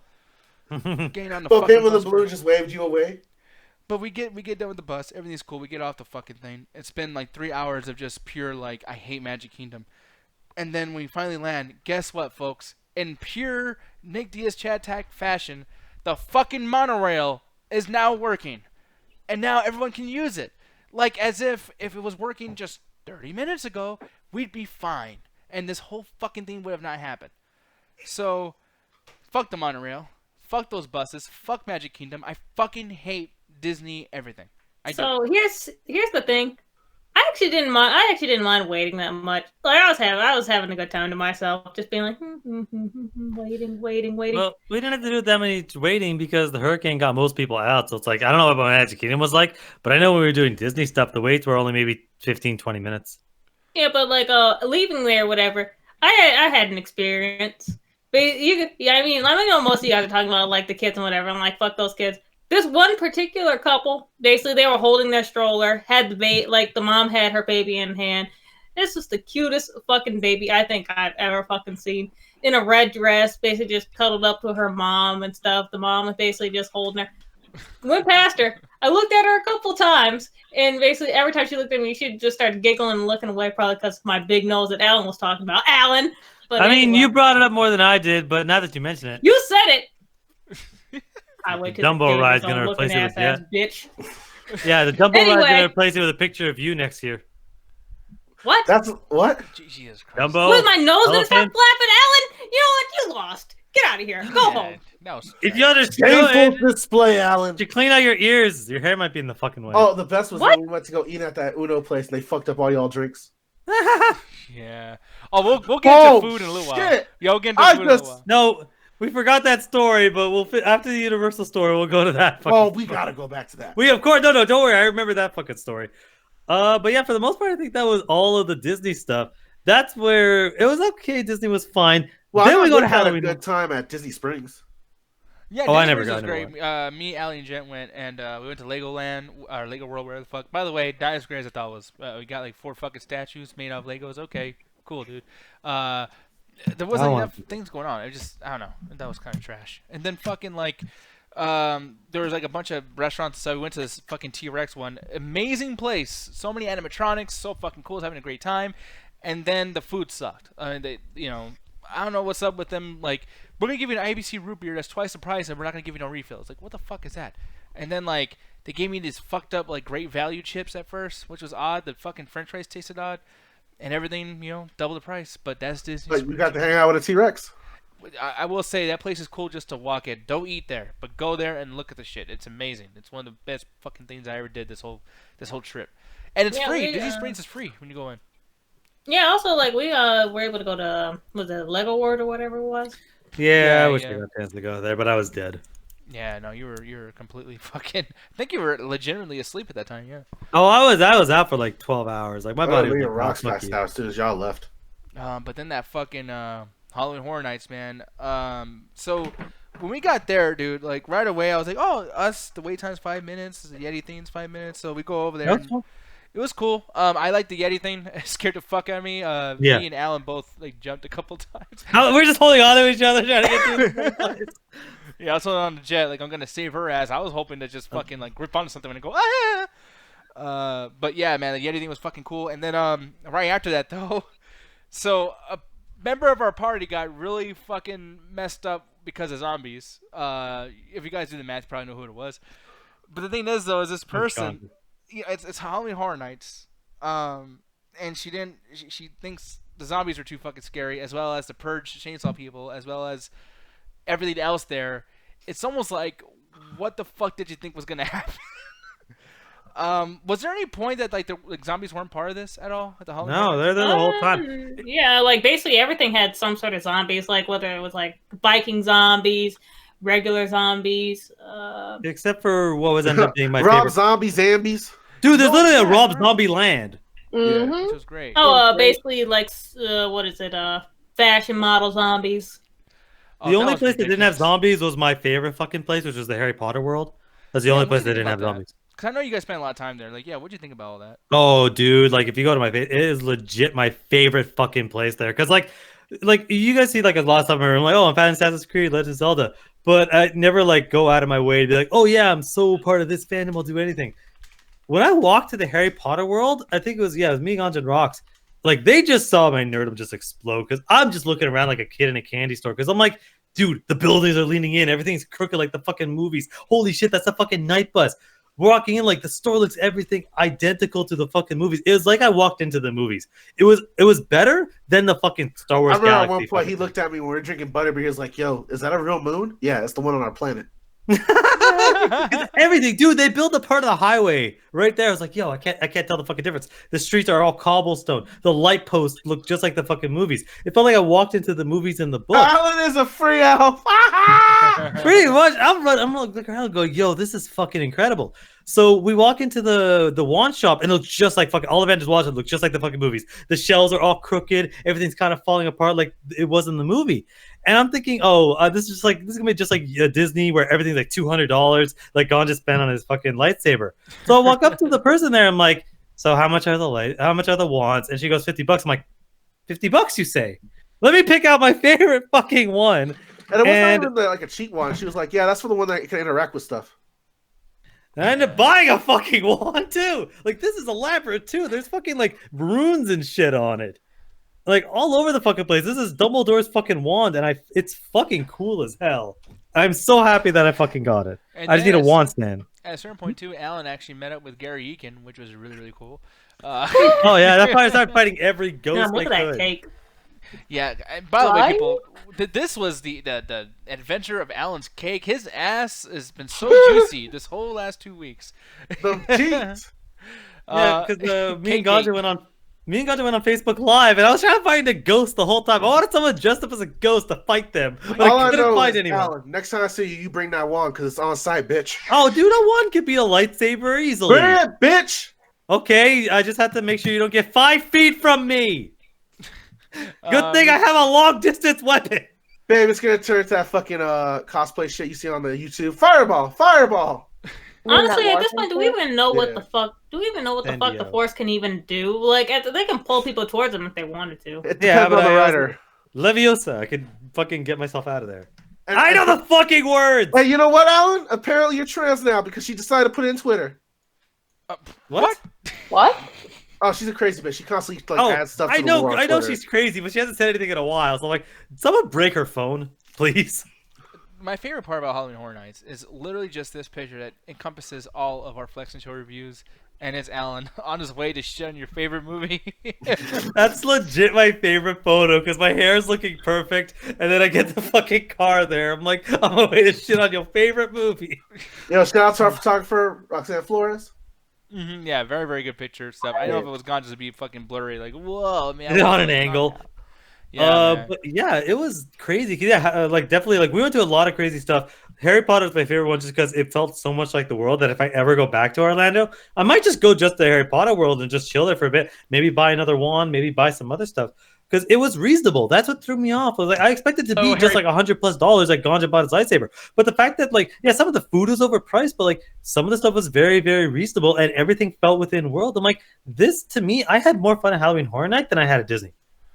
Getting on the But fucking people the bus. balloon just waved you away. But we get done with the bus. Everything's cool. We get off the fucking thing. It's been like 3 hours of just pure like I hate Magic Kingdom. And then we finally land. Guess what, folks? In pure Nick Diaz Chat Tag fashion, the fucking monorail is now working, and now everyone can use it. Like as if it was working just 30 minutes ago, we'd be fine, and this whole fucking thing would have not happened. So, fuck the monorail. Fuck those buses. Fuck Magic Kingdom. I fucking hate Disney everything. I do. So here's the thing. I actually didn't mind waiting that much. Like I was having a good time to myself, just being like waiting. Well, we didn't have to do that many waiting because the hurricane got most people out. So it's like, I don't know what Magic Kingdom was like, but I know when we were doing Disney stuff, the waits were only maybe 15, 20 minutes. Yeah, but like leaving there, whatever. I had an experience. But I mean, I know most of you guys are talking about like the kids and whatever. I'm like, fuck those kids. This one particular couple, basically, they were holding their stroller, had the baby, like the mom had her baby in hand. This was the cutest fucking baby I think I've ever fucking seen. In a red dress, basically just cuddled up to her mom and stuff. The mom was basically just holding her. Went past her. I looked at her a couple times, and basically every time she looked at me, she just started giggling and looking away, probably because of my big nose that Alan was talking about. Alan! But I mean, anyway, you brought it up more than I did, but now that you mention it. You said it! I wait till Dumbo the ride's gonna gonna replace it with ass bitch. Yeah, the Dumbo ride's Anyway. going to replace it with a picture of you next year. What? That's what? Jesus Christ. Dumbo. With my nose gonna start elephant. flapping, Alan? You know what? You lost. Get out of here. Go home. That was If you Shameful understood, display, Alan. you clean out your ears. Your hair might be in the fucking way. Oh, the best was What? when we went to go eat at that Uno place and they fucked up all y'all drinks. Yeah. Oh, we'll get Oh, into food in a little while. shit. Yeah, we'll get into I food in a little just- while. No, we forgot that story, but we'll after the Universal story, we'll go to that. Oh, we gotta go back to that. We of course no, don't worry. I remember that fucking story. But yeah, for the most part, I think that was all of the Disney stuff. That's where it was okay. Disney was fine. Well, Then I we go to had a Halloween. good time at Disney Springs. Yeah, Oh, I Disney never Springs got was into great. Me, Allie, and Jen went, and we went to Legoland, or Lego World, wherever the fuck. By the way, not as great as I thought it was. We got like 4 fucking statues made out of Legos. Okay, cool, dude. There wasn't I enough things going on. It just, I don't know. That was kind of trash. And then fucking like, there was like a bunch of restaurants. So we went to this fucking T-Rex one. Amazing place. So many animatronics. So fucking cool. I was having a great time. And then the food sucked. I mean, they, you know, I don't know what's up with them. Like, we're gonna give you an IBC root beer that's twice the price, and we're not gonna give you no refills. Like, what the fuck is that? And then like they gave me these fucked up like Great Value chips at first, which was odd. The fucking French fries tasted odd, and everything, you know, double the price. But that's Disney. But you got to hang out with a T-Rex. I will say that place is cool just to walk in. Don't eat there, but go there and look at the shit. It's amazing. It's one of the best fucking things I ever did this whole trip, and it's Yeah, free. we, Disney Springs is free when you go in. Yeah, also like we were able to go to was it Lego World or whatever it was. Yeah, I Yeah, wish yeah. I got a chance to go there, but I was dead. Yeah, no, you were completely fucking. I think you were legitimately asleep at that time. Yeah. Oh, I was out for like 12 hours. Like my body was We like were rock smash smoky. out as soon as y'all left. But then that fucking Halloween Horror Nights, man. So when we got there, dude, like right away, I was like, oh, the wait time's 5 minutes. The Yeti thing's 5 minutes. So we go over there. That was and fun. it was cool. I liked the Yeti thing. It scared the fuck out of me. Yeah. Me and Alan both like jumped a couple times. We're just holding on to each other trying to get through. Yeah, I was holding on to Jet. Like I'm gonna save her ass. I was hoping to just fucking like grip onto something and go ah. But yeah, man, the Yeti thing was fucking cool. And then right after that though, so a member of our party got really fucking messed up because of zombies. If you guys do the math, you probably know who it was. But the thing is though, is this person, it's Halloween Horror Nights, and she thinks the zombies are too fucking scary, as well as the Purge chainsaw people, as well as everything else there. It's almost like, what the fuck did you think was gonna happen? Was there any point that like the zombies weren't part of this at all at the Halloween? No, they're there the whole time. Yeah, like basically everything had some sort of zombies, like whether it was like Viking zombies, regular zombies. Except for what was ended up being my Rob favorite. Zombie Zambies. Dude, there's Oh, literally a yeah, Rob right. Zombie land. Yeah, Mhm. which was great. Oh, basically like what is it? Fashion model zombies. Oh, The that only was place that didn't have ridiculous. zombies was my favorite fucking place, which was the Harry Potter world. That's the Yeah, only what place do you that think didn't have about that? zombies. Cause I know you guys spent a lot of time there. Like, yeah, what'd you think about all that? Oh, dude, like if you go to it is legit my favorite fucking place there. Cause like you guys see like a lot of stuff in my room, like, oh, I'm fan of Assassin's Creed, Legend of Zelda, but I never like go out of my way to be like, oh yeah, I'm so part of this fandom, I'll do anything. When I walked to the Harry Potter world, I think it was me, Ganja and Rocks. Like they just saw my nerdom just explode because I'm just looking around like a kid in a candy store because I'm like, dude, the buildings are leaning in, everything's crooked like the fucking movies. Holy shit, that's a fucking night bus. Walking in, like the store looks everything identical to the fucking movies. It was like I walked into the movies. It was better than the fucking Star Wars I remember Galaxy. at one point he looked at me when we were drinking butterbeer. He was like, "Yo, is that a real moon? Yeah, it's the one on our planet." Everything, dude. They built a part of the highway right there. I was like, yo, I can't tell the fucking difference. The streets are all cobblestone. The light posts look just like the fucking movies. It felt like I walked into the movies in the book. Alan is a free elf. Pretty much. I'm looking around and go, yo, this is fucking incredible. So we walk into the wand shop and it looks just like fucking all Avengers Watch. It looks just like the fucking movies. The shelves are all crooked. Everything's kind of falling apart like it was in the movie. And I'm thinking, this is gonna be just like Disney where everything's like $200, like Ganja spent on his fucking lightsaber. So I walk up to the person there. I'm like, so how much are the wands? And she goes, $50. I'm like, $50, you say? Let me pick out my favorite fucking one. And it wasn't And- even like a cheap one. She was like, "Yeah, that's for the one that can interact with stuff." And I ended up buying a fucking wand too. Like this is elaborate too. There's fucking like runes and shit on it. Like all over the fucking place. This is Dumbledore's fucking wand, and it's fucking cool as hell. I'm so happy that I fucking got it. And I just need a then wand stand. At a certain point too, Alan actually met up with Gary Eakin, which was really really cool. Oh yeah, that's why I started fighting every ghost Damn, look I at that could. cake. Yeah, and by the way, Right? people, this was the adventure of Alan's cake. His ass has been so juicy this whole last 2 weeks. The cheeks. Yeah, because me and cake. Ganja went on Facebook Live, and I was trying to find a ghost the whole time. I wanted someone dressed up as a ghost to fight them, but All I I couldn't know find is, anyone. Alan, next time I see you, you bring that wand because it's on site, bitch. Oh, dude, a wand could be a lightsaber easily. Bring it, bitch. Okay, I just have to make sure you don't get 5 feet from me. Good thing I have a long distance weapon. Babe, it's gonna turn to that fucking cosplay shit you see on the YouTube. Fireball, fireball. Honestly, at this point, do we even know what Yeah. the fuck? Do we even know what the fuck the Indio. Force can even do? Like, they can pull people towards them if they wanted to. It Yeah, depends but on the I also- writer. Leviosa, I could fucking get myself out of there. And- I know the fucking words. Hey, you know what, Alan? Apparently you're trans now because she decided to put it in Twitter. What? What? Oh, she's a crazy bitch. She constantly like Oh, adds stuff to I the know, lore on I know Twitter. she's crazy, but she hasn't said anything in a while. So I'm like, someone break her phone, please. My favorite part about Halloween Horror Nights is literally just this picture that encompasses all of our Flex and Show reviews, and it's Alan on his way to shit on your favorite movie. That's legit my favorite photo because my hair is looking perfect, and then I get the fucking car there. I'm like, I'm on my way to shit on your favorite movie. Yo, shout out to our photographer, Roxanne Flores. Yeah, very very good picture stuff. I know if it was gone just to be fucking blurry, like whoa, man. On an angle. Yeah, man. But yeah, it was crazy. Yeah, like definitely, like we went to a lot of crazy stuff. Harry Potter is my favorite one just because it felt so much like the world that if I ever go back to Orlando, I might just go just to the Harry Potter world and just chill there for a bit. Maybe buy another wand, maybe buy some other stuff because it was reasonable. That's what threw me off. I was like, I expected to be Oh, just Harry- like $100+ like Ganja bought his lightsaber, but the fact that like some of the food was overpriced, but like some of the stuff was very very reasonable and everything felt within world. I'm like, this to me, I had more fun at Halloween Horror Night than I had at Disney.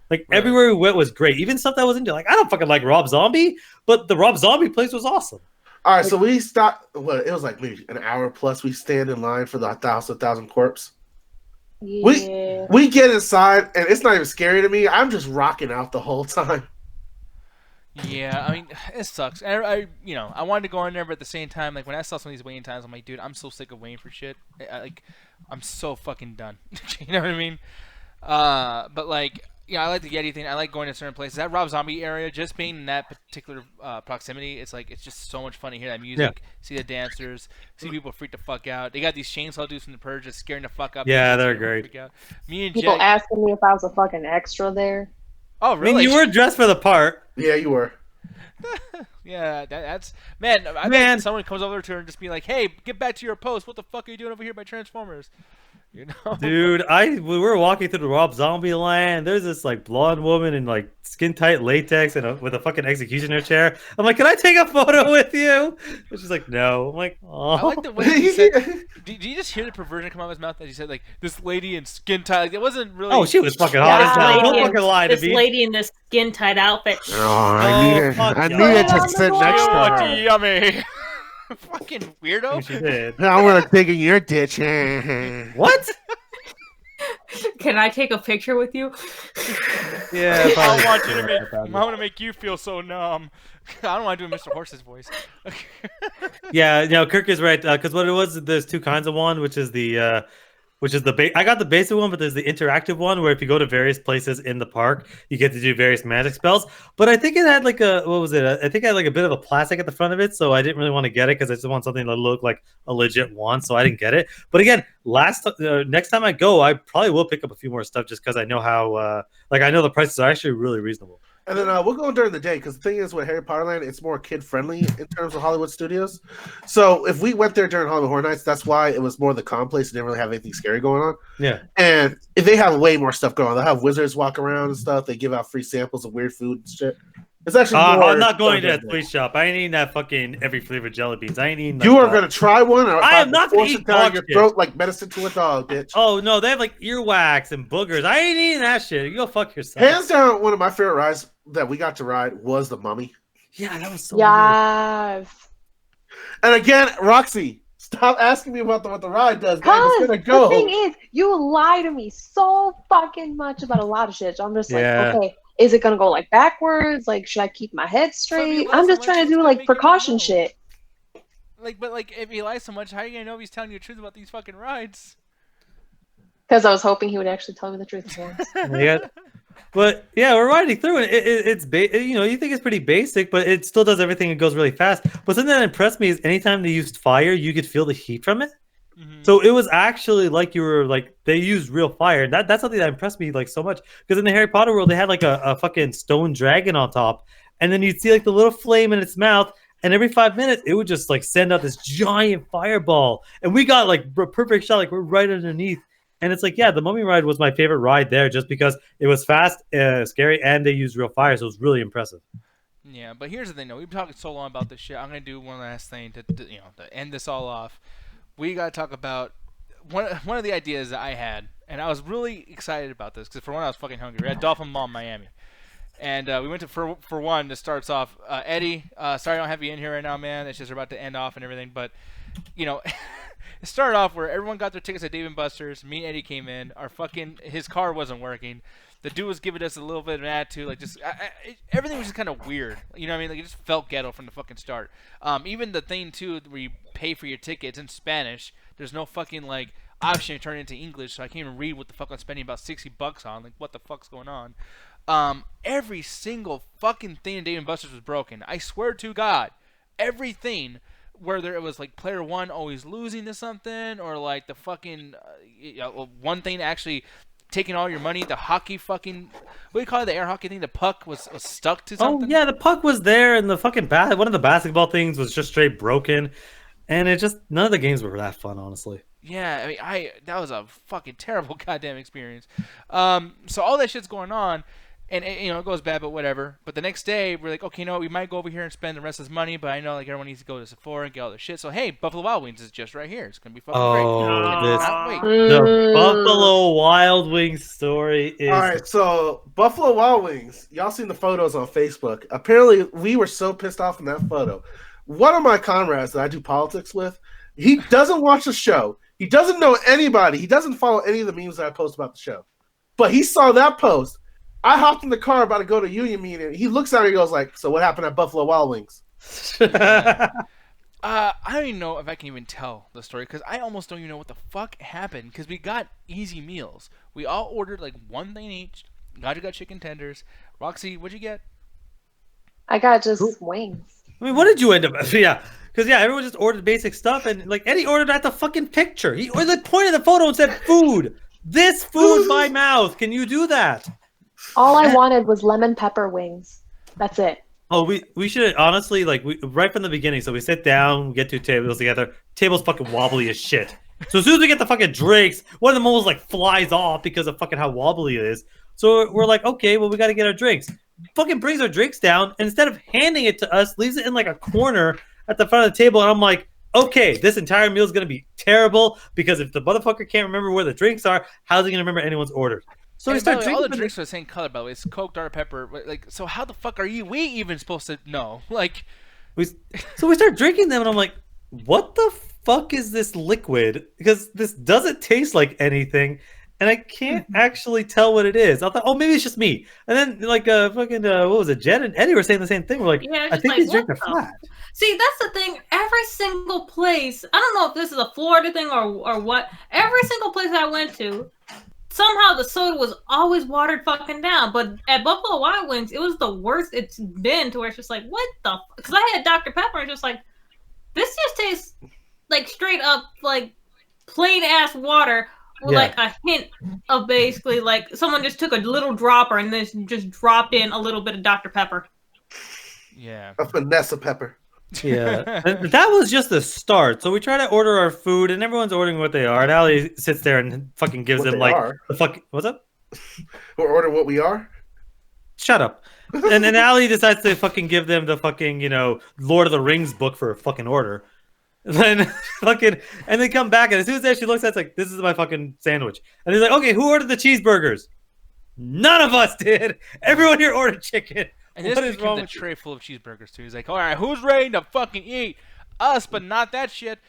Like Really? everywhere we went was great. Even stuff that was into like I don't fucking like Rob Zombie, but the Rob Zombie place was awesome. All right, so we stopped. What it was like maybe an hour plus. We stand in line for the House of Thousand Corpse. Yeah. We get inside, and it's not even scary to me. I'm just rocking out the whole time. Yeah, I mean, it sucks. I wanted to go in there, but at the same time, like when I saw some of these waiting times, I'm like, dude, I'm so sick of waiting for shit. I'm so fucking done. You know what I mean? But like, I like the Yeti thing. I like going to certain places. That Rob Zombie area, just being in that particular proximity, it's just so much fun to hear that music, see the dancers, see people freak the fuck out. They got these chainsaw dudes from the Purge just scaring the fuck up. Yeah, people, they're so great. freak out. Me and People Jack. asking me if I was a fucking extra there. Oh, I really? mean, you were dressed for the part. Yeah, you were. Yeah, that's man. I bet someone comes over to her and just be like, "Hey, get back to your post. What the fuck are you doing over here by Transformers?" You know, Dude, we were walking through the Rob Zombie land. There's this like blonde woman in like skin tight latex and with a fucking executioner chair. I'm like, can I take a photo with you? And she's like, no. I'm like, oh. I like the way he said. Did you just hear the perversion come out of his mouth as he said like this lady in skin tight? Like, it wasn't really. Oh, she was fucking hot as hell. Don't fucking lie to This me. lady in this skin tight outfit. I fuck needed yeah. to sit next to Oh, her. yummy. Fucking weirdo. She did. I'm gonna dig in your ditch. What? Can I take a picture with you? Yeah. I probably. want you to make. I want to make you feel so numb. I don't want to do Mr. Horse's voice. Yeah, Kirk is right. Because what it was, there's two kinds of one, which is the I got the basic one, but there's the interactive one where if you go to various places in the park, you get to do various magic spells. But I think it had like I think it had like a bit of a plastic at the front of it, so I didn't really want to get it because I just want something to look like a legit one, so I didn't get it. But again, next time I go, I probably will pick up a few more stuff just because I know how I know the prices are actually really reasonable. And then we'll go during the day because the thing is with Harry Potter Land, it's more kid friendly in terms of Hollywood Studios. So if we went there during Halloween Horror Nights, that's why it was more the calm place. It didn't really have anything scary going on. Yeah. And if they have way more stuff going on, they'll have wizards walk around and stuff. They give out free samples of weird food and shit. It's actually more. I'm not going to that sweet shop. I ain't eating that fucking every flavored jelly beans. I ain't eating. You are going to try one, or I am not going to force eat it down dog your shit. throat like medicine to a dog, bitch. Oh no, they have like earwax and boogers. I ain't eating that shit. You go fuck yourself. Hands down, one of my favorite rides that we got to ride was the Mummy. Yeah, that was so weird. Yes. And again, Roxy, stop asking me about what the ride does. Man, it's Cause gonna go. the thing is, you lie to me so fucking much about a lot of shit. So I'm just like, Yeah. okay, is it gonna go like backwards? Like, should I keep my head straight? lies I'm so just much, trying it's to do gonna like make you precaution know. shit. But if he lies so much, how are you gonna know if he's telling you the truth about these fucking rides? Because I was hoping he would actually tell me the truth once. Yeah. But yeah, we're riding through it. It's you think it's pretty basic, but it still does everything. It goes really fast. But something that impressed me is anytime they used fire, you could feel the heat from it. Mhm. So it was actually like you were like they used real fire. That's something that impressed me like so much. Because in the Harry Potter world, they had like a fucking stone dragon on top, and then you'd see like the little flame in its mouth, and every 5 minutes it would just like send out this giant fireball, and we got like a perfect shot, like we're right underneath. And it's like, yeah, the Mummy ride was my favorite ride there, just because it was fast, scary, and they used real fire, so it was really impressive. Yeah, but here's the thing, though. We've been talking so long about this shit. I'm gonna do one last thing to end this all off. We gotta talk about one of the ideas that I had, and I was really excited about this because for one, I was fucking hungry. We had Dolphin Mall in Miami, and we went to for one. This starts off, Eddie. Sorry, I don't have you in here right now, man. It's just about to end off and everything, but it started off where everyone got their tickets at Dave & Buster's. Me and Eddie came in. His car wasn't working. The dude was giving us a little bit of an attitude, like just everything was just kind of weird. You know what I mean? Like it just felt ghetto from the fucking start. Even the thing too where you pay for your tickets in Spanish. There's no fucking like option to turn it into English, so I can't even read what the fuck I'm spending about $60 on. Like what the fuck's going on? Every single fucking thing in Dave & Buster's was broken. I swear to God, everything. Whether it was like player one always losing to something, or like the fucking one thing actually taking all your money, the hockey fucking what do you call it, the air hockey thing? The puck was stuck to something. Oh yeah, the puck was there, and the fucking one of the basketball things was just straight broken, and it just none of the games were that fun, honestly. Yeah, I mean, that was a fucking terrible goddamn experience. So all that shit's going on. And it goes bad, but whatever. But the next day, we're like, okay, we might go over here and spend the rest of this money, but I know like everyone needs to go to Sephora and get all their shit. So hey, Buffalo Wild Wings is just right here. It's gonna be fucking great. Cannot wait. The Buffalo Wild Wings story is. All right, so Buffalo Wild Wings. Y'all seen the photos on Facebook? Apparently, we were so pissed off in that photo. One of my comrades that I do politics with, he doesn't watch the show. He doesn't know anybody. He doesn't follow any of the memes that I post about the show. But he saw that post. I hopped in the car about to go to union meeting. He looks at me and goes like, "So what happened at Buffalo Wild Wings?" I don't even know if I can even tell the story because I almost don't even know what the fuck happened because we got easy meals. We all ordered like one thing each. Gaja got chicken tenders. Roxy, what'd you get? I got just wings. I mean, what did you end up? Yeah, because everyone just ordered basic stuff, and like Eddie ordered at the fucking picture. He pointed the photo and said, "Food. This food by mouth. Can you do that?" All I wanted was lemon pepper wings. That's it. Oh, we should honestly right from the beginning. So we sit down, we get two tables together. Table's fucking wobbly as shit. So as soon as we get the fucking drinks, one of them almost like flies off because of fucking how wobbly it is. So we're like, okay, well we got to get our drinks. Fucking brings our drinks down, and instead of handing it to us, leaves it in like a corner at the front of the table. And I'm like, okay, this entire meal is gonna be terrible because if the motherfucker can't remember where the drinks are, how's he gonna remember anyone's order? So we start drinking. All the drinks are the same color, by the way. It's Coke, Dr. Pepper. Like, so how the fuck are we even supposed to know? Like, so we start drinking them, and I'm like, what the fuck is this liquid? Because this doesn't taste like anything, and I can't actually tell what it is. I thought, oh, maybe it's just me. And then like what was it? Jen and Eddie were saying the same thing. We're like, Yeah, I think these drinks are flat. See, that's the thing. Every single place, I don't know if this is a Florida thing or what. Every single place I went to, somehow the soda was always watered fucking down. But at Buffalo Wild Wings, it was the worst it's been to where it's just like, what the? Because I had Dr. Pepper and just like, this just tastes like straight up like plain ass water with like a hint of basically like someone just took a little dropper and then just dropped in a little bit of Dr. Pepper. yeah. A Vanessa Pepper. Yeah, and that was just the start. So we try to order our food, and everyone's ordering what they are. And Ali sits there and fucking gives them like the fuck. What's up? We're ordering what we are. Shut up. And then Ali decides to fucking give them the fucking Lord of the Rings book for a fucking order. And then and they come back, and as soon as she looks at it, it's like, this is my fucking sandwich. And he's like, okay, who ordered the cheeseburgers? None of us did. Everyone here ordered chicken. And this becomes a tray full of cheeseburgers too. He's like, all right, who's ready to fucking eat? Us, but not that shit.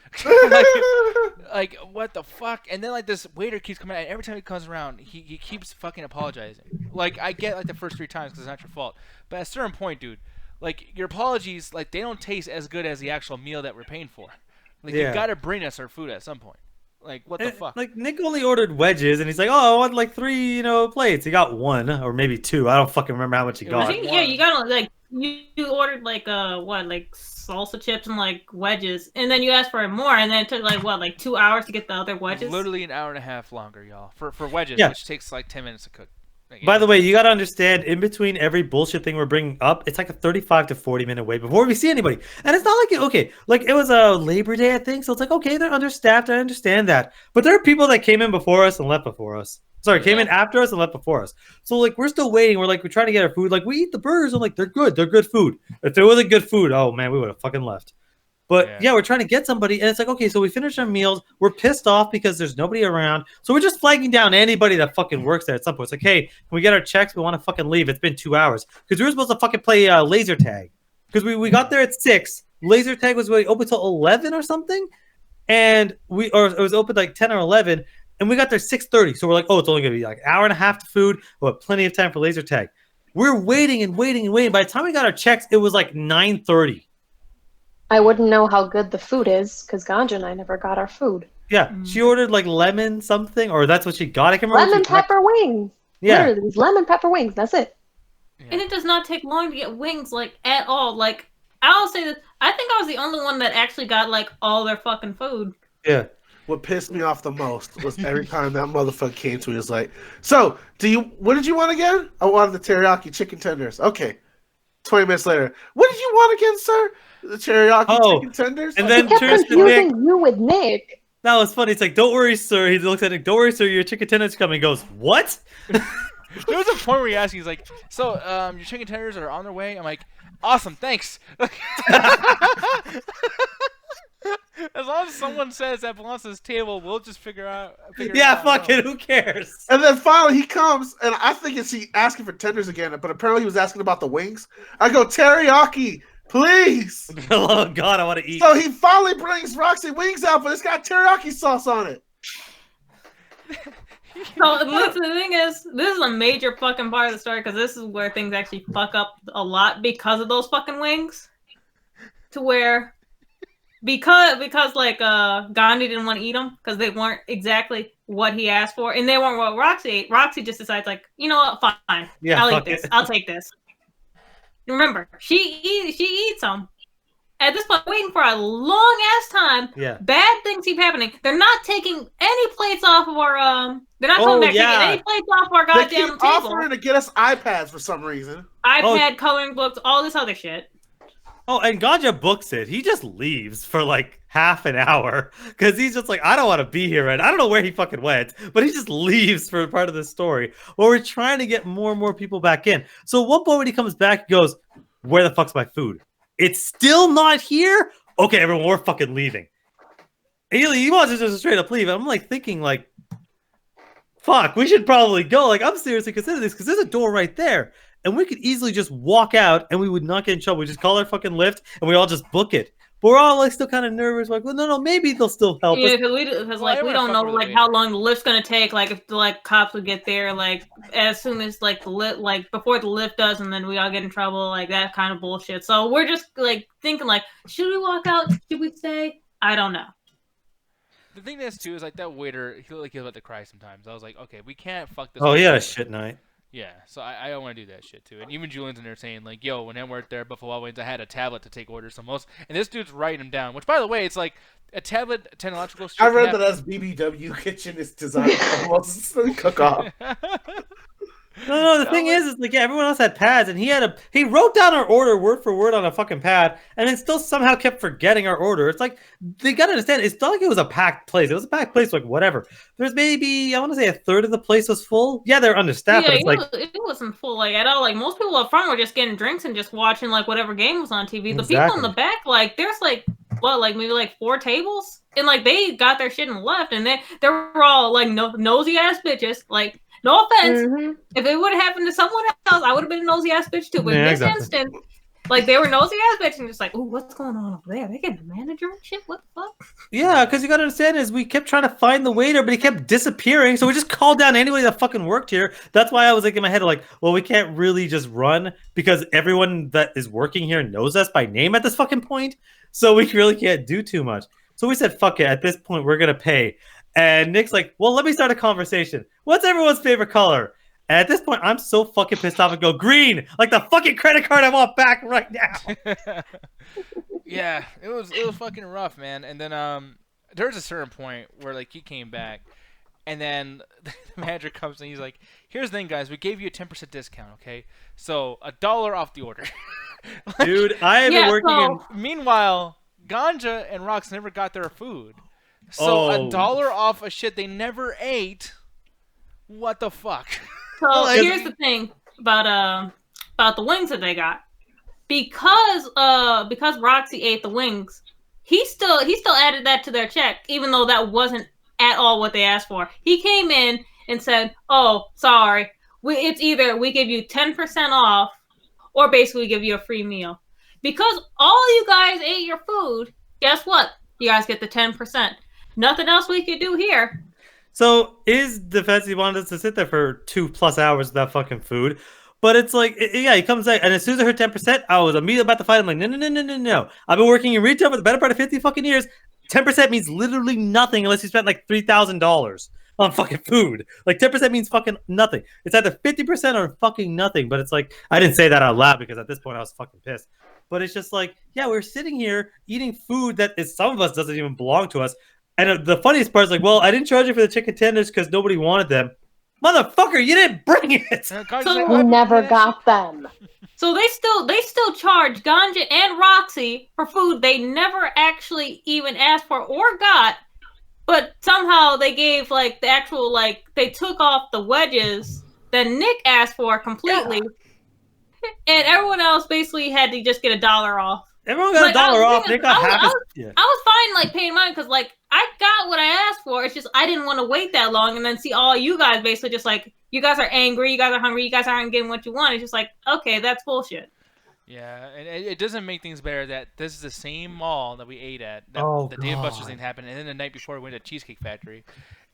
like, what the fuck? And then like this waiter keeps coming out, and every time he comes around, he keeps fucking apologizing. Like, I get like the first 3 times because it's not your fault, but at a certain point, dude, like your apologies, like they don't taste as good as the actual meal that we're paying for. Like, you got to bring us our food at some point. Like, what the fuck? Like, Nick only ordered wedges, and he's like, oh, I want like 3, plates. He got 1 or maybe 2. I don't fucking remember how much he got. You got like you ordered like like salsa chips and like wedges, and then you asked for more, and then it took like 2 hours to get the other wedges. Literally an hour and a half longer, y'all, for wedges, which takes like 10 minutes to cook. By the way, you got to understand, in between every bullshit thing we're bringing up, it's like a 35 to 40 minute wait before we see anybody. And it's not like, it was a Labor Day, I think. So it's like, okay, they're understaffed. I understand that. But there are people that came in before us and left before us. Sorry, came in after us and left before us. So like, we're still waiting. We're trying to get our food. Like, we eat the burgers. I'm like, they're good. They're good food. If it wasn't good food, oh man, we would have fucking left. But we're trying to get somebody, and it's like, okay, so we finish our meals. We're pissed off because there's nobody around. So we're just flagging down anybody that fucking works there at some point. It's like, hey, can we get our checks? We want to fucking leave. It's been 2 hours. Because we were supposed to fucking play laser tag. Because we got there at 6. Laser tag was open till 11 or something. And it was open like 10 or 11. And we got there 6:30. So we're like, oh, it's only going to be like an hour and a half to food. We'll have plenty of time for laser tag. We're waiting and waiting and waiting. By the time we got our checks, it was like 9:30. I wouldn't know how good the food is because Ganja and I never got our food. Yeah, she ordered like lemon something, or that's what she got. I can't remember. Lemon pepper wings. Yeah, literally, it was lemon pepper wings. That's it. Yeah. And it does not take long to get wings, like at all. Like, I'll say that I think I was the only one that actually got like all their fucking food. Yeah. What pissed me off the most was every time that motherfucker came to me, was like, so what did you want again? I wanted the teriyaki chicken tenders. Okay. 20 minutes later, what did you want again, sir? The teriyaki chicken tenders? And then he kept confusing you with Nick. That was funny. It's like, don't worry, sir. He looks at Nick, don't worry, sir, your chicken tenders coming. He goes, what? There was a point where he asked, he's like, so your chicken tenders are on their way? I'm like, awesome, thanks. As long as someone says that belongs to this table, we'll just figure it out. Fuck it, who cares? And then finally he comes, and I think it's he asking for tenders again, but apparently he was asking about the wings. I go, teriyaki, please. Oh, God, I want to eat. So he finally brings Roxy wings out, but it's got teriyaki sauce on it. So the thing is, this is a major fucking part of the story because this is where things actually fuck up a lot because of those fucking wings. To where... Because like Gandhi didn't want to eat them because they weren't exactly what he asked for, and they weren't what Roxy ate. Roxy just decides, like, you know what, fine, Yeah, I'll eat fuck this. it. I'll take this. Remember, she eats them. At this point, waiting for a long ass time. Yeah. Bad things keep happening. They're not taking any plates off of our They're not Oh, coming back yeah. taking any plates off our They goddamn keep table. offering to get us iPads for some reason. iPad, coloring books, all this other shit. Oh, and Ganja books it. He just leaves for like half an hour because he's just like, I don't want to be here. And I don't know where he fucking went, but he just leaves for part of the story. Well, we're trying to get more and more people back in. So at one point when he comes back, he goes, where the fuck's my food? It's still not here? Okay, everyone, we're fucking leaving. And he wants to just straight up leave. I'm like thinking like, fuck, we should probably go. Like, I'm seriously considering this because there's a door right there. And we could easily just walk out and we would not get in trouble. We just call our fucking lift and we all just book it. But we're all like still kind of nervous. Like, well, no, maybe they'll still help Yeah, us. because we don't know like how long the lift's gonna take. Like if the like cops would get there like as soon as like the lift like before the lift does, and then we all get in trouble, like that kind of bullshit. So we're just like thinking like, should we walk out? Should we stay? I don't know. The thing is too is like that waiter, he looked like he was about to cry sometimes. I was like, okay, we can't fuck this. Oh, up. he had a shit night. Yeah, so I don't want to do that shit too. And even Julian's in there saying like, yo, when I worked there before I had a tablet to take orders. So and this dude's writing them down. Which by the way, it's like a tablet technological. I read that as BBW kitchen is designed to almost cook off. No, the thing is like, yeah, everyone else had pads, and he wrote down our order word for word on a fucking pad, and then still somehow kept forgetting our order. It's like, they gotta understand, it's not like it was a packed place. It was a packed place, like, whatever. There's maybe, I want to say a third of the place was full. Yeah, they're understaffed, but it's it wasn't full like at all. Like most people up front were just getting drinks and just watching like whatever game was on TV. The people in the back, like, there's like, what, like maybe like 4 tables? And like they got their shit and left, and they were all like nosy ass bitches. Like, no offense. If it would have happened to someone else, I would have been a nosy ass bitch too. But in this instant, like they were nosy ass bitch and just like, oh, what's going on over there? They getting a manager and shit? What the fuck? Yeah, because you gotta understand is we kept trying to find the waiter, but he kept disappearing. So we just called down anybody that fucking worked here. That's why I was like in my head, like, well, we can't really just run because everyone that is working here knows us by name at this fucking point. So we really can't do too much. So we said, fuck it. At this point, we're gonna pay. And Nick's like, well, let me start a conversation. What's everyone's favorite color? And at this point, I'm so fucking pissed off and go, green! Like the fucking credit card I want back right now! Yeah, it was fucking rough, man. And then there was a certain point where like he came back, and then the manager comes and he's like, here's the thing, guys, we gave you a 10% discount, okay? So $1 off the order. Like, dude, I have been working in... Meanwhile, Ganja and Rox never got their food. So $1 off a shit they never ate. What the fuck? So here's the thing about the wings that they got. Because Roxy ate the wings, he still added that to their check, even though that wasn't at all what they asked for. He came in and said, "Oh, sorry, it's either we give you 10% off, or basically give you a free meal. Because all you guys ate your food, guess what? You guys get the 10%. Nothing else we could do here." So his defense, he wanted us to sit there for 2+ hours without fucking food. But it's like, yeah, he comes out, and as soon as I heard 10%, I was immediately about to fight. I'm like, no. I've been working in retail for the better part of 50 fucking years. 10% means literally nothing unless you spent like $3,000 on fucking food. Like 10% means fucking nothing. It's either 50% or fucking nothing. But it's like, I didn't say that out loud because at this point I was fucking pissed. But it's just like, yeah, we're sitting here eating food that is, some of us doesn't even belong to us. And the funniest part is like, well, I didn't charge you for the chicken tenders because nobody wanted them. Motherfucker, you didn't bring it. We never got them. So they still charge Ganja and Roxy for food they never actually even asked for or got, but somehow they gave like the actual, like, they took off the wedges that Nick asked for completely, and everyone else basically had to just get $1 off. Everyone got $1 off. They got half. I was fine, like, paying mine because, like, I got what I asked for. It's just I didn't want to wait that long and then see all you guys basically just like, you guys are angry, you guys are hungry, you guys aren't getting what you want. It's just like, okay, that's bullshit. Yeah, and it doesn't make things better that this is the same mall that we ate at. That the Dave & Buster's thing happened, and then the night before we went to Cheesecake Factory,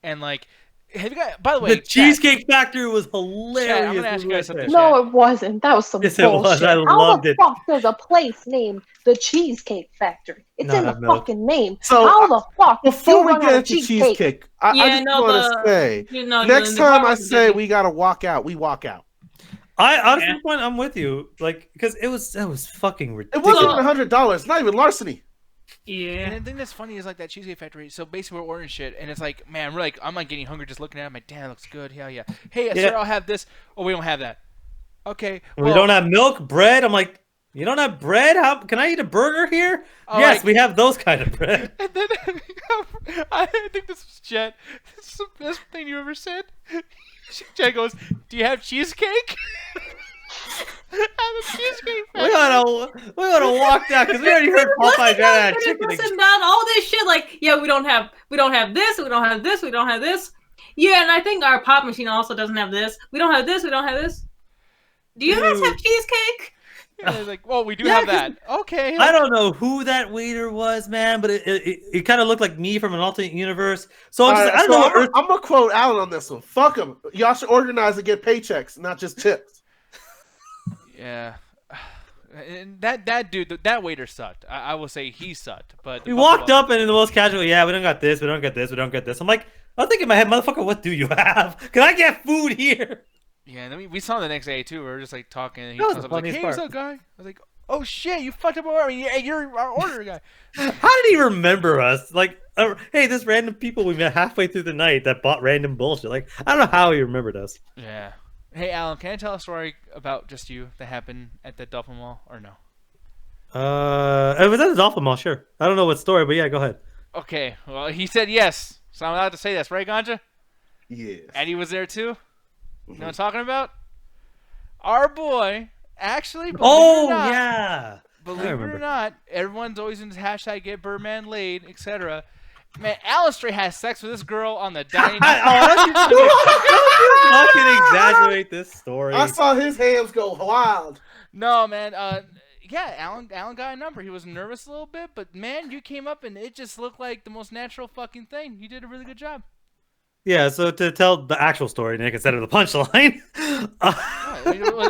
and like Have you got? By the way, The Cheesecake Factory was hilarious. Chat, I'm gonna ask you guys something. No, it wasn't. That was some Yes, it bullshit. was. I How loved the it. fuck does a place named the Cheesecake Factory? It's Not in the have milk. fucking name. So, How the fuck? Before you we run get out of into cheesecake, I just want to say, next time I say we gotta walk out, we walk out. I honestly, point, I'm with you. Like, because that was fucking It ridiculous. wasn't $100. Not even larceny. Yeah. And the thing that's funny is like that Cheesecake Factory. So basically, we're ordering shit, and it's like, man, we're like, I'm like getting hungry just looking at it. I'm like, damn, it looks good. Hell yeah. Hey, Yeah. sir, I'll have this. Oh, we don't have that. Okay. We don't have milk, bread. I'm like, you don't have bread? How can I eat a burger here? Oh, yes, like- we have those kind of bread. And then I think this was Jet. This is the best thing you ever said. Jet goes, "Do you have cheesecake?" I have a cheesecake. we gotta walk down because we already heard Popeye's ran out of chicken. Listen, down all this shit, like, yeah, we don't have this, we don't have this, we don't have this. Yeah, and I think our pop machine also doesn't have this. We don't have this, we don't have this. Do you guys have cheesecake? Yeah, they're like, well, we do Yeah, have that. Okay. I don't know who that waiter was, man, but it kind of looked like me from an alternate universe. So I'm just like, I don't know what Earth. I'm gonna quote Alan on this one. Fuck them. Y'all should organize and get paychecks, not just tips. Yeah. And that dude, that waiter sucked. I will say he sucked. But We walked up and in the most casual, yeah, we don't got this, we don't get this, we don't get this. I'm like, I'm thinking in my head, motherfucker, what do you have? Can I get food here? Yeah, and then we saw him the next day too. We were just like talking. And he That was comes the up like, funniest "Hey, what's part. up, guy?" I was like, "Oh shit, you fucked up our order. You're our order guy." How did he remember us? Like, hey, this random people we met halfway through the night that bought random bullshit. Like, I don't know how he remembered us. Yeah. Hey, Alan, can I tell a story about just you that happened at the Dolphin Mall or no? It was at the Dolphin Mall, sure. I don't know what story, but yeah, go ahead. Okay. Well, he said yes, so I'm allowed to say this, right, Ganja? Yes. Eddie was there too. You know what I'm talking about? Our boy actually. Believe it or not, yeah. Believe it remember. or not, everyone's always in this hashtag get Birdman laid, etc. Man, Alan Stray has sex with this girl on the dining. Don't fucking exaggerate this story. I saw his hands go wild. No, man. Yeah, Alan got a number. He was nervous a little bit, but man, you came up and it just looked like the most natural fucking thing. You did a really good job. Yeah, so to tell the actual story, Nick, instead of the punchline.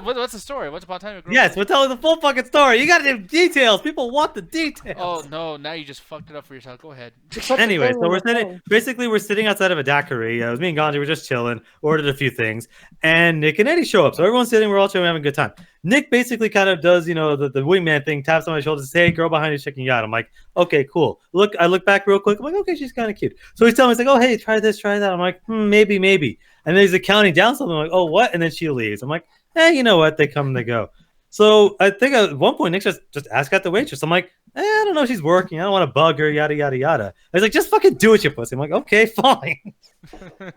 What's the story? What's about time? Yes, we're telling the full fucking story. You got to give details. People want the details. Oh no! Now you just fucked it up for yourself. Go ahead. Anyway, so we're thing. sitting. Basically, we're sitting outside of a daiquiri. It was me and Gandhi. We're just chilling. Ordered a few things, and Nick and Eddie show up. So everyone's sitting. We're all chilling, having a good time. Nick basically kind of does, the wingman thing. Taps on my shoulder, says, "Hey, girl behind you checking you out." I'm like, "Okay, cool." I look back real quick. I'm like, "Okay, she's kind of cute." So he's telling me, he's like, "Oh, hey, try this, try that." I'm like, maybe. And then he's like counting down something. I'm like, "Oh, what?" And then she leaves. I'm like, "Hey, you know what? They come and they go." So I think at one point Nick just asked out the waitress. I'm like, I don't know, she's working. I don't want to bug her, yada yada yada. I was like, just fucking do it, you pussy. I'm like, okay, fine.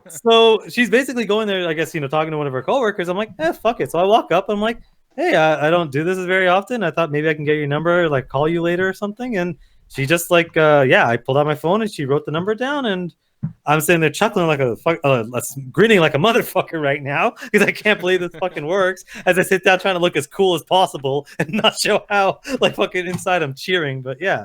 So she's basically going there, I guess, talking to one of her coworkers. I'm like, fuck it. So I walk up. I'm like, hey, I don't do this very often. I thought maybe I can get your number, like call you later or something. And she just like, I pulled out my phone and she wrote the number down, and I'm sitting there chuckling like grinning like a motherfucker right now because I can't believe this fucking works. As I sit down trying to look as cool as possible and not show how like fucking inside I'm cheering. But yeah,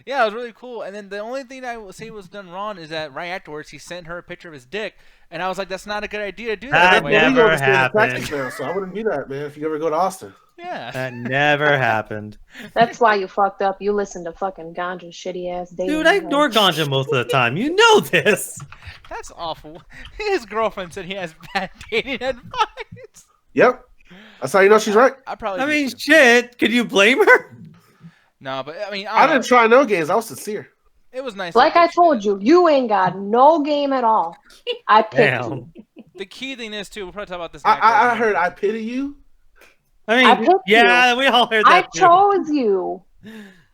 Yeah, it was really cool. And then the only thing I would say was done wrong is that right afterwards he sent her a picture of his dick, and I was like, that's not a good idea to do that. That way. never Well, you understand the happened. tactics now, so I wouldn't do that, man. If you ever go to Austin. Yeah. that never happened. That's why you fucked up. You listened to fucking Ganja's shitty ass dating. Dude, I ignore ganja most of the time. You know this. That's awful. His girlfriend said he has bad dating advice. Yep. That's how you know she's right. I probably. I do mean, too. shit. Could you blame her? No, but I mean, I didn't try no games. I was sincere. It was nice. Like I told you, you ain't got no game at all. I picked Damn. you. The key thing is too. We'll probably talk about this. I heard I pity you. I I mean, picked yeah, we all heard I that too. chose you.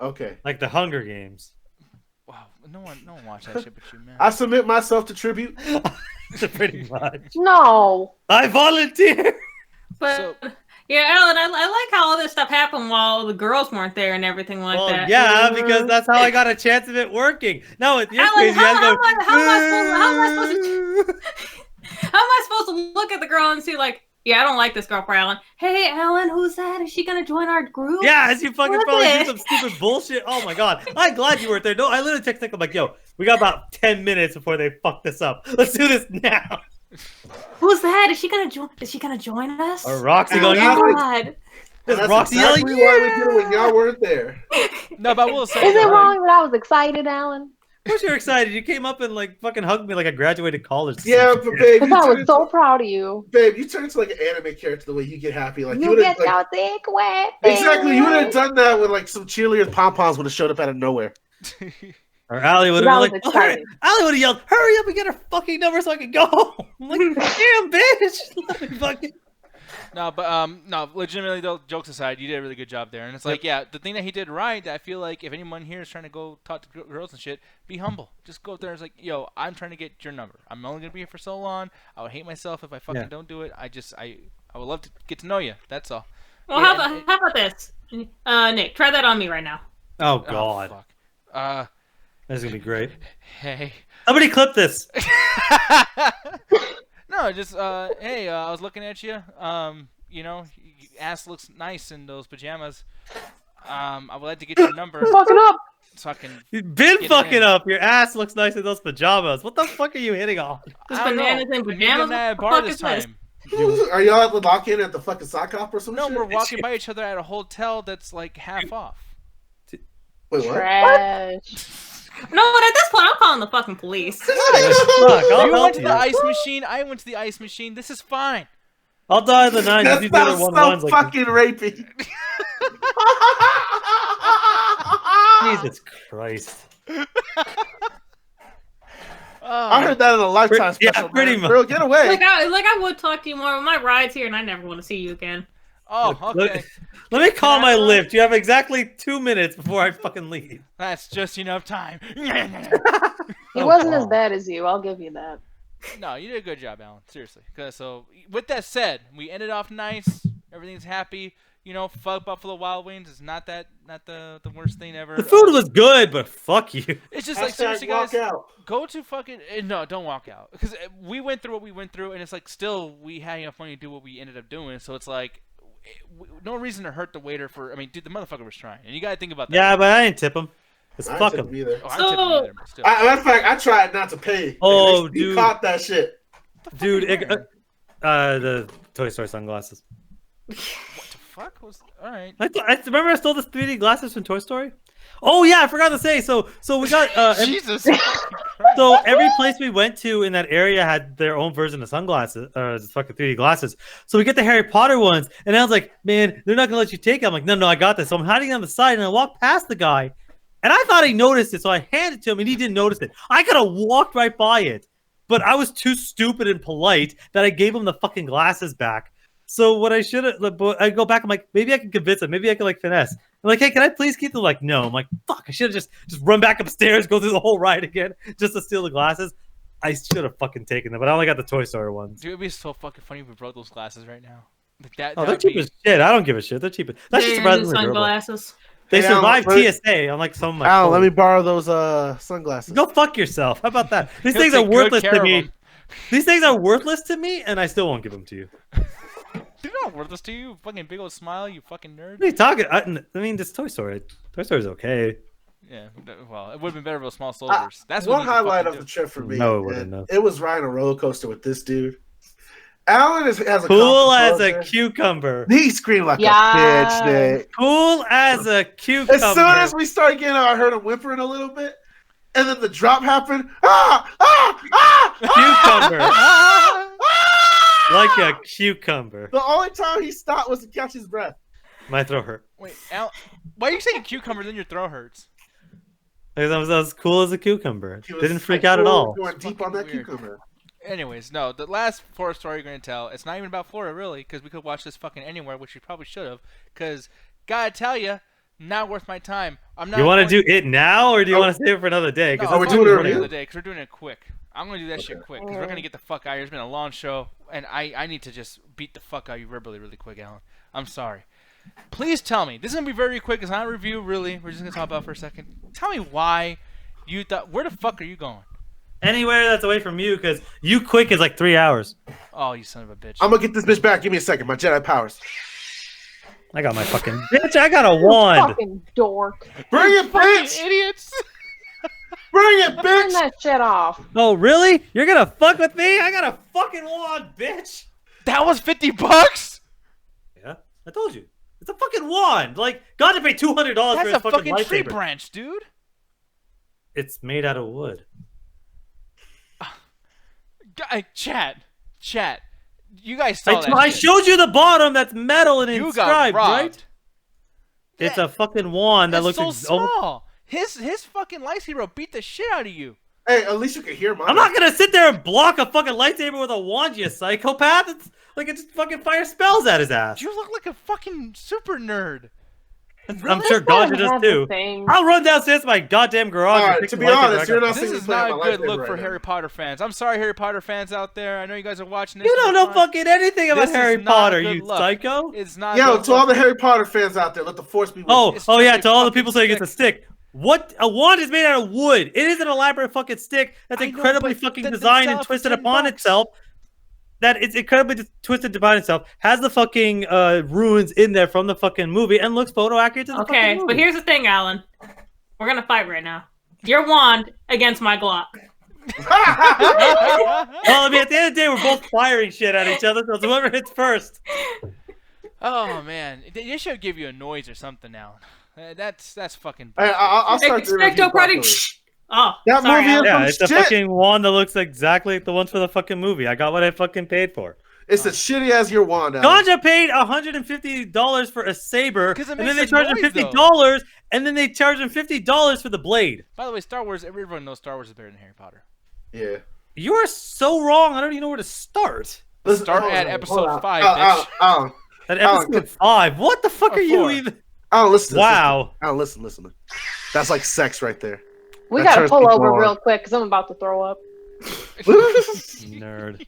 Okay. Like the Hunger Games. Wow, no one watched that shit but you, man. I submit myself to tribute. Pretty much. No. I volunteer. But So- yeah, Alan, I like how all this stuff happened while the girls weren't there and everything like Well, that. yeah, because that's how I got a chance of it working. No, with your Alan, case, you how guys go. am I supposed to look at the girl and see like, yeah, I don't like this girl for Alan. Hey, Alan, who's that? Is she gonna join our group? Yeah, as you fucking What's probably do it? some stupid bullshit. Oh my god, I'm glad you weren't there. No, I literally text Nick. I'm like, yo, We got about 10 minutes before they fuck this up. Let's do this now. Who's that? Is she gonna join? Is she gonna join us? Or Roxy Oh, going, yeah. Oh God. Is That's Roxy exactly yelling, why we did it when y'all weren't there. No, but I will say, Is it though, wrong that I was excited, Alan? Of course you're excited. You came up and like fucking hugged me like I graduated college. Yeah, but babe, Because you I turned was so into, proud of you. babe, you turned into like an anime character the way you get happy. Like You would've, get like, your dick wet. exactly. You would have baby. done that when like some cheerleaders pom poms would have showed up out of nowhere. Or Allie would That have was been like, oh, hurry. exciting. Allie would have yelled, hurry up and get her fucking number so I can go home. I'm like, damn, bitch. Let me fucking... No, but no, legitimately though, jokes aside, you did a really good job there. And it's like, yeah, the thing that he did right, that I feel like if anyone here is trying to go talk to girls and shit, be humble. Just go up there and it's like, yo, I'm trying to get your number. I'm only gonna be here for so long. I would hate myself if I fucking don't do it. I would love to get to know you. That's all. Well, Yeah, how about this? Nick, try that on me right now. Oh, Oh, God. fuck. That's going to be great. Hey. Somebody clip this. No, just hey, I was looking at you. You know, your ass looks nice in those pajamas. I would like to get your number Fucking up. so I can. You've been Get it fucking in. up. Your ass looks nice in those pajamas. What the fuck are you hitting on? This I don't know. bananas and Maybe pajamas. I'm not at a What bar the this fuck is this? time. Are y'all at the lock-in at the fucking sock opera or some No, shit? we're walking by each other at a hotel that's like half off. Wait, what? Trash. No, but at this point, I'm calling the fucking police. Fuck, I'll You help went to you. the ice machine. I went to the ice machine. This is fine. I'll die in the 9s. That You do the other sounds ones so like fucking rapey. Jesus Christ. I heard that in a Lifetime Yeah, special. pretty man. much. Girl, get away. I would talk to you more, but my ride's here, and I never want to see you again. Oh, okay. Let me call Can my I- lift. You have exactly 2 minutes before I fucking leave. That's just enough time. He Oh, wasn't as God. bad as you. I'll give you that. No, you did a good job, Alan. Seriously. 'Cause so, with that said, we ended off nice. Everything's happy. You know, fuck Buffalo Wild Wings. It's not the worst thing ever. The food was good, but fuck you. It's just like Hashtag seriously, walk guys. out. Go to fucking no, don't walk out because we went through what we went through, and it's like still we had enough money to do what we ended up doing. So it's like no reason to hurt the waiter for. I mean, dude, the motherfucker was trying, and you gotta think about that. Yeah, but I didn't tip him. It's I fuck didn't him. either. Oh, I tipped him either, but still. Matter of fact, I tried not to pay. Oh, You dude. caught that shit. Dude, What the fuck the Toy Story sunglasses. what the fuck was? All right. I remember I stole the 3D glasses from Toy Story. Oh yeah, I forgot to say. So we got Jesus. so every place we went to in that area had their own version of sunglasses, fucking 3D glasses. So we get the Harry Potter ones, and I was like, man, they're not gonna let you take it. I'm like, no, I got this. So I'm hiding on the side, and I walk past the guy, and I thought he noticed it, so I handed it to him, and he didn't notice it. I could have walked right by it, but I was too stupid and polite that I gave him the fucking glasses back. So what I should have, I go back. I'm like, maybe I can convince him. Maybe I can like finesse. I'm like, hey, can I please keep them? Like, no. I'm like, fuck. I should have just run back upstairs, go through the whole ride again, just to steal the glasses. I should have fucking taken them, but I only got the Toy Story ones. Dude, it'd be so fucking funny if we broke those glasses right now. Like that. Oh, that they're would cheap be- as shit. I don't give a shit. They're cheap. That's just Damn, surprisingly durable. sunglasses. They Hey, Alan, survived let me- TSA, unlike some of my. Al, let clothes. me borrow those sunglasses. Go fuck yourself. How about that? These He'll things are take good worthless care to of me. them. These things are worthless to me, and I still won't give them to you. They're not worthless to you. Fucking big old smile, you fucking nerd. What are you talking? I mean, this Toy Story. Toy Story's okay. Yeah. Well, it would have been better with small soldiers. That's what One you need to highlight fucking of the do. trip for me. No, it wouldn't, and no. It was riding a roller coaster with this dude. Alan has a Cool as a composure. cucumber. He screamed like Yeah. a bitch, Nick. Cool as a cucumber. As soon as we started getting out, I heard him whimpering a little bit, and then the drop happened. Cucumber. Ah! Like a cucumber. The only time he stopped was to catch his breath. My throat hurt. Wait, Al, why are you saying cucumber? Then your throat hurts. Because I was as cool as a cucumber. He was Didn't freak like, out at "Whoa, all. Going deep on that Fucking weird. cucumber. Anyways, no, the last Florida story you're gonna tell, it's not even about Florida really, because we could watch this fucking anywhere, which we probably should have. Because gotta tell you, not worth my time. I'm not. You want to going- do it now, or do you Oh. want to save it for another day? No, Oh, we're I'm doing gonna a do it review? another day because we're doing it quick. I'm gonna do that shit quick because we're gonna get the fuck out of here. It's been a long show, and I need to just beat the fuck out of you verbally really quick, Alan. I'm sorry. Please tell me. This is gonna be very quick. It's not a review, really. We're just gonna talk about it for a second. Tell me why you thought. Where the fuck are you going? Anywhere that's away from you, because you quick is like 3 hours. Oh, you son of a bitch. I'm gonna get this bitch back. Give me a second. My Jedi powers. I got my fucking bitch. I got a wand. Fucking dork. Bring it, Fucking bitch. idiots. Bring it, Turn bitch! that shit off. Oh, really? You're gonna fuck with me? I got a fucking wand, bitch. That was $50. Yeah, I told you. It's a fucking wand. Like, God to pay $200 for That's his a fucking fucking tree lightsaber. branch, dude. It's made out of wood. Chat. You guys saw that I shit. showed you the bottom. That's metal and You got inscribed, robbed. right? It's a fucking wand that That's looks so small. His fucking lightsaber beat the shit out of you. Hey, at least you can hear mine. I'm not gonna sit there and block a fucking lightsaber with a wand, you psychopath. It's like it just fucking fires spells at his ass. You look like a fucking super nerd. I'm sure Ganja does too. I'll run downstairs to my goddamn garage. All and right, pick to the be lightsaber honest, back you're up. not This seeing is me not play a my good lightsaber look right for now. Harry Potter fans. I'm sorry, Harry Potter fans out there. I know you guys are watching this. You don't It's know fine. fucking anything about This is Harry not Potter, good you luck. psycho. It's not. Yo, good to all luck. the Harry Potter fans out there, let the force be with you. It's Oh just yeah, a to all the fucking people saying it's a stick. What? A wand is made out of wood. It is an elaborate fucking stick that's I know, incredibly but fucking then designed sell and it for twisted $10. upon itself. That it's incredibly twisted upon itself. Has the fucking runes in there from the fucking movie and looks photo accurate to the Okay, fucking movie. but here's the thing, Alan. We're gonna fight right now. Your wand against my Glock. Well, I mean, at the end of the day, we're both firing shit at each other, so it's whoever hits first. Oh man, they should give you a noise or something now. That's fucking. Hey, I'll start the review Expecto properly. Patronum. Oh, That sorry, movie Alan. Yeah, Some it's a shit. fucking wand that looks exactly like the ones for the fucking movie. I got what I fucking paid for. It's as shitty as your wand. Alex. Ganja paid $150 for a saber, 'Cause it and then makes they a charged him noise, $50, and then they charged him $50 for the blade. By the way, Star Wars. Everyone knows Star Wars is better than Harry Potter. Yeah. You are so wrong. I don't even know where to start. Listen, Start hold at on, episode hold on. 5, Alan, bitch. At Alan, episode 5. What the fuck Or are you 4. even? listen. Wow. Alan, listen. That's like sex right there. We That gotta turns pull people over on. real quick because I'm about to throw up. Nerd.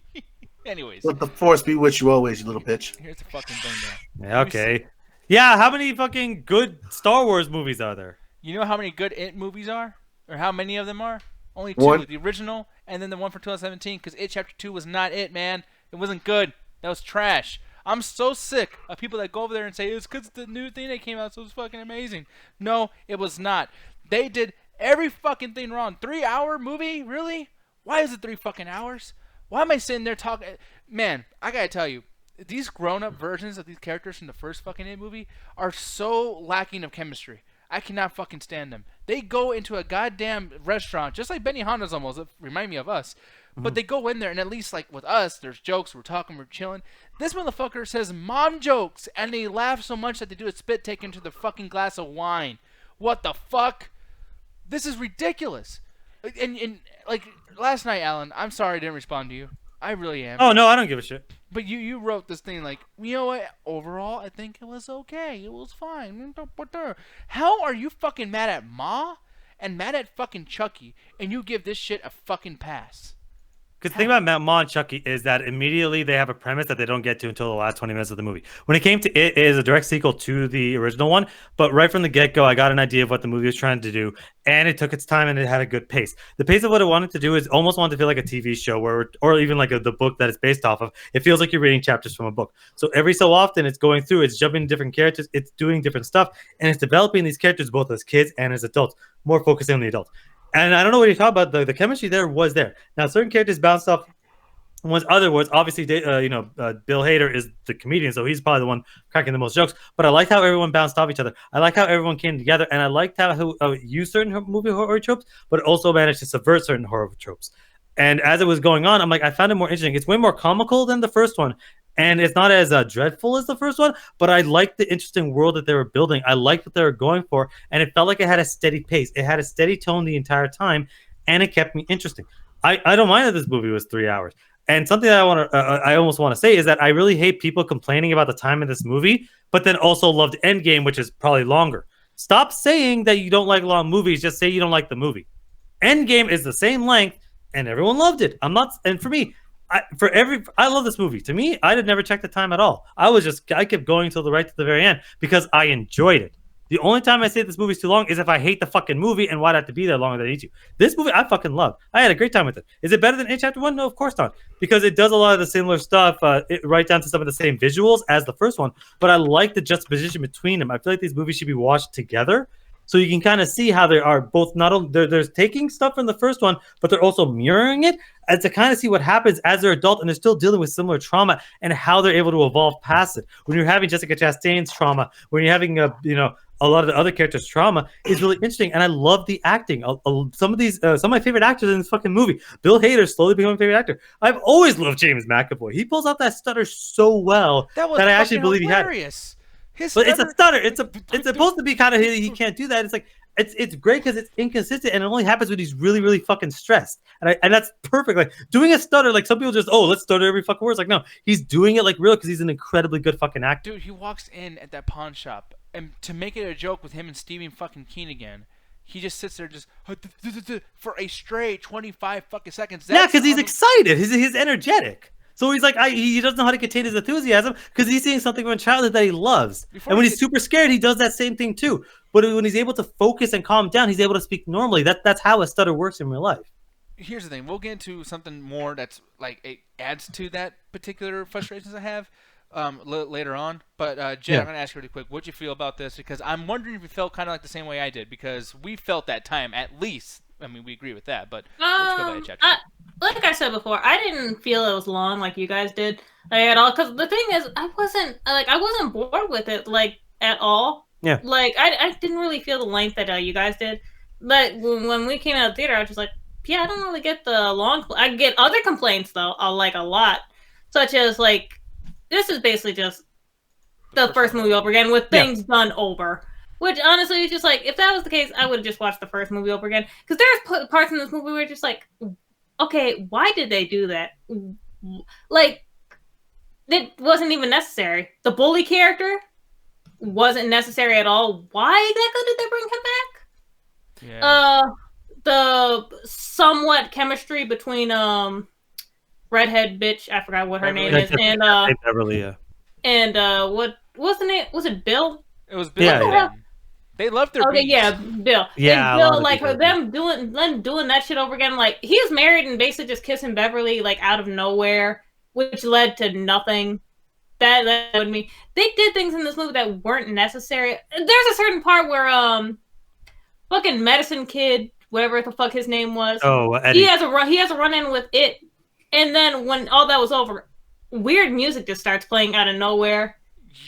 Anyways, Let the force be with you always, you little bitch. here's the fucking thing, though. Yeah, okay. Yeah, how many fucking good Star Wars movies are there? You know how many good It movies are, or how many of them are? Only 2. One. The original, and then the one from 2017. Because It Chapter 2 was not it, man. It wasn't good. That was trash. I'm so sick of people that go over there and say it's because the new thing that came out, so it's fucking amazing. No, it was not. They did every fucking thing wrong. 3-hour movie, really? Why is it 3 fucking hours? Why am I sitting there talking? Man, I gotta tell you, these grown-up versions of these characters from the first fucking It movie are so lacking of chemistry. I cannot fucking stand them. They go into a goddamn restaurant, just like Benny Honda's almost, remind me of us. But they go in there, and at least, like, with us, there's jokes, we're talking, we're chilling. This motherfucker says mom jokes, and they laugh so much that they do a spit take into the fucking glass of wine. What the fuck? This is ridiculous. And like, last night, Alan, I'm sorry I didn't respond to you. I really am. Oh, no, I don't give a shit. But you wrote this thing like, you know what? Overall, I think it was okay. It was fine. How are you fucking mad at Ma and mad at fucking Chucky, and you give this shit a fucking pass? Because the thing about Ma and Chucky is that immediately they have a premise that they don't get to until the last 20 minutes of the movie. When it came to it is a direct sequel to the original one, but right from the get-go, I got an idea of what the movie was trying to do, and it took its time and it had a good pace. The pace of what it wanted to do is almost wanted to feel like a TV show, or even like the book that it's based off of. It feels like you're reading chapters from a book. So every so often, it's going through, it's jumping to different characters, it's doing different stuff, and it's developing these characters both as kids and as adults, more focusing on the adults. And I don't know what you're talking about. The chemistry there was there. Now, certain characters bounced off other words. Obviously, Bill Hader is the comedian, so he's probably the one cracking the most jokes. But I liked how everyone bounced off each other. I liked how everyone came together, and I liked how it used certain movie horror tropes, but also managed to subvert certain horror tropes. And as it was going on, I'm like, I found it more interesting. It's way more comical than the first one, and it's not as dreadful as the first one. But I liked the interesting world that they were building. I liked what they were going for, and it felt like it had a steady pace. It had a steady tone the entire time, and it kept me interesting. I don't mind that this movie was 3 hours. And something that I almost want to say is that I really hate people complaining about the time in this movie, but then also loved Endgame, which is probably longer. Stop saying that you don't like long movies. Just say you don't like the movie. Endgame is the same length, and everyone loved it. And for me, I love this movie. To me, I did never check the time at all. I kept going till right to the very end because I enjoyed it. The only time I say this movie's too long is if I hate the fucking movie and why'd I have to be there longer than I need to. This movie, I fucking love. I had a great time with it. Is it better than It Chapter 1? No, of course not. Because it does a lot of the similar stuff, right down to some of the same visuals as the first one. But I like the juxtaposition between them. I feel like these movies should be watched together. So you can kind of see how they are both not only they're taking stuff from the first one, but they're also mirroring it, and to kind of see what happens as they're adult and they're still dealing with similar trauma and how they're able to evolve past it. When you're having Jessica Chastain's trauma, when you're having a lot of the other characters' trauma is really interesting, and I love the acting. Some of my favorite actors in this fucking movie. Bill Hader slowly becoming my favorite actor. I've always loved James McAvoy. He pulls out that stutter so well That was I actually believe hilarious. His but it's a stutter- stutter. It's supposed to be kind of he can't do that. It's like it's great because it's inconsistent and it only happens when he's really really fucking stressed. And that's perfect. Like doing a stutter, like some people just let's stutter every fucking word. It's like no, he's doing it like real because he's an incredibly good fucking actor. Dude, he walks in at that pawn shop, and to make it a joke with him and Stephen fucking Keen again, he just sits there just for a straight 25 fucking seconds. Yeah, because he's excited. He's energetic. So he's like, he doesn't know how to contain his enthusiasm because he's seeing something from childhood that he loves. And when he's super scared, he does that same thing too. But when he's able to focus and calm down, he's able to speak normally. That's how a stutter works in real life. Here's the thing. We'll get into something more that's like it adds to that particular frustrations I have later on. But Jen, I'm going to ask you really quick. What'd you feel about this? Because I'm wondering if you felt kind of like the same way I did. Because we felt that time at least. I mean, we agree with that. But what'd you feel about it, like I said before, I didn't feel it was long like you guys did at all. Because the thing is, I wasn't bored with it like at all. Yeah. Like I didn't really feel the length that you guys did. But when we came out of the theater, I was just like, yeah, I don't really get the long. I get other complaints though, like a lot, such as like this is basically just the first movie over again with things done over. Which honestly is just like if that was the case, I would have just watched the first movie over again. Because there's parts in this movie where just like, okay, why did they do that? Like, it wasn't even necessary. The bully character wasn't necessary at all. Why exactly did they bring him back? Yeah. The somewhat chemistry between redhead bitch, I forgot what her name is, and Beverly, yeah. And what was the name? Was it Bill? It was Bill. Yeah. They love their Okay, beats. yeah, Bill. Yeah, and a lot Bill, of like people them doing that shit over again. Like he was married and basically just kissing Beverly like out of nowhere, which led to nothing. That would me. They did things in this movie that weren't necessary. There's a certain part where fucking Medicine Kid, whatever the fuck his name was. Oh, Eddie. He has a run in with it, and then when all that was over, weird music just starts playing out of nowhere.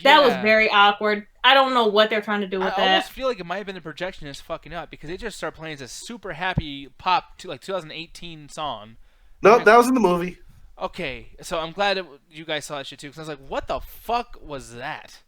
That was very awkward. I don't know what they're trying to do with that. I almost feel like it might have been the projectionist fucking up because they just started playing this super happy pop to like 2018 song. No, that was in the movie. Okay, so I'm glad you guys saw that shit too because I was like, what the fuck was that?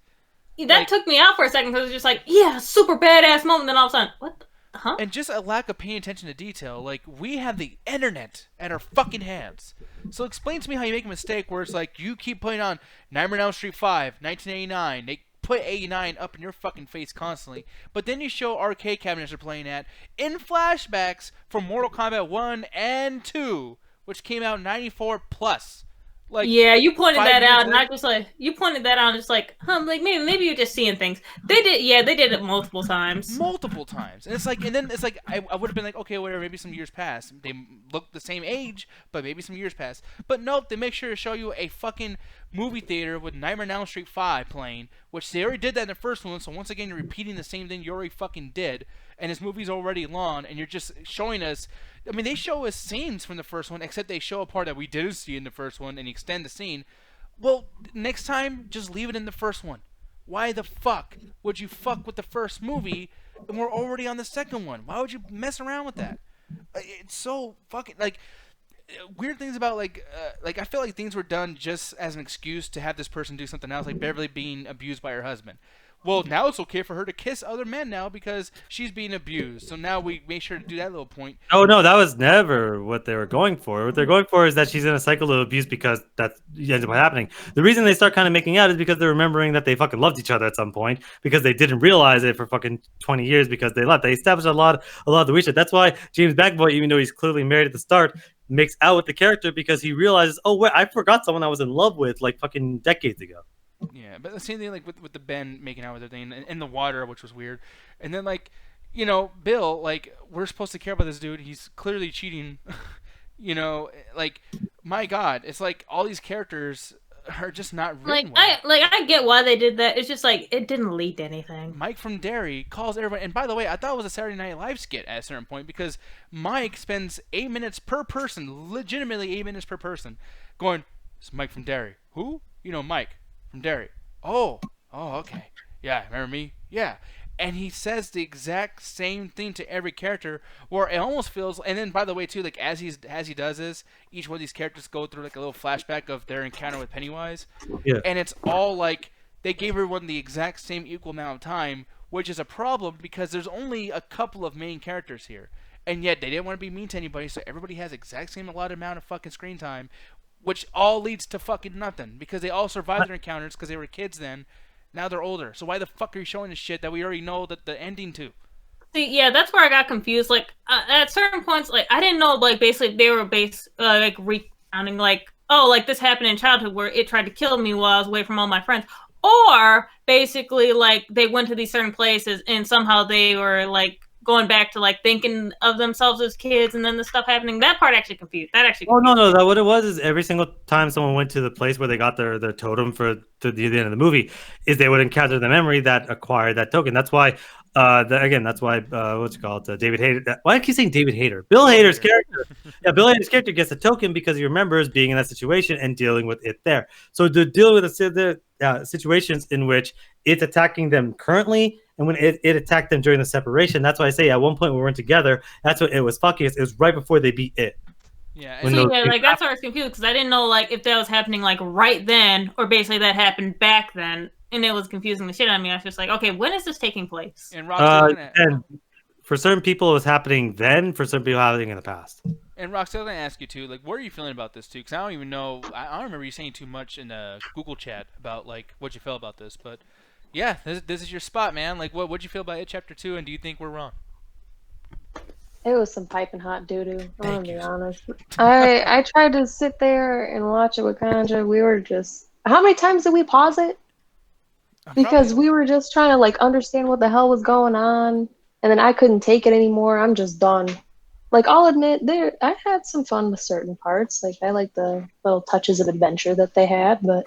That took me out for a second because it was just like, yeah, super badass moment. Then all of a sudden, what? Huh? And just a lack of paying attention to detail. Like, we have the internet at our fucking hands. So explain to me how you make a mistake where it's like, you keep putting on Nightmare on Elm Street 5, 1989. They put 89 up in your fucking face constantly. But then you show arcade cabinets they're playing at in flashbacks from Mortal Kombat 1 and 2, which came out 94 plus. Like, yeah, you pointed that out, and later. I just like you pointed that out, and just like, like maybe you're just seeing things. They did it multiple times. Multiple times. And it's like, and then it's like, I would have been like, okay, whatever, maybe some years pass. They look the same age, but maybe some years pass. But nope, they make sure to show you a fucking movie theater with Nightmare on Elm Street 5 playing, which they already did that in the first one, so once again, you're repeating the same thing you already fucking did, and this movie's already long, and you're just showing us, I mean, they show us scenes from the first one, except they show a part that we didn't see in the first one, and extend the scene. Well, next time, just leave it in the first one. Why the fuck would you fuck with the first movie and we're already on the second one? Why would you mess around with that? It's so fucking, like, weird things about, like I feel like things were done just as an excuse to have this person do something else, like Beverly being abused by her husband. Well, now it's okay for her to kiss other men now because she's being abused. So now we make sure to do that little point. Oh no, that was never what they were going for. What they're going for is that she's in a cycle of abuse because that ends up happening. The reason they start kind of making out is because they're remembering that they fucking loved each other at some point because they didn't realize it for fucking 20 years because they left. They established a lot of the weird shit. That's why James McAvoy, even though he's clearly married at the start, makes out with the character because he realizes, oh wait, I forgot someone I was in love with like fucking decades ago. Yeah, but the same thing like with the Ben making out with her thing in the water, which was weird. And then like, you know, Bill, like, we're supposed to care about this dude. He's clearly cheating. You know, like, my God, it's like all these characters are just not Like written well. I get why they did that. It's just like it didn't lead to anything. Mike from Derry calls everybody, and by the way, I thought it was a Saturday Night Live skit at a certain point because Mike spends 8 minutes per person, legitimately 8 minutes per person, going, "It's Mike from Derry. Who? You know Mike from Derry. Oh, okay. Yeah, remember me? Yeah." And he says the exact same thing to every character, where it almost feels. And then, by the way, too, like as he does this, each one of these characters go through like a little flashback of their encounter with Pennywise, Yeah. and it's all like they gave everyone the exact same equal amount of time, which is a problem because there's only a couple of main characters here, and yet they didn't want to be mean to anybody, so everybody has exact same allotted amount of fucking screen time, which all leads to fucking nothing because they all survived their encounters because they were kids then. Now they're older. So why the fuck are you showing this shit that we already know that the ending to? See, yeah, that's where I got confused. Like at certain points, like I didn't know, like basically they were like recounting, like like this happened in childhood where it tried to kill me while I was away from all my friends, or basically like they went to these certain places and somehow they were like going back to like thinking of themselves as kids, and then the stuff happening. That part actually confused. That actually. Oh no, that what it was is every single time someone went to the place where they got their totem for the end of the movie, is they would encounter the memory that acquired that token. That's why, that's why what's it called, David Hayter. Why do I keep saying David Hayter? Bill Hader's character. Yeah, Bill Hader's character gets a token because he remembers being in that situation and dealing with it there. So to deal with the situations in which it's attacking them currently, and when it attacked them during the separation, that's why I say at one point we weren't together. That's what it was fucking us. It was right before they beat it. Yeah. So yeah, like that's why I was confused because I didn't know like if that was happening like right then or basically that happened back then, and it was confusing the shit out of me. I was just like, okay, when is this taking place? And Roxy, and for certain people, it was happening then. For some people, happening in the past. And Roxy, I'm gonna ask you too. Like, what are you feeling about this too? Because I don't even know. I don't remember you saying too much in the Google chat about like what you felt about this. But yeah, this is your spot, man. Like, what'd you feel about it, Chapter 2, and do you think we're wrong? It was some piping hot doo-doo. I'm gonna be honest. I tried to sit there and watch it with Ganja. We were just... How many times did we pause it? Because we were just trying to like understand what the hell was going on, and then I couldn't take it anymore. I'm just done. Like, I'll admit, I had some fun with certain parts. Like, I like the little touches of adventure that they had, but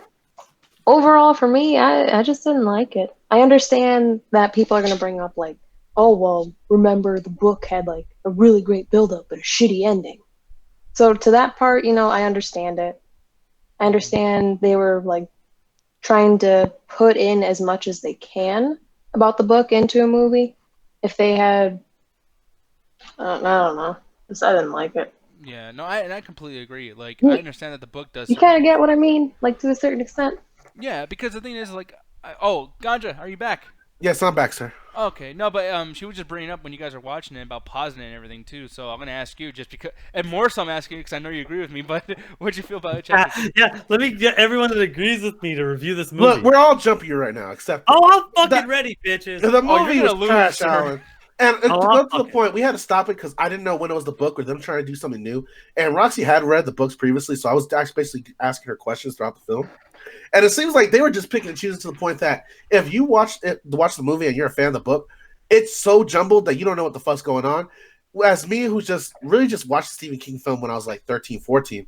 overall, for me, I just didn't like it. I understand that people are gonna bring up like, oh, well, remember the book had like a really great build-up but a shitty ending. So to that part, I understand it. I understand they were like trying to put in as much as they can about the book into a movie. If they had, I don't know. I didn't like it. Yeah, no, I completely agree. Like, I understand that the book does. You kind of get what I mean, like to a certain extent. Yeah, because the thing is, like, Ganja, are you back? Yes, I'm back, sir. Okay, no, but she was just bringing up when you guys are watching it about pausing it and everything too. So I'm gonna ask you just because, and more so I'm asking you because I know you agree with me. But what'd you feel about it, Chapter? Yeah, let me get everyone that agrees with me to review this movie. Look, we're all jumping you right now, except I'm fucking ready, bitches. The movie you're was gonna trash, lose, sir. Alan. And to go to the point, we had to stop it because I didn't know when it was the book or them trying to do something new. And Roxy had read the books previously, so I was actually basically asking her questions throughout the film. And it seems like they were just picking and choosing to the point that if you watch the movie and you're a fan of the book, it's so jumbled that you don't know what the fuck's going on. As me, who's just watched the Stephen King film when I was like 13, 14,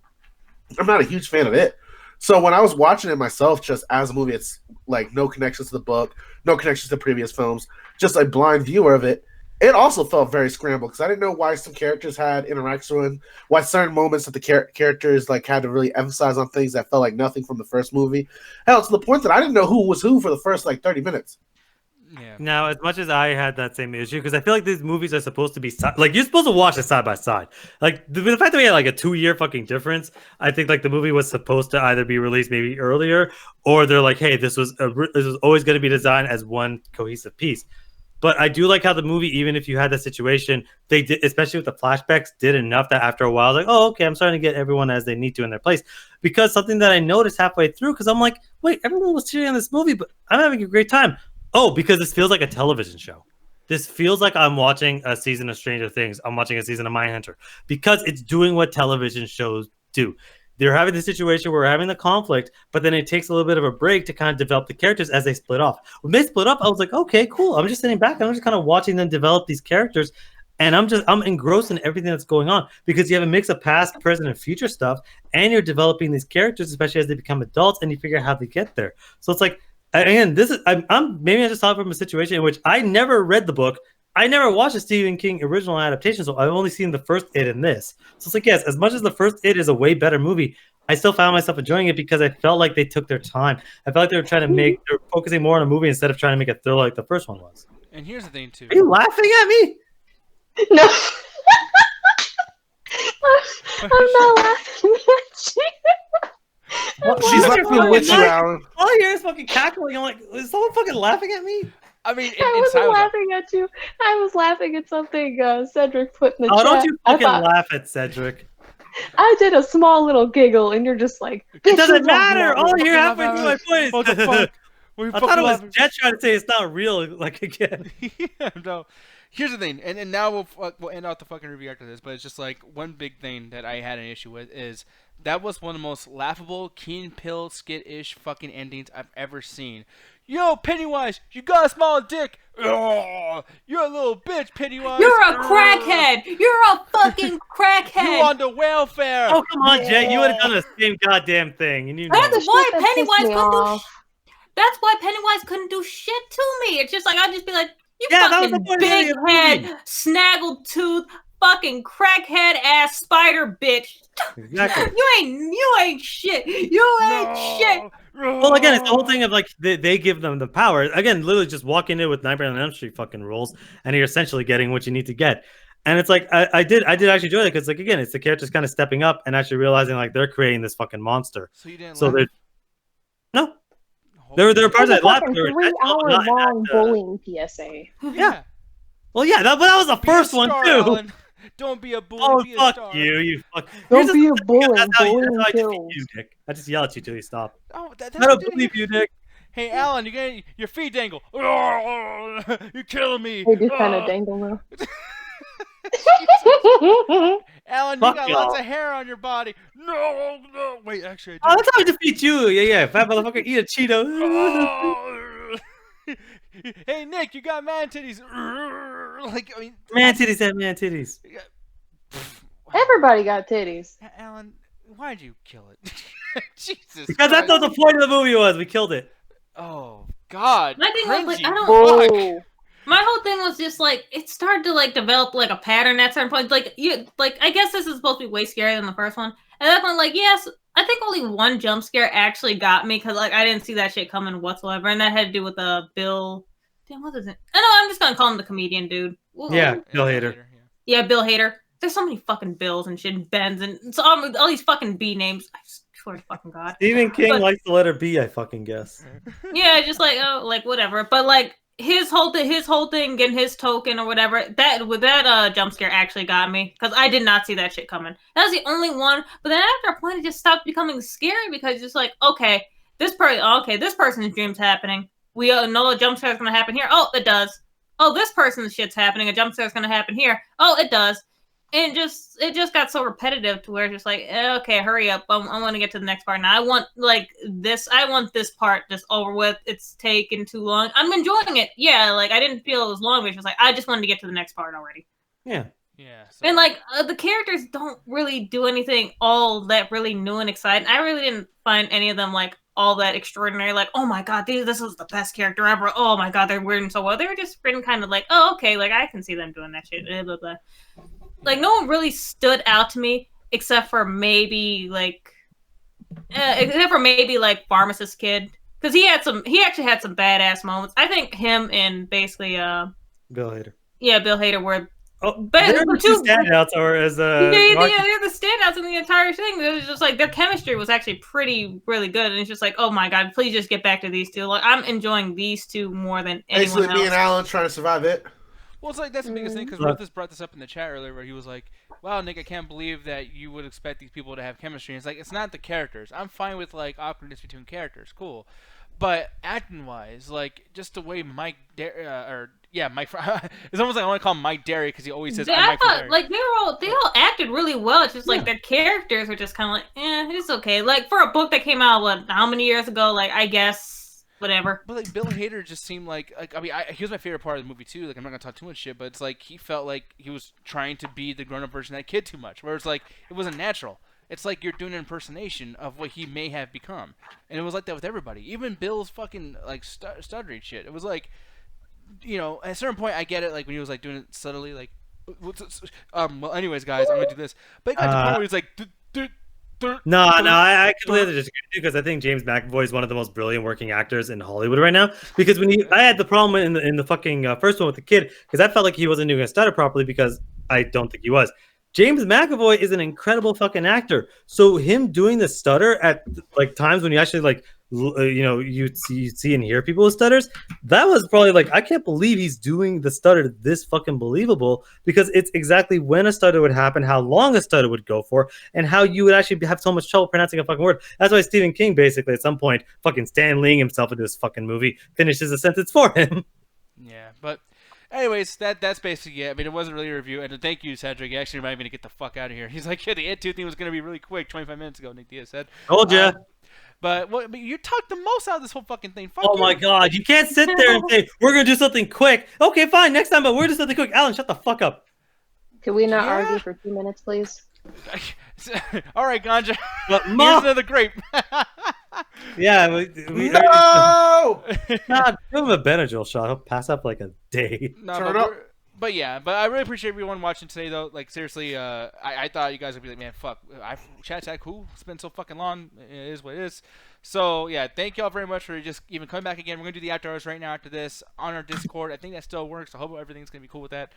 I'm not a huge fan of it. So when I was watching it myself, just as a movie, it's like no connections to the book, no connections to previous films, just a blind viewer of it. It also felt very scrambled because I didn't know why some characters had interaction, why certain moments that the characters like had to really emphasize on things that felt like nothing from the first movie. Hell, to the point that I didn't know who was who for the first like 30 minutes. Yeah. Now, as much as I had that same issue, because I feel like these movies are supposed to be like you're supposed to watch it side by side. Like the fact that we had like a 2-year fucking difference, I think like the movie was supposed to either be released maybe earlier, or they're like, hey, this was always going to be designed as one cohesive piece. But I do like how the movie, even if you had that situation, they did, especially with the flashbacks, did enough that after a while, I was like, oh, okay, I'm starting to get everyone as they need to in their place. Because something that I noticed halfway through, because I'm like, wait, everyone was cheering on this movie, but I'm having a great time. Oh, because this feels like a television show. This feels like I'm watching a season of Stranger Things. I'm watching a season of Mindhunter. Because it's doing what television shows do. They're having the situation where we're having the conflict, but then it takes a little bit of a break to kind of develop the characters as they split off. When they split up, I was like, okay, cool. I'm just sitting back and I'm just kind of watching them develop these characters And I'm engrossed in everything that's going on because you have a mix of past, present, and future stuff, and you're developing these characters, especially as they become adults, and you figure out how they get there. So it's like, again, this is I'm maybe I just thought from a situation in which I never read the book. I never watched a Stephen King original adaptation, so I've only seen the first It and this. So it's like, yes, as much as the first It is a way better movie, I still found myself enjoying it because I felt like they took their time. I felt like they were focusing more on a movie instead of trying to make a thriller like the first one was. And here's the thing too. Are you laughing at me? No. I'm not laughing at you. She's laughing with you, Like, Alan. all I hear is fucking cackling. I'm like, is someone fucking laughing at me? I mean, I wasn't laughing at you. I was laughing at something Cedric put in the Oh, chat. don't you fucking I thought, laugh at Cedric. I did a small little giggle, and you're just like, It doesn't "Bitch, matter. All I hear Fucking halfway through my point What the is. fuck? What are you I fucking thought it was laughing? Jet trying to say it's not real. Like again. Yeah, no. Here's the thing, and now we'll end out the fucking review after this, but it's just like one big thing that I had an issue with is that was one of the most laughable Key and Peele skit-ish fucking endings I've ever seen. Yo, Pennywise, you got a small dick. Ugh, you're a little bitch, Pennywise. You're a Ugh. crackhead. You're a fucking crackhead. You on the welfare. Oh come on, Jet! You would have done the same goddamn thing, and you know. That's it. why Shit that pissed Pennywise me couldn't do. off. That's why Pennywise couldn't do shit to me. It's just like I'd just be like, you Yeah, that was fucking the point of big the movie. head, snaggle tooth, fucking crackhead ass spider bitch. Exactly. You ain't shit. You ain't shit. Well, again, it's the whole thing of like they give them the power. Again, literally just walking in with Nightmare on Elm Street fucking rules, and you're essentially getting what you need to get. And it's like I did actually enjoy it because like again, it's the characters kind of stepping up and actually realizing like they're creating this fucking monster. So you didn't So laugh? they're no, there were parts It was that a laughed. fucking They were intentional, but not 3-hour-long that, bullying PSA. Yeah. Well, yeah, but that was the Be a first one star, too. Alan. Don't be a bully. Oh be a fuck star. you fuck. Don't You're be a just- bully. That's how Bullying I defeat kills. you, Nick. I just yell at you till you stop. Oh, that's I don't what believe you, Nick. Hey, Alan, your feet dangle. You're killing me. They do kind of dangle though. Alan, Fuck you got y'all. lots of hair on your body. No. Wait, actually, Oh, I that's how I defeat you. Yeah. Fat motherfucker, eat a Cheeto. do. Hey, Nick, you got man titties. Like, I mean, Man titties have man titties. Everybody got titties. Alan, why'd you kill it? Jesus. Because that's what the point of the movie was. We killed it. Oh God. My thing was, like, Cringy. I don't- Fuck. Whoa. My whole thing was just like it started to like develop like a pattern at certain points. Like I guess this is supposed to be way scarier than the first one. At that point, like yes, I think only one jump scare actually got me because like I didn't see that shit coming whatsoever, and that had to do with Bill. Damn, what is it? I know I'm just gonna call him the comedian dude. Yeah, Bill Hader. Yeah, Bill Hader. There's so many fucking Bills and shit and Bens and it's all these fucking B names. I swear to fucking God. Stephen King But- likes the letter B, I fucking guess. Yeah, just like oh, like whatever. But like his whole thing, getting his token or whatever. That jump scare actually got me because I did not see that shit coming. That was the only one. But then after a point, it just stopped becoming scary because it's like okay, this person's dream's happening. We know a jump scare is gonna happen here. Oh, it does. Oh, this person's shit's happening. A jump scare is gonna happen here. Oh, it does. And it just got so repetitive to where it's just like, okay, hurry up. I want to get to the next part now. I want this part just over with. It's taken too long. I'm enjoying it. Yeah, like I didn't feel it was long, but it's just like I just wanted to get to the next part already. Yeah. Yeah. So, And like the characters don't really do anything all that really new and exciting. I really didn't find any of them like all that extraordinary. Like, oh my god, this was the best character ever. Oh my god, they're written so well. They were just written kind of like, oh okay, like I can see them doing that shit. Blah, blah, blah. Like no one really stood out to me except for maybe like Pharmacist Kid because he actually had some badass moments. I think him and basically Bill Hader. Bill Hader were Oh, But- they're the but two two- standouts, or as they're the standouts in the entire thing. It was just like their chemistry was actually really good, and it's just like, oh my god, please just get back to these two. Like I'm enjoying these two more than anyone Basically, else. me and Alan trying to survive it. well, it's like that's the biggest thing because Look. Rufus brought this up in the chat earlier, where he was like, "Wow, Nick, I can't believe that you would expect these people to have chemistry." And it's like it's not the characters. I'm fine with like awkwardness between characters, cool, but acting wise, like just the way Mike Mike. It's almost like I want to call him Mike Derry because he always says, Yeah, "I'm I Mike from thought Derry." like they all acted really well. It's just like their characters were just kind of like, it's okay. Like for a book that came out how many years ago? Like I guess whatever. But like Bill Hader just seemed like I mean, he was my favorite part of the movie too. Like I'm not gonna talk too much shit, but it's like he felt like he was trying to be the grown-up version of that kid too much, where it's like it wasn't natural. It's like you're doing an impersonation of what he may have become, and it was like that with everybody. Even Bill's fucking like stuttering shit. It was like, you know, at a certain point I get it. Like when he was like doing it subtly, like, well, anyways, guys, I'm gonna do this. But it got to the point where he was like. No, I completely disagree because I think James McAvoy is one of the most brilliant working actors in Hollywood right now. Because I had the problem in the fucking first one with the kid because I felt like he wasn't doing a stutter properly because I don't think he was. James McAvoy is an incredible fucking actor. So him doing the stutter at like times when you actually like you see and hear people with stutters, that was probably like, I can't believe he's doing the stutter this fucking believable because it's exactly when a stutter would happen, how long a stutter would go for, and how you would actually have so much trouble pronouncing a fucking word. That's why Stephen King basically at some point fucking Stan Leeing himself into this fucking movie finishes a sentence for him. Yeah, but anyways, that's basically it. I mean, it wasn't really a review, and thank you, Cedric. You actually reminded me to get the fuck out of here. He's like, yeah, the It 2 thing was going to be really quick 25 minutes ago, Nick Diaz said. Told ya. But you talked the most out of this whole fucking thing. Fuck oh you. my god, you can't sit there and say, we're going to do something quick. Okay, fine, next time, but we're going to do something quick. Alan, shut the fuck up. Could we not argue for 2 minutes, please? All right, Ganja. But Here's Mom, another grape. yeah, No! God, give him a Benadryl shot. He'll pass up like a day. No, Turn but up. But yeah, but I really appreciate everyone watching today, though. Like, seriously, I thought you guys would be like, man, fuck. Chat tag, cool. It's been so fucking long. It is what it is. So, yeah, thank y'all very much for just even coming back again. We're going to do the after hours right now after this on our Discord. I think that still works. I hope everything's going to be cool with that.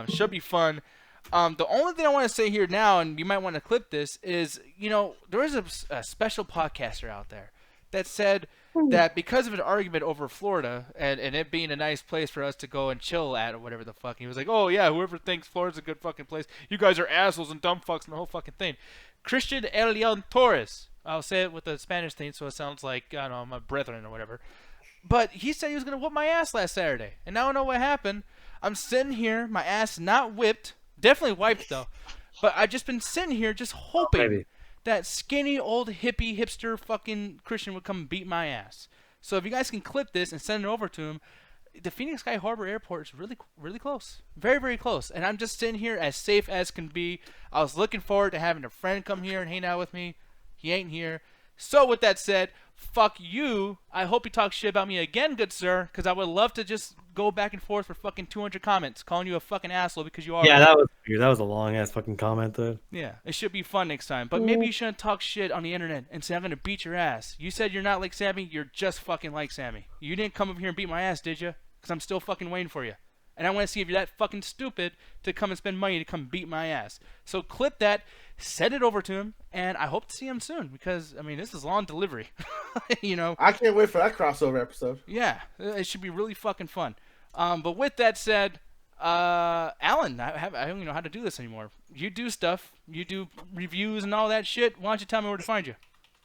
Should be fun. The only thing I want to say here now, and you might want to clip this, is, you know, there is a special podcaster out there that said that because of an argument over Florida and it being a nice place for us to go and chill at or whatever the fuck, he was like, oh yeah, whoever thinks Florida's a good fucking place, you guys are assholes and dumb fucks and the whole fucking thing. Christian Elion Torres, I'll say it with the Spanish thing so it sounds like, I don't know, my brethren or whatever, but he said he was going to whoop my ass last Saturday, and now I know what happened. I'm sitting here, my ass not whipped, definitely wiped though, but I've just been sitting here just hoping that skinny old hippie hipster fucking Christian would come and beat my ass. So if you guys can clip this and send it over to him, the Phoenix Sky Harbor Airport is really, really close. Very, very close. And I'm just sitting here as safe as can be. I was looking forward to having a friend come here and hang out with me. He ain't here. So with that said, fuck you. I hope you talk shit about me again, good sir, because I would love to just go back and forth for fucking 200 comments calling you a fucking asshole because you are. Yeah, that was weird. That was a long ass fucking comment, though. Yeah, it should be fun next time. But maybe you shouldn't talk shit on the internet and say I'm gonna beat your ass. You said you're not like Sammy. You're just fucking like Sammy. You didn't come over here and beat my ass, did you? Because I'm still fucking waiting for you. And I want to see if you're that fucking stupid to come and spend money to come beat my ass. So clip that, send it over to him, and I hope to see him soon. Because, I mean, this is long delivery. You know? I can't wait for that crossover episode. Yeah, it should be really fucking fun. But with that said, Alan, I don't even know how to do this anymore. You do stuff. You do reviews and all that shit. Why don't you tell me where to find you?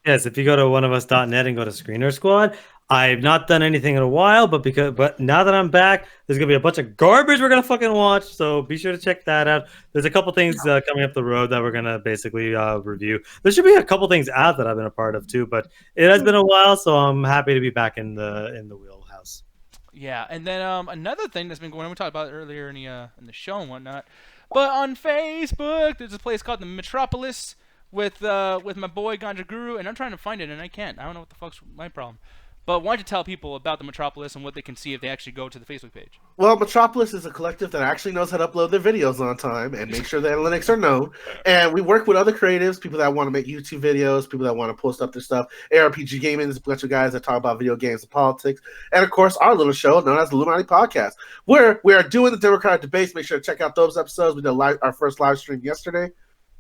Yes, if you go to oneofus.net and go to Screener Squad, I've not done anything in a while, but now that I'm back, there's gonna be a bunch of garbage we're gonna fucking watch. So be sure to check that out. There's a couple things coming up the road that we're gonna basically review. There should be a couple things out that I've been a part of too, but it has been a while, so I'm happy to be back in the wheelhouse. Yeah, and then another thing that's been going on, we talked about it earlier in the show and whatnot, but on Facebook, there's a place called the Metropolis with my boy Ganja Guru, and I'm trying to find it and I can't. I don't know what the fuck's my problem. But why don't you tell people about the Metropolis and what they can see if they actually go to the Facebook page? Well, Metropolis is a collective that actually knows how to upload their videos on time and make sure the analytics are known. And we work with other creatives, people that want to make YouTube videos, people that want to post up their stuff. ARPG Gaming is a bunch of guys that talk about video games and politics. And, of course, our little show known as the Illuminati Podcast, where we are doing the Democratic debates. Make sure to check out those episodes. We did our first live stream yesterday.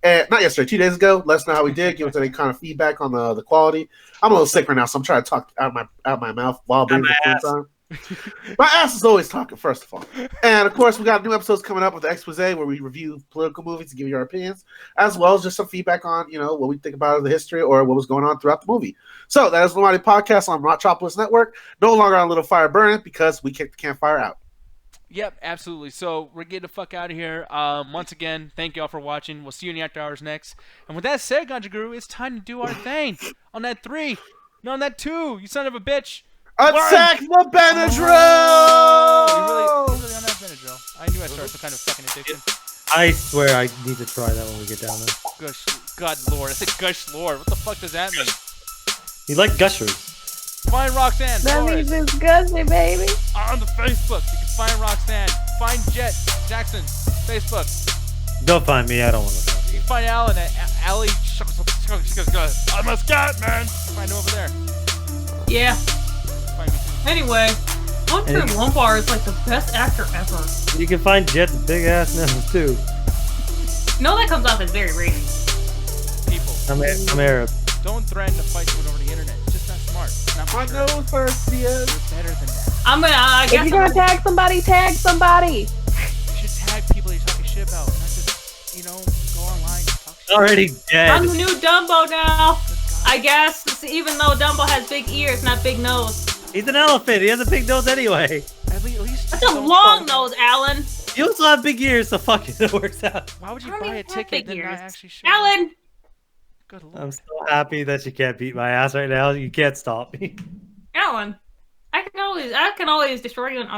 Not yesterday, 2 days ago. Let us know how we did. Give us any kind of feedback on the quality. I'm a little sick right now, so I'm trying to talk out my mouth while breathing at the same time. My ass is always talking, first of all. And, of course, we got new episodes coming up with the Expose, where we review political movies and give you our opinions, as well as just some feedback on, what we think about the history or what was going on throughout the movie. So that is the Illuminati Podcast on Metropolis Network. No longer on Little Fire Burning because we kicked the campfire out. Yep, absolutely. So we're getting the fuck out of here. Once again, thank y'all for watching. We'll see you in the after hours next. And with that said, Ganja Guru, it's time to do our thing on that 3. No, on that 2, you son of a bitch. Attack the You really Benadryl! don't have Benadryl. I knew I'd start some kind of fucking addiction. I swear I need to try that when we get down there. Gush, God Lord. I said Gush Lord. What the fuck does that mean? You like gushers? Find Roxanne Flores disgusting, baby. on the Facebook. You can find Roxanne. Find Jet Jackson. Facebook. Don't find me. I don't want to know. You can find Alan at Ali. I'm a scat man. Find him over there. Yeah. Find me too. Anyway, Hunter Hey. Lombard is like the best actor ever. You can find Jet's big ass nose too. No, that comes off as very racist. People, I'm Arab. don't threaten to fight someone over the internet. It's just not smart. It's not My mature. nose hurts, Diaz. You're better than that. I If guess you're gonna tag somebody, tag somebody. You should tag people that you're talking shit about, not just, go online and talk shit. Already dead. I'm the new Dumbo now. Good God. I guess, even though Dumbo has big ears, not big nose. He's an elephant. He has a big nose anyway. At least That's a don't long fuck- nose, Alan. You also have big ears, so fuck it. It works out. Why would you I don't buy even a have ticket big and not ears. actually show up? Alan. Good Lord. I'm so happy that you can't beat my ass right now. You can't stop me. Alan. I can always destroy you in